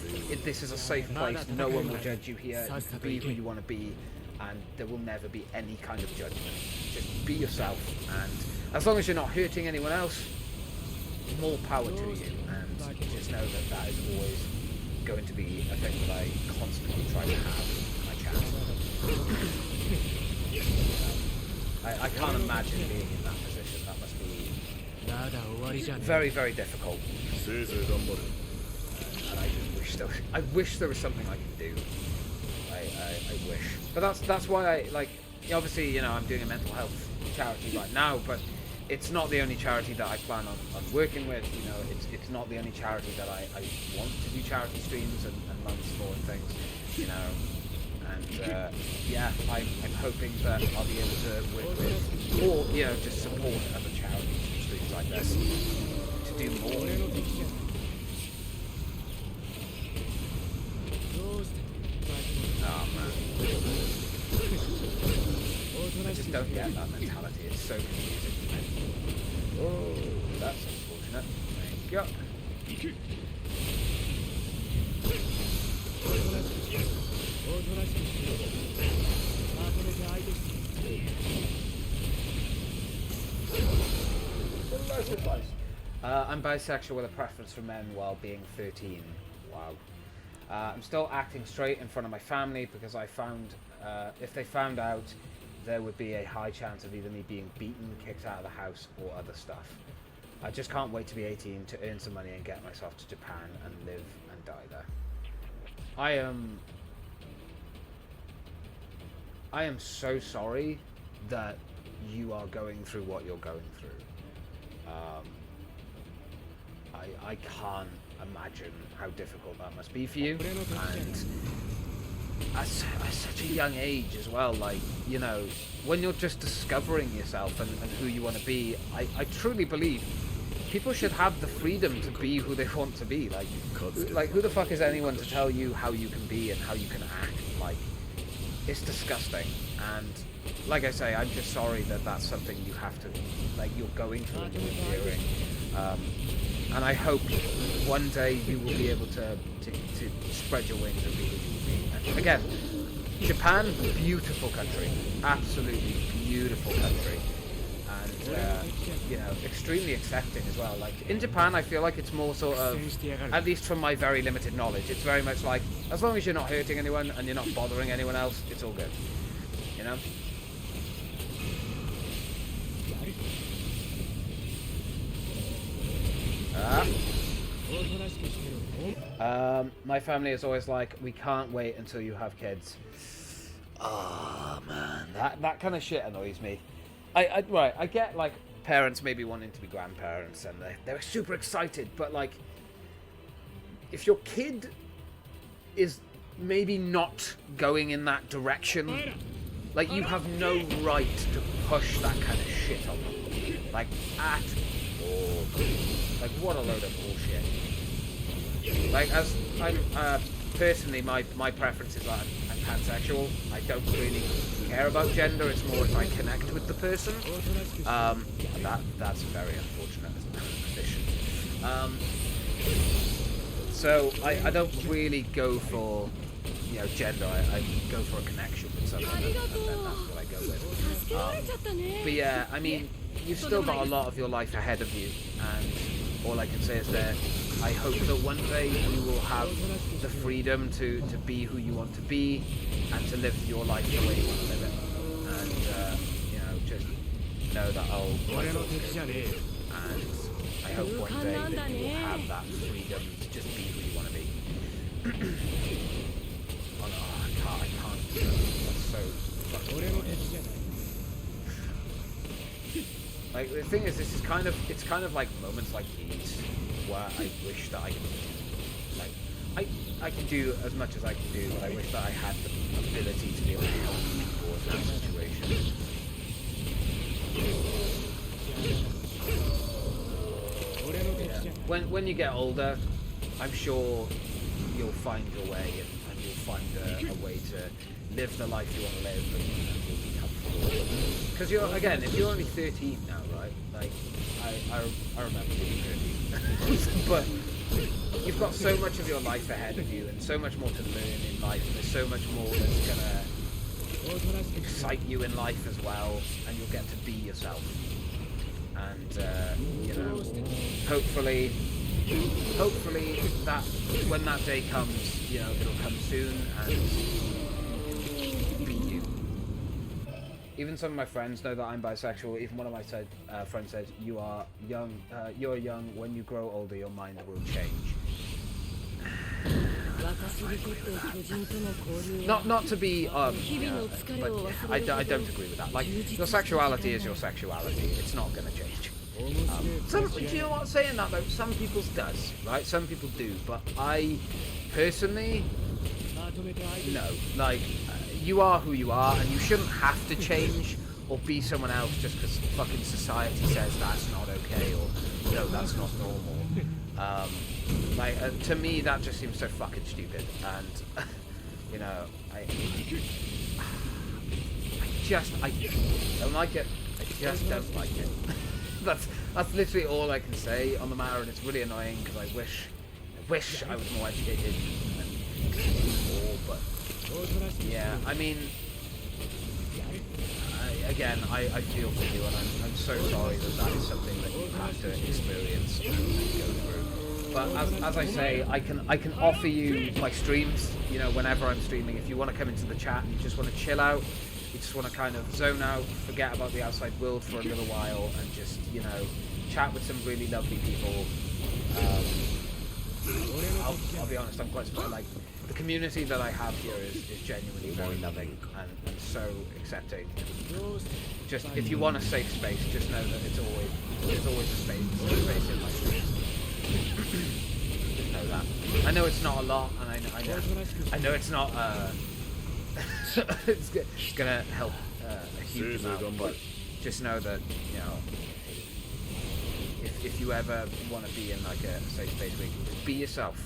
This is a safe place. No one will judge you here. You can be who you want to be, and there will never be any kind of judgment. Just be yourself, and as long as you're not hurting anyone else, more power to you. And just know that that is always going to be a thing that I constantly try to have in my chat. I can't imagine being in that position. That must be very, very difficult. And I wish there was something I could do. I wish. But that's why obviously, you know, I'm doing a mental health charity right now, but it's not the only charity that I plan on working with. You know, it's not the only charity that I want to do charity streams and months for and things, you know. And yeah, I'm hoping that I'll be able to work with, or, you know, just support other charities and streams like this to do more. 俺の敵じゃないどうして Oh man, おと I なし just く don't get that mentality. It's so confusing to me. Oh, that's unfortunate. There you go. 行けおとなしくしろおとなしくしろまとめて相手して I'm bisexual with a preference for men while being 13. Wow. I'm still acting straight in front of my family because I found if they found out, there would be a high chance of either me being beaten, kicked out of the house, or other stuff. I just can't wait to be 18 to earn some money and get myself to Japan and live and die there. I am so sorry that you are going through what you're going through. I can't imagine how difficult that must be for you, and at such a young age as well. Like, you know, when you're just discovering yourself and who you want to be, I truly believe people should have the freedom to be who they want to be. Like who the fuck is anyone to tell you how you can be and how you can act? Like, it's disgusting. And like I say, I'm just sorry that that's something you have to, like, you're going through and you're enduring. And I hope one day you will be able to spread your wings and be who you will be. And again, Japan, beautiful country, absolutely beautiful country, and you know, extremely accepting as well. Like in Japan, I feel like it's more sort of, at least from my very limited knowledge, it's very much like, as long as you're not hurting anyone and you're not bothering anyone else, it's all good. You know? My family is always like, we can't wait until you have kids. Oh man, that kind of shit annoys me. I get like parents maybe wanting to be grandparents and they're super excited, but like, if your kid is maybe not going in that direction, like, you have no right to push that kind of shit on them. Like, at all. Like, what a load of bullshit. Like, as I'm personally, my preference is that I'm pansexual. I don't really care about gender. It's more if I connect with the person. That's very unfortunate as a position. So I don't really go for, you know, gender. I go for a connection with someone, and then that's what I go with. But yeah, I mean, you've still got a lot of your life ahead of you, and all I can say is that I hope that one day you will have the freedom to be who you want to be and to live your life the way you want to live it. And you know, just know that my thoughts go with you, and I hope one day that you will have that freedom to just be who you want to be. Oh no, I can't. That's so fucking annoying. Like, the thing is, it's kind of like moments like these where I wish that I could, like, I can do as much as I can do, but I wish that I had the ability to be able to help people in that situation. Yeah. When you get older, I'm sure you'll find your way, and you'll find a way to live the life you want to live, and you'll be comfortable. Because if you're only 13 now, right? Like, I remember being 13. But you've got so much of your life ahead of you, and so much more to learn in life, and there's so much more that's gonna excite you in life as well, and you'll get to be yourself. And you know, hopefully that when that day comes, you know, it'll come soon, and be you. Even some of my friends know that I'm bisexual. Even one of my friends said, "You are young. You're young. When you grow older, your mind will change." Not to be you know, but I don't agree with that. Like, your sexuality is your sexuality. It's not going to change. Do you know what? Saying that though, some people's does, right? Some people do, but I personally, no. Like, you are who you are, and you shouldn't have to change or be someone else just because fucking society says that's not okay, or no, that's not normal. Like, to me, that just seems so fucking stupid. And, you know, I don't like it. I just don't like it. That's literally all I can say on the matter, and it's really annoying because I wish I was more educated and more, but yeah, I mean, I feel for you, and I'm so sorry that is something that you have to experience and go through. But as I say, I can offer you my streams, you know, whenever I'm streaming. If you want to come into the chat and you just want to chill out, you just want to kind of zone out, forget about the outside world for a little while, and just, you know, chat with some really lovely people. I'll be honest, I'm quite surprised. Like, the community that I have here is genuinely very loving and so accepting. Just, if you want a safe space, just know that there's always a space in my streams. Just know that. I know it's not a lot, and I know it's not it's gonna help a huge amount, but just know that, you know, if you ever want to be in like a safe space where you can just be yourself,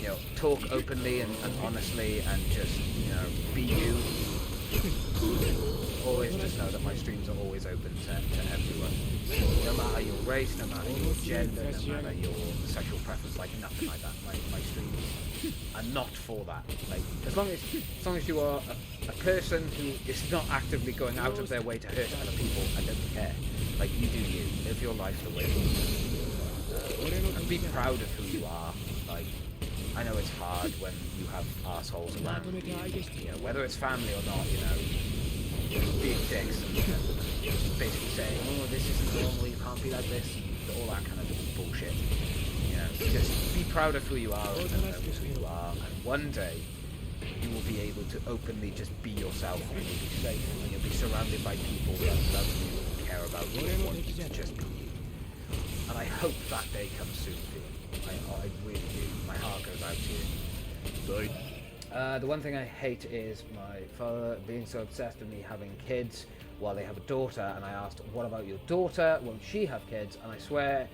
you know, talk openly and honestly, and just, you know, be you. Always just know that my streams are always open to everyone. No matter your race, no matter your gender, no matter your sexual preference, like nothing like that. My streams are not for that. Like, as long as you are a person who is not actively going out of their way to hurt other people, I don't care. Like, you do you. Live your life the way you want. And be proud of who you are. Like, I know it's hard when you have assholes around you know, whether it's family or not, you know, being dicks and basically saying, oh, this isn't normal, you can't be like this, all that kind of bullshit. You know, just be proud of who you are and know who you are, and one day you will be able to openly just be yourself, and you'll be safe, and you'll be surrounded by people that love you and care about you and want you to just be you. And I hope that day comes soon for you. I really do. My heart goes out to you. The one thing I hate is my father being so obsessed with me having kids while they have a daughter, and I asked, what about your daughter? Won't she have kids? And I swear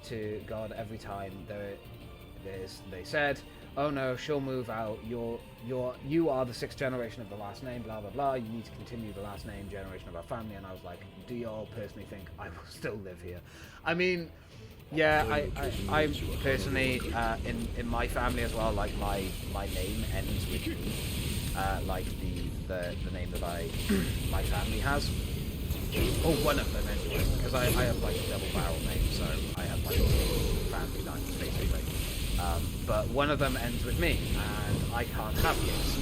to God, every time they said, oh no, she'll move out, you are the sixth generation of the last name, blah blah blah, you need to continue the last name generation of our family. And I was like, do you all personally think I will still live here? I mean, yeah, I personally, in my family as well, like my name ends with me, like the name that my family has, or one of them anyway, because I have like a double barrel name, so I have like family lines basically. But one of them ends with me, and I can't have kids.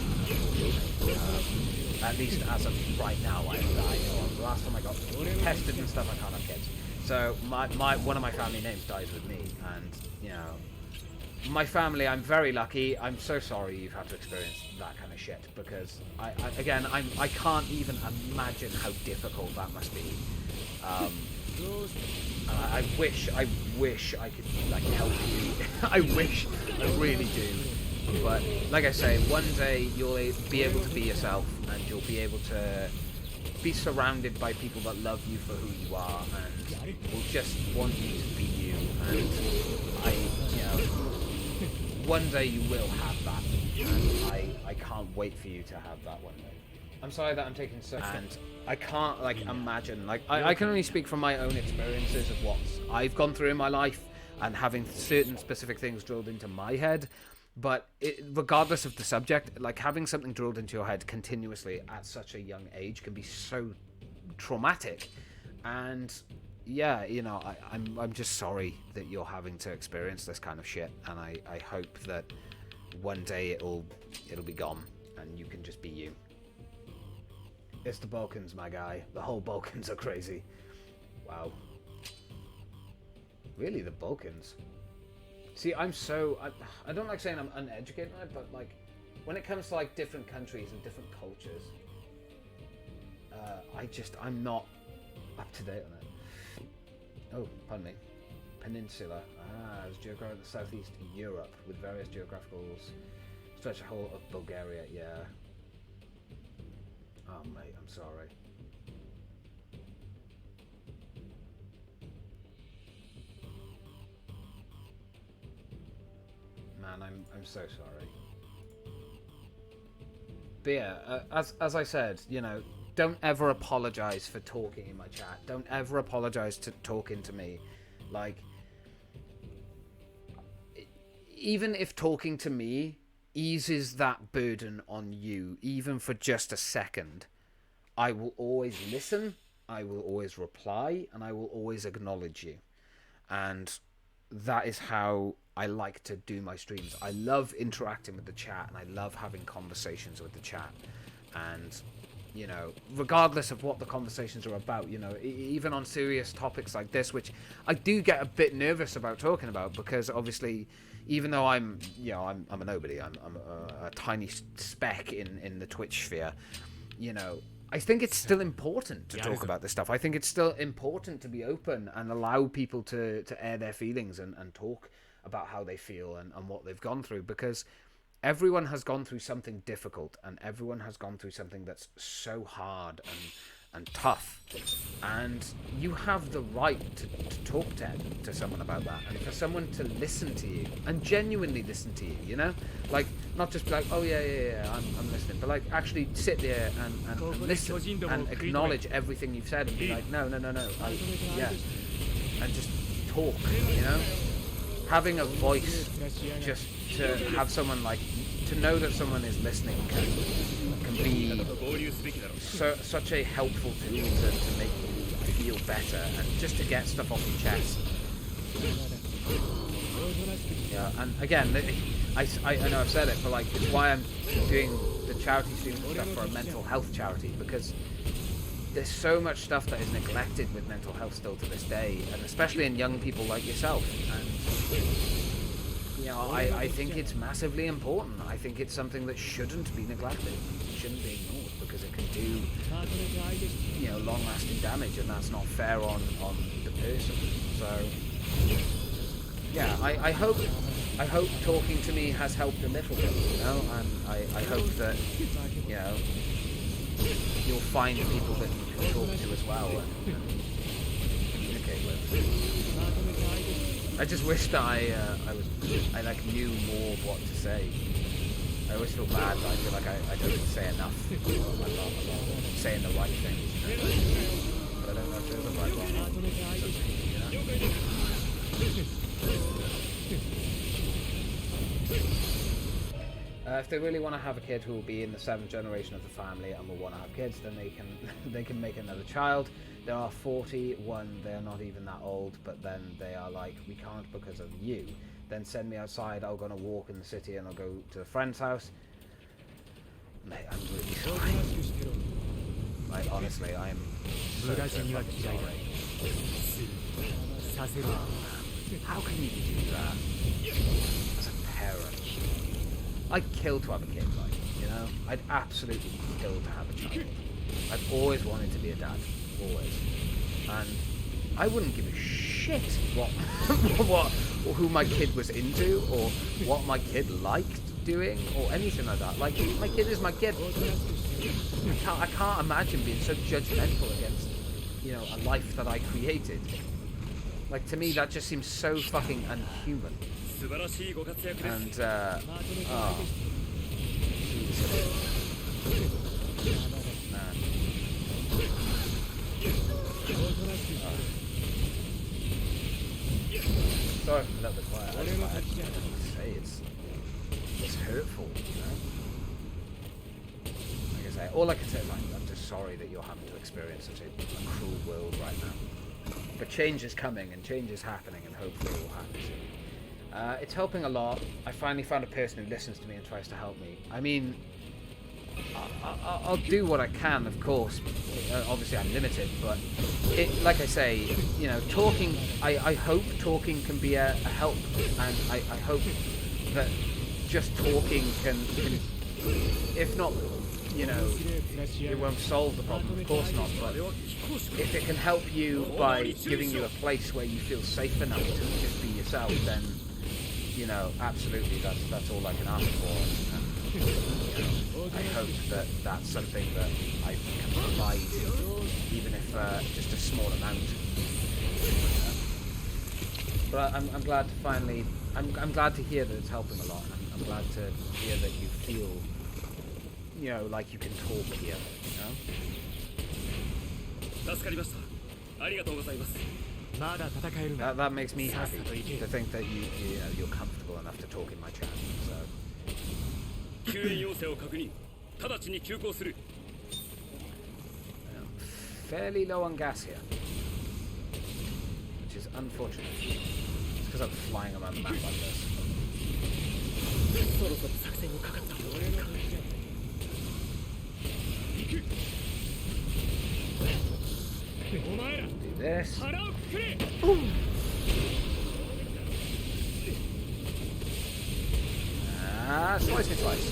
At least as of right now, I know. The last time I got tested and stuff, I can't have kids. So one of my family names dies with me, and, you know, my family, I'm very lucky. I'm so sorry you've had to experience that kind of shit, because I can't even imagine how difficult that must be. I wish I could like help you. I really do. But like I say, one day you'll be able to be yourself, and you'll be able to be surrounded by people that love you for who you are and will just want you to be you. And one day you will have that, and I can't wait for you to have that one day. I'm sorry that I'm taking so, and I can't like imagine, like I can only speak from my own experiences of what I've gone through in my life and having certain specific things drilled into my head. But regardless of the subject, like having something drilled into your head continuously at such a young age can be so traumatic. And yeah, you know, I'm just sorry that you're having to experience this kind of shit, and I hope that one day it'll be gone and you can just be you. It's the Balkans, my guy. The whole Balkans are crazy. Wow. Really, the Balkans? See, I don't like saying I'm uneducated on it, but like, when it comes to like different countries and different cultures, I'm not up to date on it. Oh, pardon me. Peninsula. It's geographic southeast Europe with various geographical stretch the whole of Bulgaria. Yeah. Oh mate, I'm sorry. man. I'm so sorry. But yeah, as I said, you know, don't ever apologize for talking in my chat. Don't ever apologize to talking to me. Like, even if talking to me eases that burden on you, even for just a second, I will always listen, I will always reply, and I will always acknowledge you. And that is how I like to do my streams. I love interacting with the chat, and I love having conversations with the chat. And, you know, regardless of what the conversations are about, you know, even on serious topics like this, which I do get a bit nervous about talking about, because obviously, even though I'm a nobody, I'm a tiny speck in the Twitch sphere, you know, I think it's still important to talk about this stuff. I think it's still important to be open and allow people to air their feelings and talk about how they feel and what they've gone through, because everyone has gone through something difficult, and everyone has gone through something that's so hard and tough, and you have the right to talk to someone about that, and for someone to listen to you and genuinely listen to you, you know, like not just be like, oh yeah, I'm listening, but like actually sit there and listen and acknowledge everything you've said and be like, no, yeah, and just talk, you know, having a voice, just to have someone like, to know that someone is listening can be such a helpful tool to make you feel better and just to get stuff off your chest. Yeah, and again, I know I've said it, but like, it's why I'm doing the charity streams and stuff for a mental health charity, because there's so much stuff that is neglected with mental health still to this day, and especially in young people like yourself. And you know, I think it's massively important. I think it's something that shouldn't be neglected, shouldn't be ignored, because it can do, you know, long-lasting damage, and that's not fair on the person. So yeah, I hope talking to me has helped a little bit, you know, and I hope that, you know, you'll find people that you can talk to as well and communicate with. I just wish that I like knew more of what to say. I always feel bad, but I feel like I don't say enough. I'm not saying the right things, you know? But I don't know if there's a right one. If they really want to have a kid who will be in the 7th generation of the family and will want to have kids, then they can make another child. There are 41, they're not even that old, but then they are like, we can't because of you. Then send me outside, I'll go on a walk in the city and I'll go to a friend's house. Mate, I'm really sorry. Like, honestly, I am so fucking sorry. How can you do that as a parent? I'd kill to have a kid, like, you know? I'd absolutely kill to have a child. I've always wanted to be a dad. Always. And I wouldn't give a shit who my kid was into, or what my kid liked doing, or anything like that. Like, my kid is my kid. I can't imagine being so judgmental against, you know, a life that I created. Like, to me, that just seems so fucking unhuman. And, oh. Man. Sorry for a little bit quiet. I just say it's hurtful, you know? Like I say, all I can say is I'm just sorry that you're having to experience such a cruel world right now. But change is coming and change is happening, and hopefully it will happen soon. It's helping a lot. I finally found a person who listens to me and tries to help me. I mean, I'll do what I can, of course. Obviously, I'm limited, but like I say, you know, talking. I hope talking can be a help, and I hope that just talking can, if not, you know, it won't solve the problem, of course not. But if it can help you by giving you a place where you feel safe enough to just be yourself, then, you know, absolutely, that's all I can ask for. And, you know, I hope that that's something that I can provide, even if just a small amount. But I'm glad to finally I'm glad to hear that it's helping a lot. I'm glad to hear that you feel, you know, like you can talk here. You know. 助かりました。ありがとうございます。まだ戦えるな。 That makes me happy to think that you're comfortable enough to talk in my chat. So. 救援要請を確認。直ちに急行する。 Fairly low on gas here, which is unfortunate. It's because I'm flying around the map like this. そろそろ作戦にかかった。俺の時だ。行く。お前ら。Do this. 腹をくれ。Slice me twice.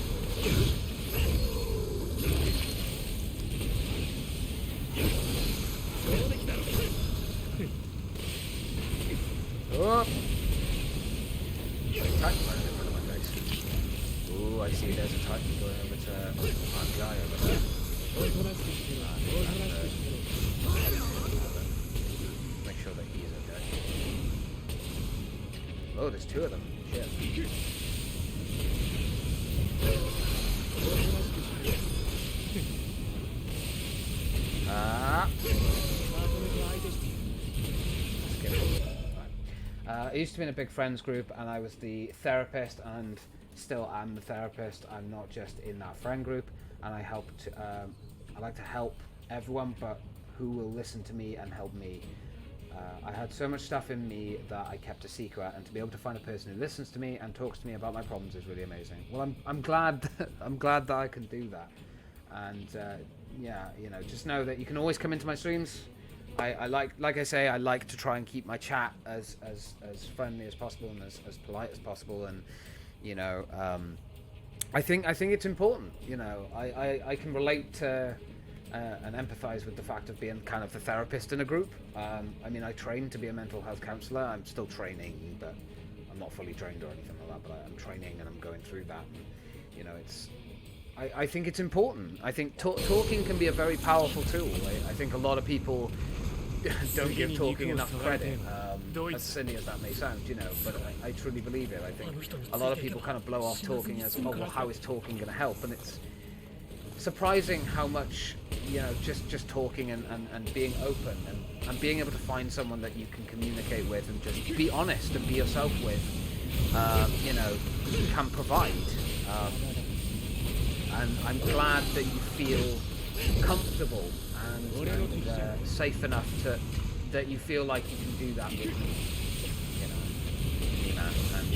Oh! Titan running in front of my face. Ooh, I see there's a Titan going over to our guy over there. Make sure that he is okay. Oh, there's two of them. Shit. I used to be in a big friends group, and I was the therapist, and still am the therapist. I'm not just in that friend group, and I like to help everyone, but who will listen to me and help me. I had so much stuff in me that I kept a secret, and to be able to find a person who listens to me and talks to me about my problems is really amazing. Well, I'm glad I'm glad that I can do that, and yeah, you know, just know that you can always come into my streams. I like I say, I like to try and keep my chat as friendly as possible and as polite as possible, and you know, I think it's important. You know, I can relate to and empathize with the fact of being kind of the therapist in a group. I mean, I trained to be a mental health counselor. I'm still training, but I'm not fully trained or anything like that. But I'm training and I'm going through that. And, you know, I think it's important. I think talking can be a very powerful tool. I think a lot of people don't give talking enough credit, as silly as that may sound, you know, but I truly believe it. I think a lot of people kind of blow off talking as, oh, well, how is talking going to help? And it's surprising how much, you know, just talking and being open and being able to find someone that you can communicate with and just be honest and be yourself with, you know, can provide. And I'm glad that you feel comfortable and safe enough that you feel like you can do that with me, you know, and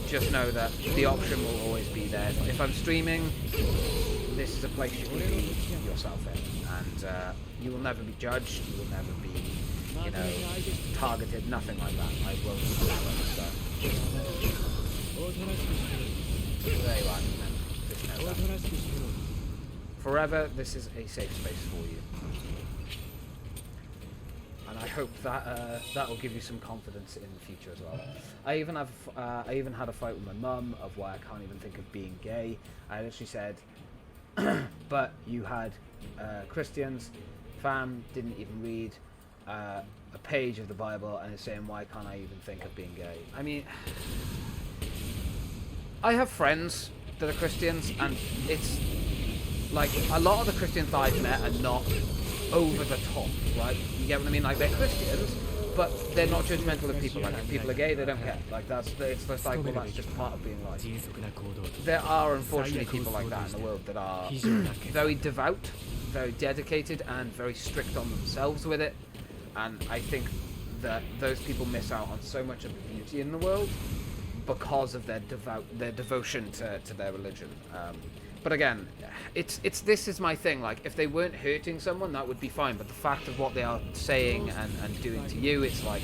just know that the option will always be there. If I'm streaming, this is a place you can be yourself in, and you will never be judged, you will never be, you know, targeted, nothing like that. I won't allow it, so. There you are, just know that. Forever, this is a safe space for you. And I hope that that will give you some confidence in the future as well. I even had a fight with my mum of why I can't even think of being gay. I literally said, but you had Christians, fam, didn't even read a page of the Bible and is saying, why can't I even think of being gay? I mean, I have friends that are Christians, and it's like a lot of the Christians that I've met are not over the top, right? You get what I mean? Like, they're Christians, but they're not judgmental of people. Like, if people are gay, they don't care. Like, it's just like, well, that's just part of being life. There are, unfortunately, people like that in the world that are very devout, very dedicated, and very strict on themselves with it. And I think that those people miss out on so much of the beauty in the world because of their devotion to their religion. But again, this is my thing. Like, if they weren't hurting someone, that would be fine. But the fact of what they are saying and doing to you, it's like,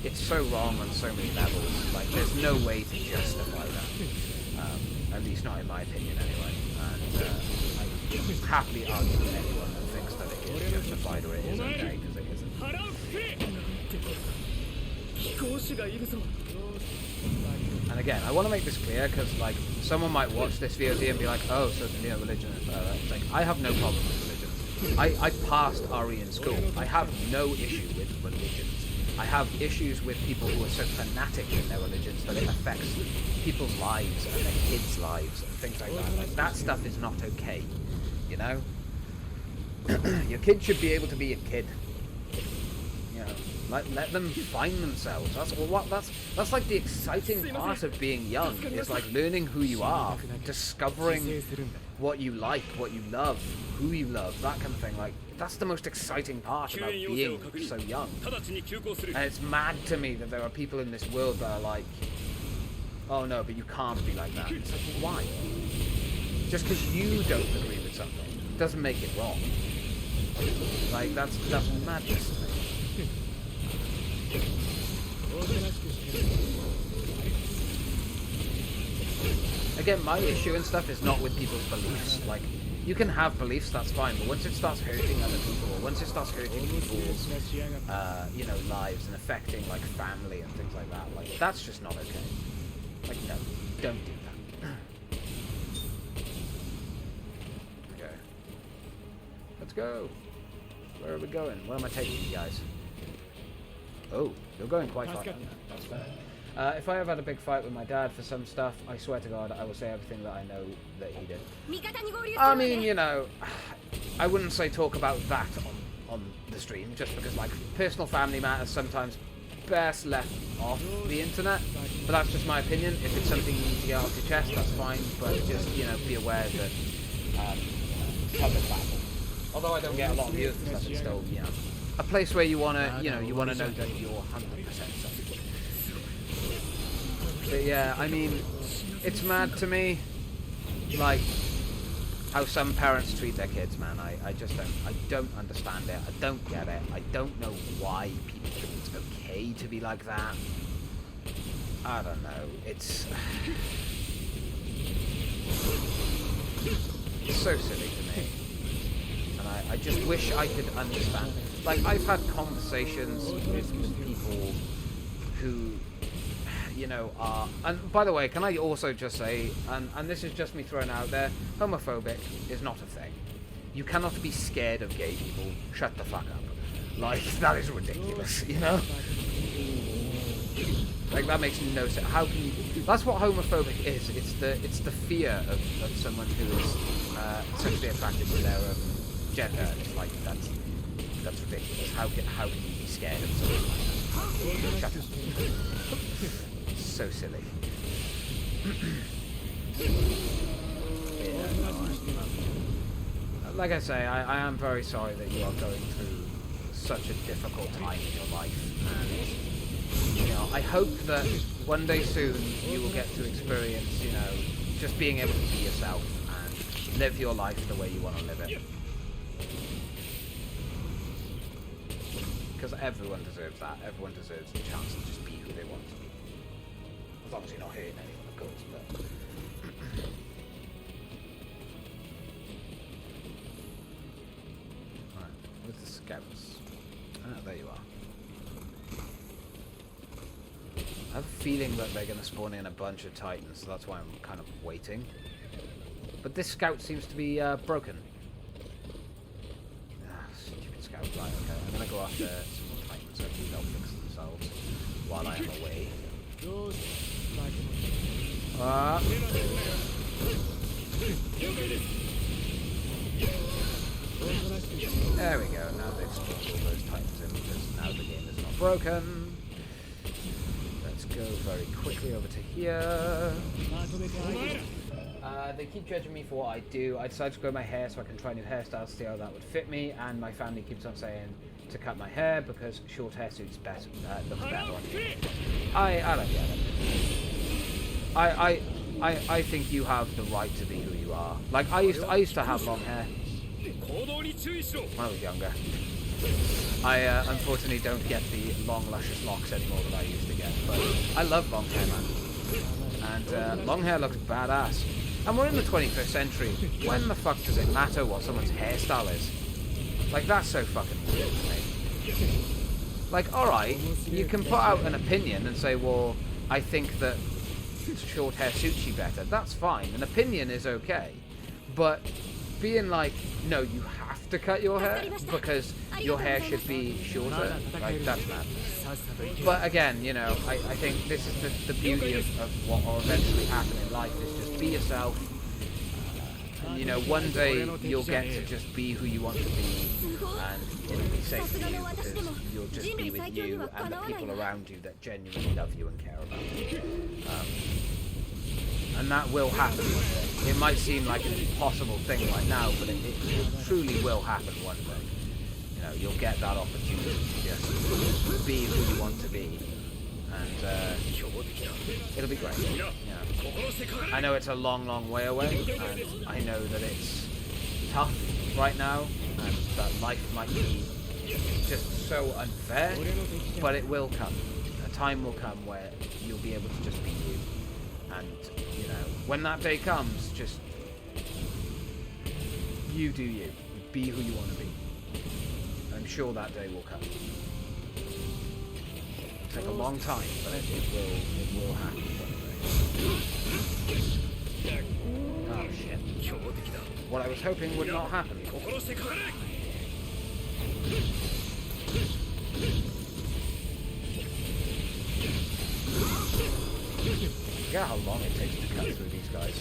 it's so wrong on so many levels. Like, there's no way to justify that. At least not in my opinion, anyway. And I would happily argue with anyone that thinks that it is justified or it is okay, because it isn't. And again, I want to make this clear because, like, someone might watch this VOD and be like, oh, so you know, religion is better. It's like, I have no problem with religion. I passed RE in school. I have no issue with religions. I have issues with people who are so fanatic in their religions that it affects people's lives and their kids' lives and things like that. Like, that stuff is not okay, you know? Your kid should be able to be a kid. You know, let them find themselves. That's like the exciting part of being young, is like learning who you are, discovering what you like, what you love, who you love, that kind of thing. Like, that's the most exciting part about being so young. And it's mad to me that there are people in this world that are like, oh no, but you can't be like that. It's like, why? Just because you don't agree with something doesn't make it wrong. Like, that's madness to me. Again, my issue and stuff is not with people's beliefs. Like, you can have beliefs, that's fine, but once it starts hurting other people, or once it starts hurting people's, you know, lives and affecting, like, family and things like that, like, that's just not okay. Like, no, don't do that. Okay. Let's go. Where are we going? Where am I taking you guys? Oh, you're going quite far. That's fair. If I ever had a big fight with my dad for some stuff, I swear to God, I will say everything that I know that he did. I mean, you know, I wouldn't say talk about that on the stream, just because, like, personal family matters sometimes best left off the internet. But that's just my opinion. If it's something you need to get off your chest, that's fine. But just, you know, be aware that public battle. Although I don't get a lot of views and stuff, it's still, you know, a place where you wanna, you know, know that you're 100% something. But yeah, I mean, it's mad to me, like, how some parents treat their kids, man. I just don't understand it. I don't get it. I don't know why people think it's okay to be like that. I don't know. It's so silly to me. And I just wish I could understand. Like, I've had conversations with people who, you know, are... And by the way, can I also just say, and this is just me throwing out there, homophobic is not a thing. You cannot be scared of gay people. Shut the fuck up. Like, that is ridiculous, you know? Like, that makes no sense. How can you... That's what homophobic is. It's the fear of someone who is sexually attracted to their gender. It's like, that's ridiculous. How can you be scared of something like that? Shut up. So silly. Yeah, no, like I say, I am very sorry that you are going through such a difficult time in your life, and, you know, I hope that one day soon you will get to experience, you know, just being able to be yourself and live your life the way you want to live it. Because everyone deserves that. Everyone deserves the chance to just be who they want to be. As long as you're not hurting anyone, of course, but... Right, where's the scouts? Ah, there you are. I have a feeling that they're going to spawn in a bunch of titans, so that's why I'm kind of waiting. But this scout seems to be broken. Ah, stupid scout. Right, okay, I'm going to go after some more titans, hopefully they'll fix themselves while I am away. There we go, now they've spawned all those titans in because now the game is not broken. Let's go very quickly over to here. They keep judging me for what I do. I decided to grow my hair so I can try new hairstyles to see how that would fit me, and my family keeps on saying to cut my hair because short hair suits better, looks better on you. I don't get it. I think you have the right to be who you are. Like, I used to have long hair when I was younger. I unfortunately don't get the long luscious locks anymore that I used to get, but I love long hair, man. And long hair looks badass. And we're in the 21st century. When the fuck does it matter what someone's hairstyle is? Like, that's so fucking weird to me. Like, alright, you can put out an opinion and say, well, I think that short hair suits you better. That's fine. An opinion is okay. But being like, no, you have to cut your hair because your hair should be shorter, like, that's mad. But again, you know, I think this is the beauty of what will eventually happen in life is just be yourself. And, you know, one day you'll get to just be who you want to be, and it'll be safe for you because you'll just be with you and the people around you that genuinely love you and care about you. And that will happen one day. It might seem like an impossible thing right now, but it truly will happen one day. You know, you'll get that opportunity to just be who you want to be, and it'll be great. Yeah. I know it's a long, long way away, and I know that it's tough right now, and that life might be just so unfair, but it will come. A time will come where you'll be able to just be you. And, you know, when that day comes, just you do you. Be who you want to be. I'm sure that day will come. It'll take a long time, but it will happen one day. Oh shit. What I was hoping would not happen. Forget how long it takes to cut through these guys.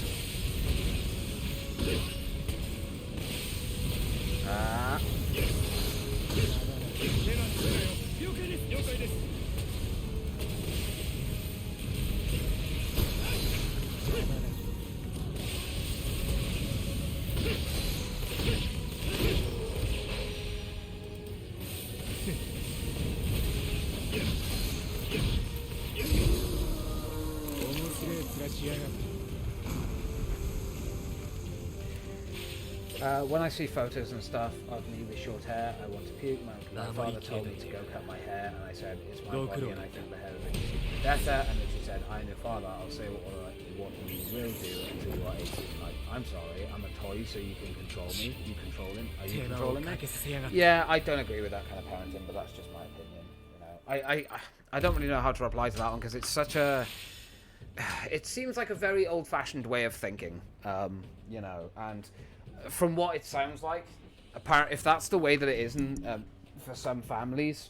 When I see photos and stuff of me with short hair, I want to puke. My father told me to go cut my hair, and I said, it's my body, and I think the hair is better. And then she said, I'm your father, I'll say what you will do until you are 18. I'm sorry, I'm a toy, so you can control me. You control him. Are you controlling me? Yeah, I don't agree with that kind of parenting, but that's just my opinion. You know, I don't really know how to reply to that one, because it's such a... It seems like a very old-fashioned way of thinking, you know, and... From what it sounds like, if that's the way that it is for some families,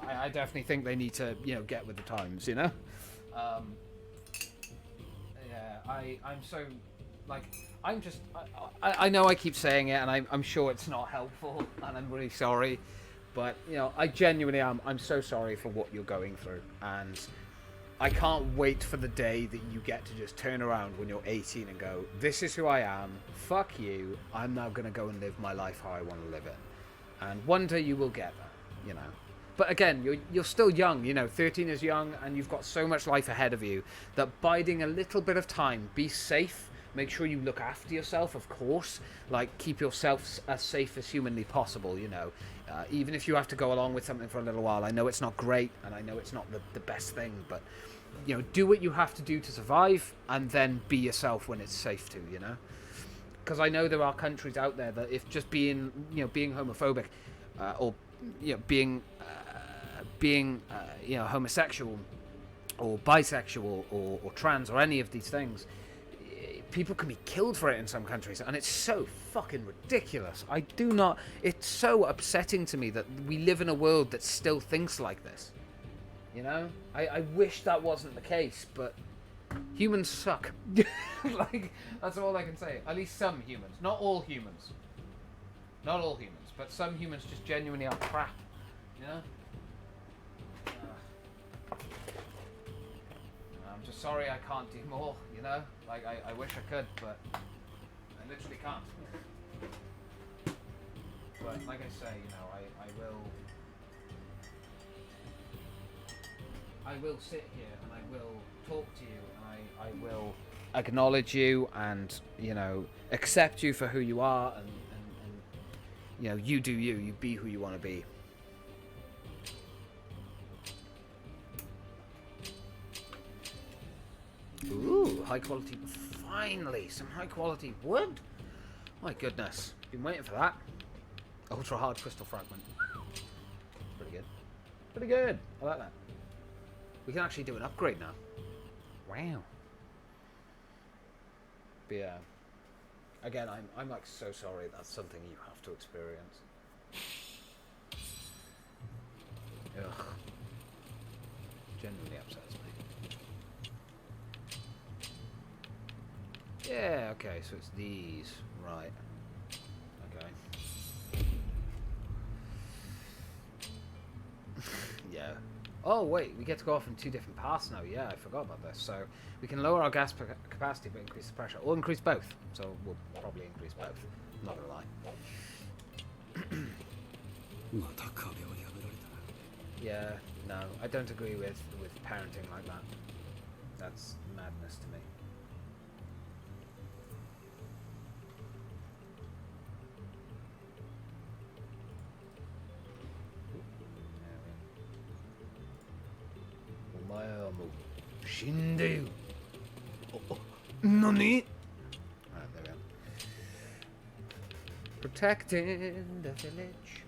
I definitely think they need to, you know, get with the times, you know? Yeah, I'm so, like, I'm just, I know I keep saying it, and I'm sure it's not helpful, and I'm really sorry, but, you know, I genuinely am, I'm so sorry for what you're going through, and... I can't wait for the day that you get to just turn around when you're 18 and go, this is who I am, fuck you, I'm now going to go and live my life how I want to live it. And one day you will get that, you know. But again, you're still young, you know, 13 is young, and you've got so much life ahead of you that biding a little bit of time, be safe, make sure you look after yourself, of course, like keep yourself as safe as humanly possible, you know. Even if you have to go along with something for a little while, I know it's not great, and I know it's not the best thing, but, you know, do what you have to do to survive, and then be yourself when it's safe to, you know? Because I know there are countries out there that if just being, you know, being homophobic, or, you know, being, you know, homosexual, or bisexual, or trans, or any of these things, people can be killed for it in some countries, and it's so fucking ridiculous. It's so upsetting to me that we live in a world that still thinks like this. You know? I wish that wasn't the case, but humans suck. Like, that's all I can say. At least some humans. Not all humans. Not all humans, but some humans just genuinely are crap. You know? I'm just sorry I can't do more, you know? Like, I wish I could, but I literally can't. But like I say, you know, I will sit here and I will talk to you and I will acknowledge you and, you know, accept you for who you are and you know, you do you. You be who you want to be. Ooh, high quality. Finally, some high quality wood. My goodness, been waiting for that. Ultra hard crystal fragment. Pretty good. Pretty good. I like that. We can actually do an upgrade now. Wow. But yeah. Again, I'm like so sorry. That's something you have to experience. Ugh. Genuinely upsets me. Yeah, okay, so it's these. Right. Okay. Yeah. Oh, wait, we get to go off in 2 different paths now. Yeah, I forgot about this. So we can lower our gas capacity but increase the pressure. Or increase both. So we'll probably increase both. I'm not gonna lie. Yeah, no, I don't agree with parenting like that. That's madness to me. Shindeyu. Nani? Right, there we go. Protecting the village.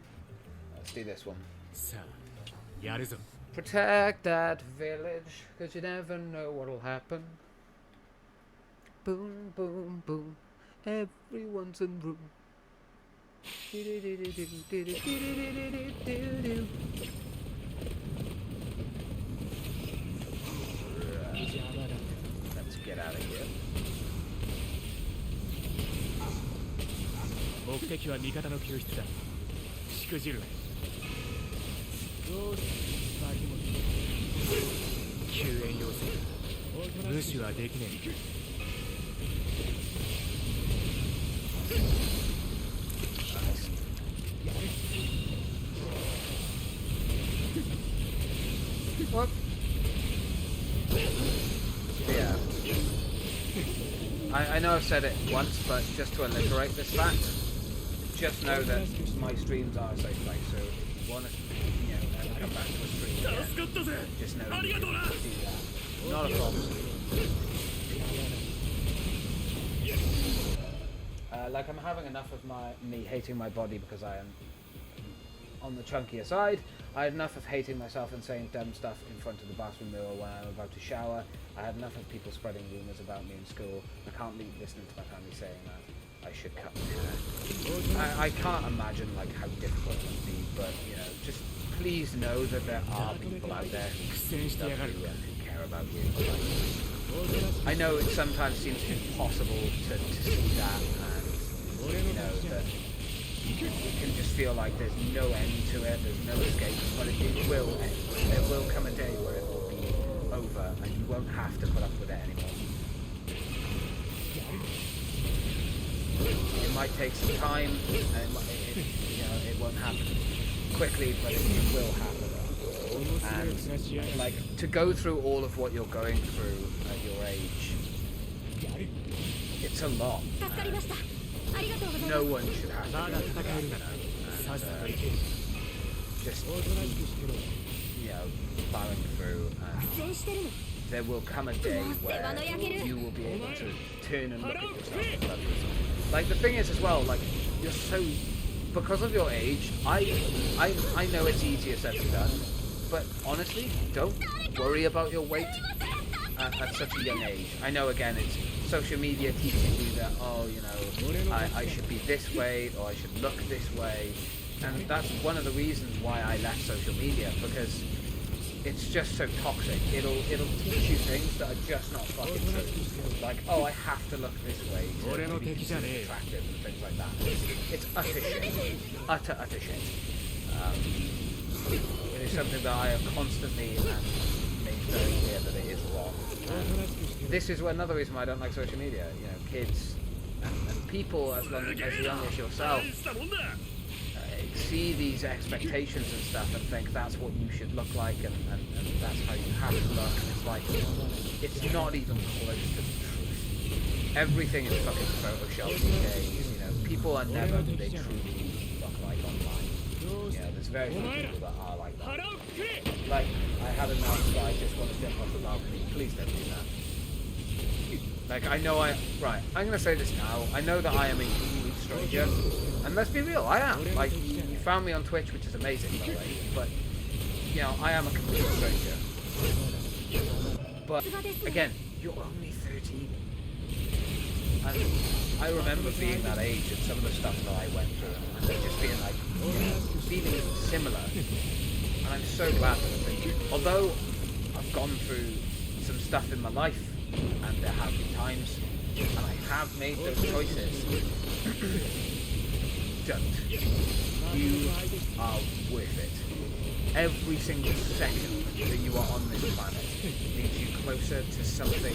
Let's do this one. さあやるぞ Protect that village, cause you never know what'll happen. Boom, boom, boom. Everyone's in room. Let's get out of here. 目的は味方の救出だしくじるなよしバリモ救援要請無視はできねえ What? Yeah. I know I've said it once, but just to alliterate this fact, just know that my streams are a safe place, so if you want to, ever come back to a stream again, just know you can do that. Not a problem. Like, I'm having enough of me hating my body because I am on the chunkier side. I had enough of hating myself and saying dumb stuff in front of the bathroom mirror when I'm about to shower. I had enough of people spreading rumours about me in school. I can't be listening to my family saying that I should cut my hair. I can't imagine like how difficult it would be, but just please know that there are people out there who care about you. I know it sometimes seems impossible to see that, and that you can just feel like there's no end to it, there's no escape, but it will end. There will come a day where it will be over and you won't have to put up with it anymore. It might take some time, and it won't happen quickly, but it will happen. And like, to go through all of what you're going through at your age, it's a lot. No one should have to go through that, just plowing through, and there will come a day where you will be able to turn and look at yourself and love yourself. Like, the thing is as well, like, you're so, because of your age, I know it's easier said than done, but honestly, don't worry about your weight at such a young age. I know, again, it's social media teaching you that, I should be this way, or I should look this way, and that's one of the reasons why I left social media, because it's just so toxic. It'll teach you things that are just not fucking true. Like, I have to look this way to be considered attractive and things like that. It's utter shit. Utter shit. It is something that I have constantly made very clear that it is wrong. This is another reason why I don't like social media. Kids and people as young as yourself see these expectations and stuff and think that's what you should look like and that's how you have to look, and it's like, it's not even close to the truth. Everything is fucking Photoshop these days. People are never who they truly look like online. There's very few people that are like that. Like, I had a mouse guy just want to jump off the balcony. Please don't do that. Like, I'm gonna say this now. I know that I am a complete stranger, and let's be real, I am. Like, you found me on Twitch, which is amazing, by the way, but, I am a complete stranger. But, again, you're only 13. And I remember being that age and some of the stuff that I went through and just being like, feeling similar. And I'm so glad that although I've gone through some stuff in my life and there have been times and I have made those choices, don't. You are worth it. Every single second that you are on this planet leads you closer to something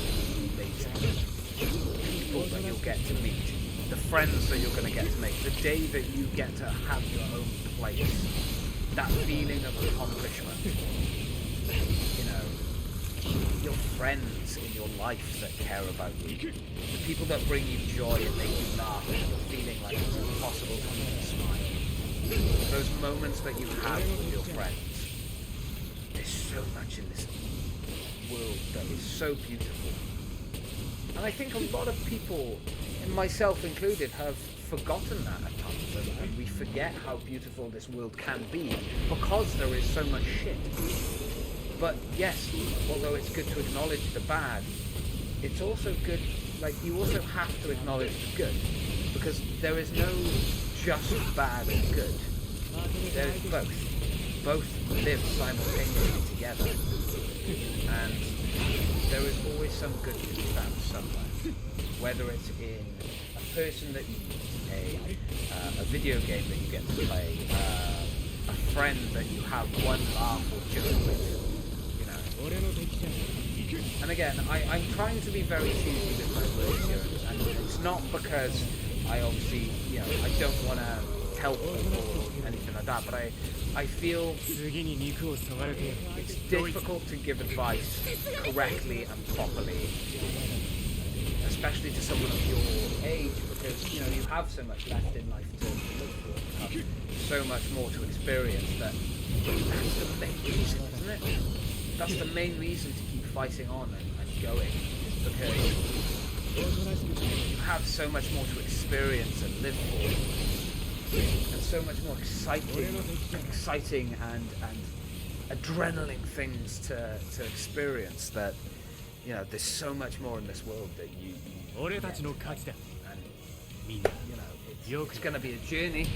amazing. People that you'll get to meet, the friends that you're going to get to make, the day that you get to have your own place, that feeling of accomplishment. You know, your friends in your life that care about you, the people that bring you joy and make you laugh and you're feeling like it's impossible to even smile. Those moments that you have with your friends. There's so much in this world that is so beautiful. And I think a lot of people, and myself included, have forgotten that at times. And we forget how beautiful this world can be because there is so much shit. But yes, although it's good to acknowledge the bad, it's also good, like, you also have to acknowledge the good. Because there is no just bad and good. There is both. Both live simultaneously together. And there is always some good to be found somewhere. Whether it's in a person that you meet, a video game that you get to play, a friend that you have one laugh or joke with, you know. And again, I'm trying to be very choosy with my words here, and it's not because I obviously, you know, I don't want to help or anything like that, but I feel it's difficult to give advice correctly and properly, especially to someone of your age, because, you know, you have so much left in life to look for, you have so much more to experience. That's the main reason, isn't it? That's the main reason to keep fighting on and going, because you have so much more to experience and live for. And so much more exciting and adrenaline things to experience, that, you know, there's so much more in this world that you get. And, you know, it's going to be a journey.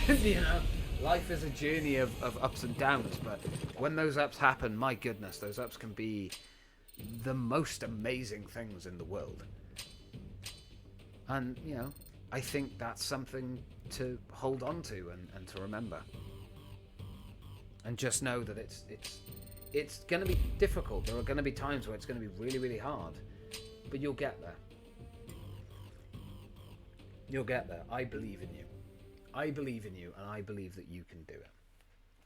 You know, life is a journey of ups and downs, but when those ups happen, my goodness, those ups can be the most amazing things in the world. And, you know, I think that's something to hold on to and to remember. And just know that it's going to be difficult. There are going to be times where it's going to be really, really hard. But you'll get there. You'll get there. I believe in you. I believe in you, and I believe that you can do it.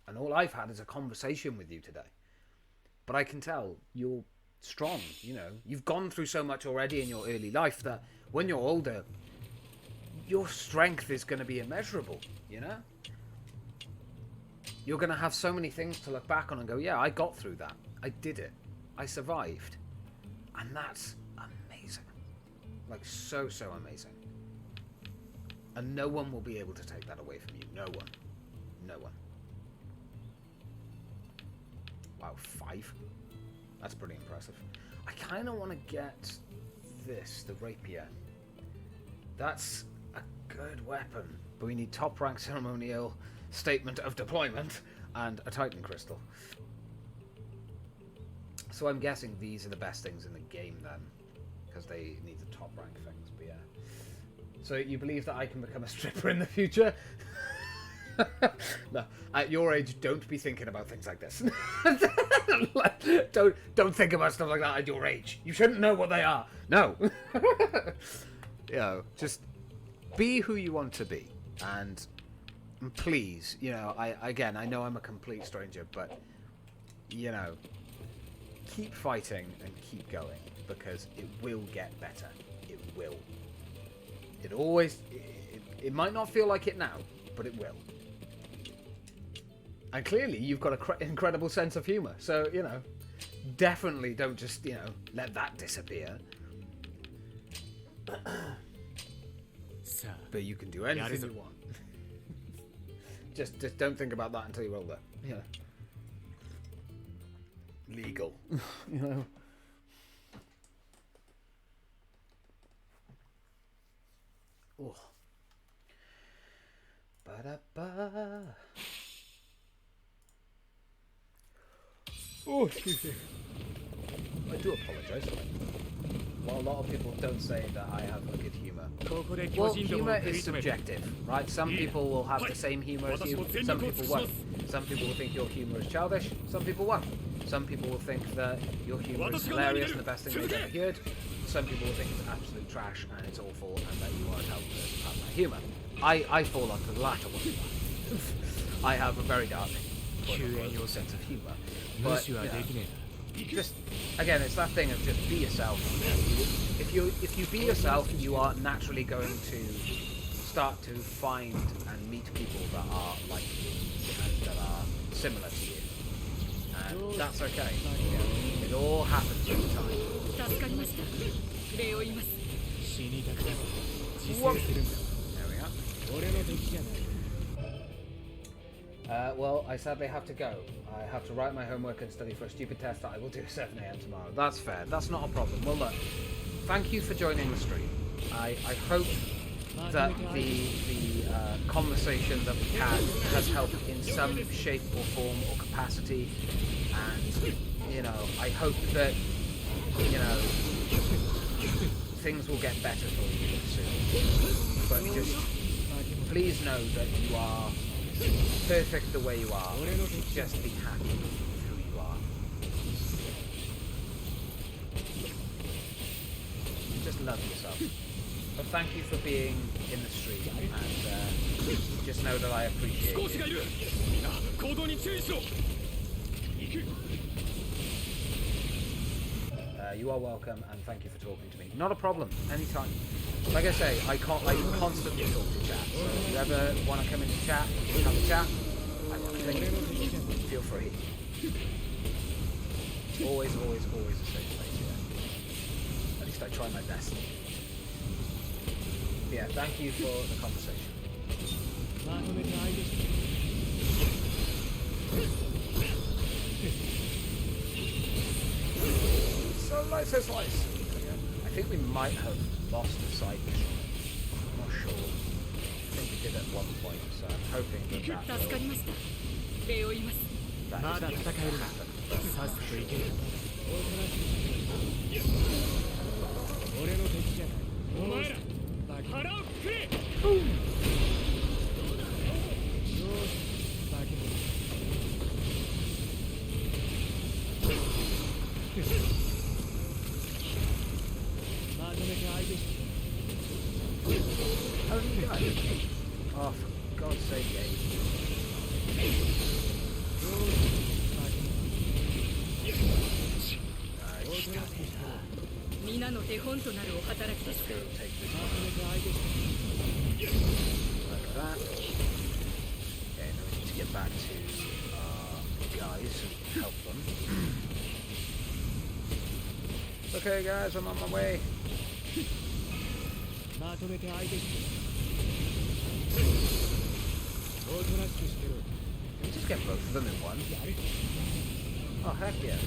And all I've had is a conversation with you today. But I can tell you're strong, you know. You've gone through so much already in your early life that when you're older, your strength is going to be immeasurable, you know? You're going to have so many things to look back on and go, yeah, I got through that. I did it. I survived. And that's amazing. Like, so amazing. And no one will be able to take that away from you. No one. No one. Wow, 5? That's pretty impressive. I kind of want to get this, the rapier. That's a good weapon. But we need top rank ceremonial statement of deployment and a Titan crystal. So I'm guessing these are the best things in the game then, because they need the top rank things. But yeah. So you believe that I can become a stripper in the future? No, at your age, don't be thinking about things like this. don't think about stuff like that at your age. You shouldn't know what they are. No. You know, just be who you want to be, and please, you know, I know I'm a complete stranger, but, you know, keep fighting and keep going, because it will get better. It will. It always, it might not feel like it now, but it will. And clearly you've got an incredible sense of humor, so, you know, definitely don't just, you know, let that disappear. But you can do anything you want. just don't think about that until you're older. You know. Legal. You know. Oh. Ba-da-ba. Oh, excuse me. I do apologise. Well, a lot of people don't say that I have a good humour. Well, humour is subjective, right? Some people will have the same humour as you, some people won't. Some people will think your humour is childish, some people won't. Some people will think that your humour is hilarious and the best thing they've ever heard. Some people will think it's absolute trash and it's awful and that you are a terrible person to have that humour. I fall under the latter one. I have a very dark sense of humour. But, you know, just again, it's that thing of just be yourself. If you be yourself, you are naturally going to start to find and meet people that are like you and that are similar to you, and that's okay. Yeah. It all happens over time. Whoop. There we are. Well, I sadly have to go. I have to write my homework and study for a stupid test that I will do at 7 AM tomorrow. That's fair. That's not a problem. Well, look, thank you for joining the stream. I hope that the conversation that we had has helped in some shape or form or capacity. And, you know, I hope that, you know, things will get better for you soon. But just please know that you are perfect the way you are. Just be happy with who you are. Just love yourself. But thank you for being in the stream, and just know that I appreciate it. You are welcome, and thank you for talking to me. Not a problem. Anytime. Like I say, I constantly talk to chat. So if you ever want to come into chat, have a chat, feel free. It's always a safe place, yeah. At least I try my best. Yeah, thank you for the conversation. So slice. I think we might have lost the side mission. I'm not sure. I think we did at one point, so I'm hoping that that will happen. How did he die? Oh, for God's sake, Gabe. Let's go take this one. Like that. Okay, now we need to get back to our guys and help them. Okay guys, I'm on my way. Can we just get both of them in one? Oh, heck yeah.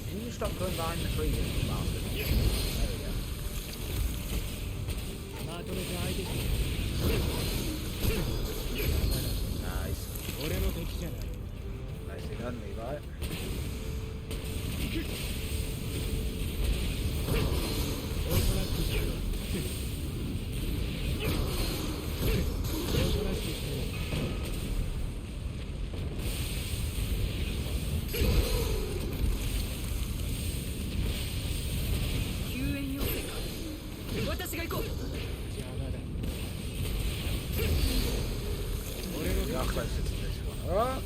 Can you stop going behind the tree, you bastard? There we go. Nice. Nicely done, Levi. We are closer to this one. Oh!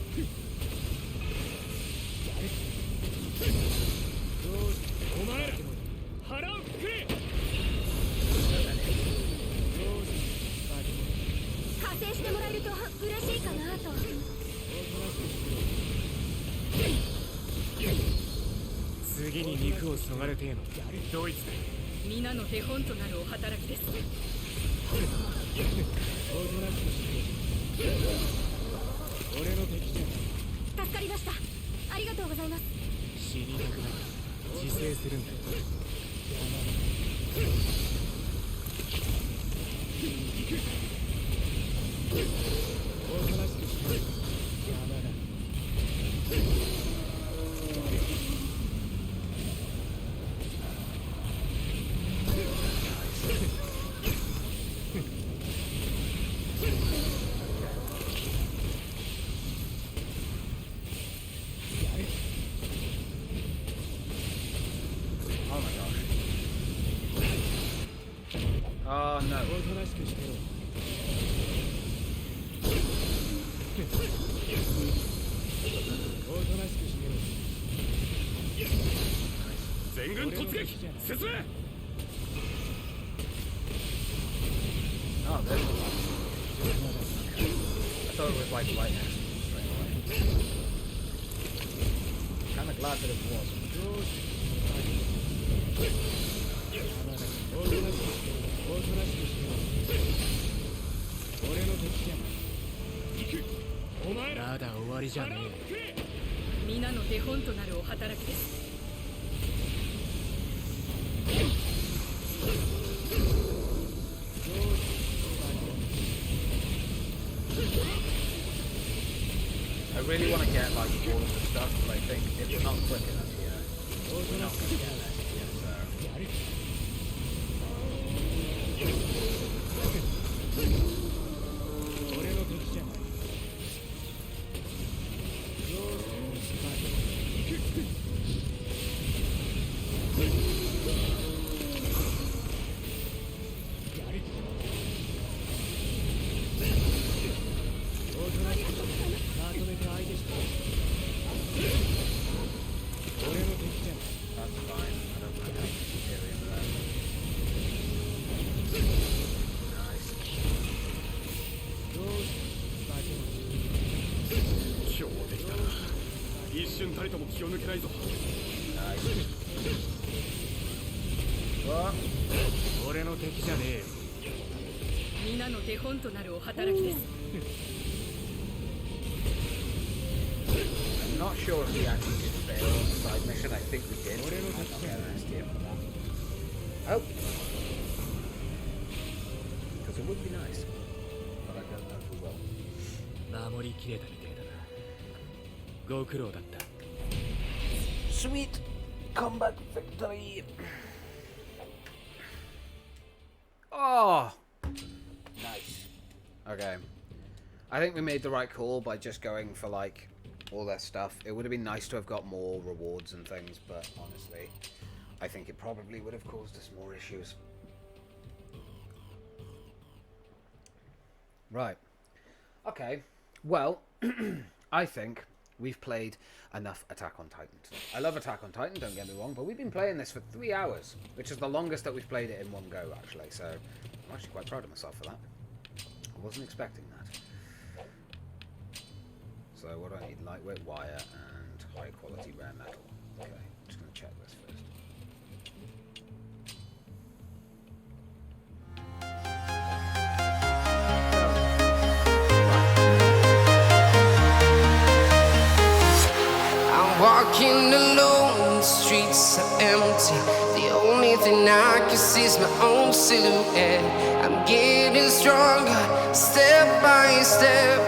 次に肉をそがれてえのドイツだ。皆の手本となるお働きです。おとなしくして俺の敵じゃない。助かりました。ありがとうございます。死にたくない。自制するんだよ。おとなしくして邪魔だ。Oh no. おとなしくしてろ。おとなしくしてろ。全軍突撃進め。 Oh, there's one. I thought it was like right next to me straight away. Kind of glad that it wasn't. おとなしくしてろ。おとなしくしてろ。俺の敵じゃない。お前らまだ終わりじゃねえ。皆の手本となるお働きです。I really want to get like all of the stuff, but I think if we're not quick enough here, we're not going to get it. So. 俺の敵じゃない。まとめて相手して。俺の敵じゃない。 That's fine. I don't mind having to carry him there. Nice. 強敵だな。一瞬たりとも気を抜けないぞ。 Nice. What? 俺の敵じゃねえよ。皆の手本となるお働きです。I'm not sure if we actually did fail on the side mission. I think we did. I might not get an STM for that. Oh. Because it would be nice. But I don't know if we will. 守りきれたみてえだな。ご苦労だった。 Sweet combat victory. Oh, nice. Okay, I think we made the right call by just going for like all that stuff. It would have been nice to have got more rewards and things, but honestly, I think it probably would have caused us more issues. Right. Okay. Well, I think we've played enough Attack on Titan tonight. I love Attack on Titan, don't get me wrong, but we've been playing this for 3 hours, which is the longest that we've played it in one go, actually, so I'm actually quite proud of myself for that. I wasn't expecting that. So what do I need? Lightweight wire and high quality rare metal. Okay, I'm just going to check this first. Walking alone, the streets are empty. The only thing I can see is my own silhouette. I'm getting stronger, step by step.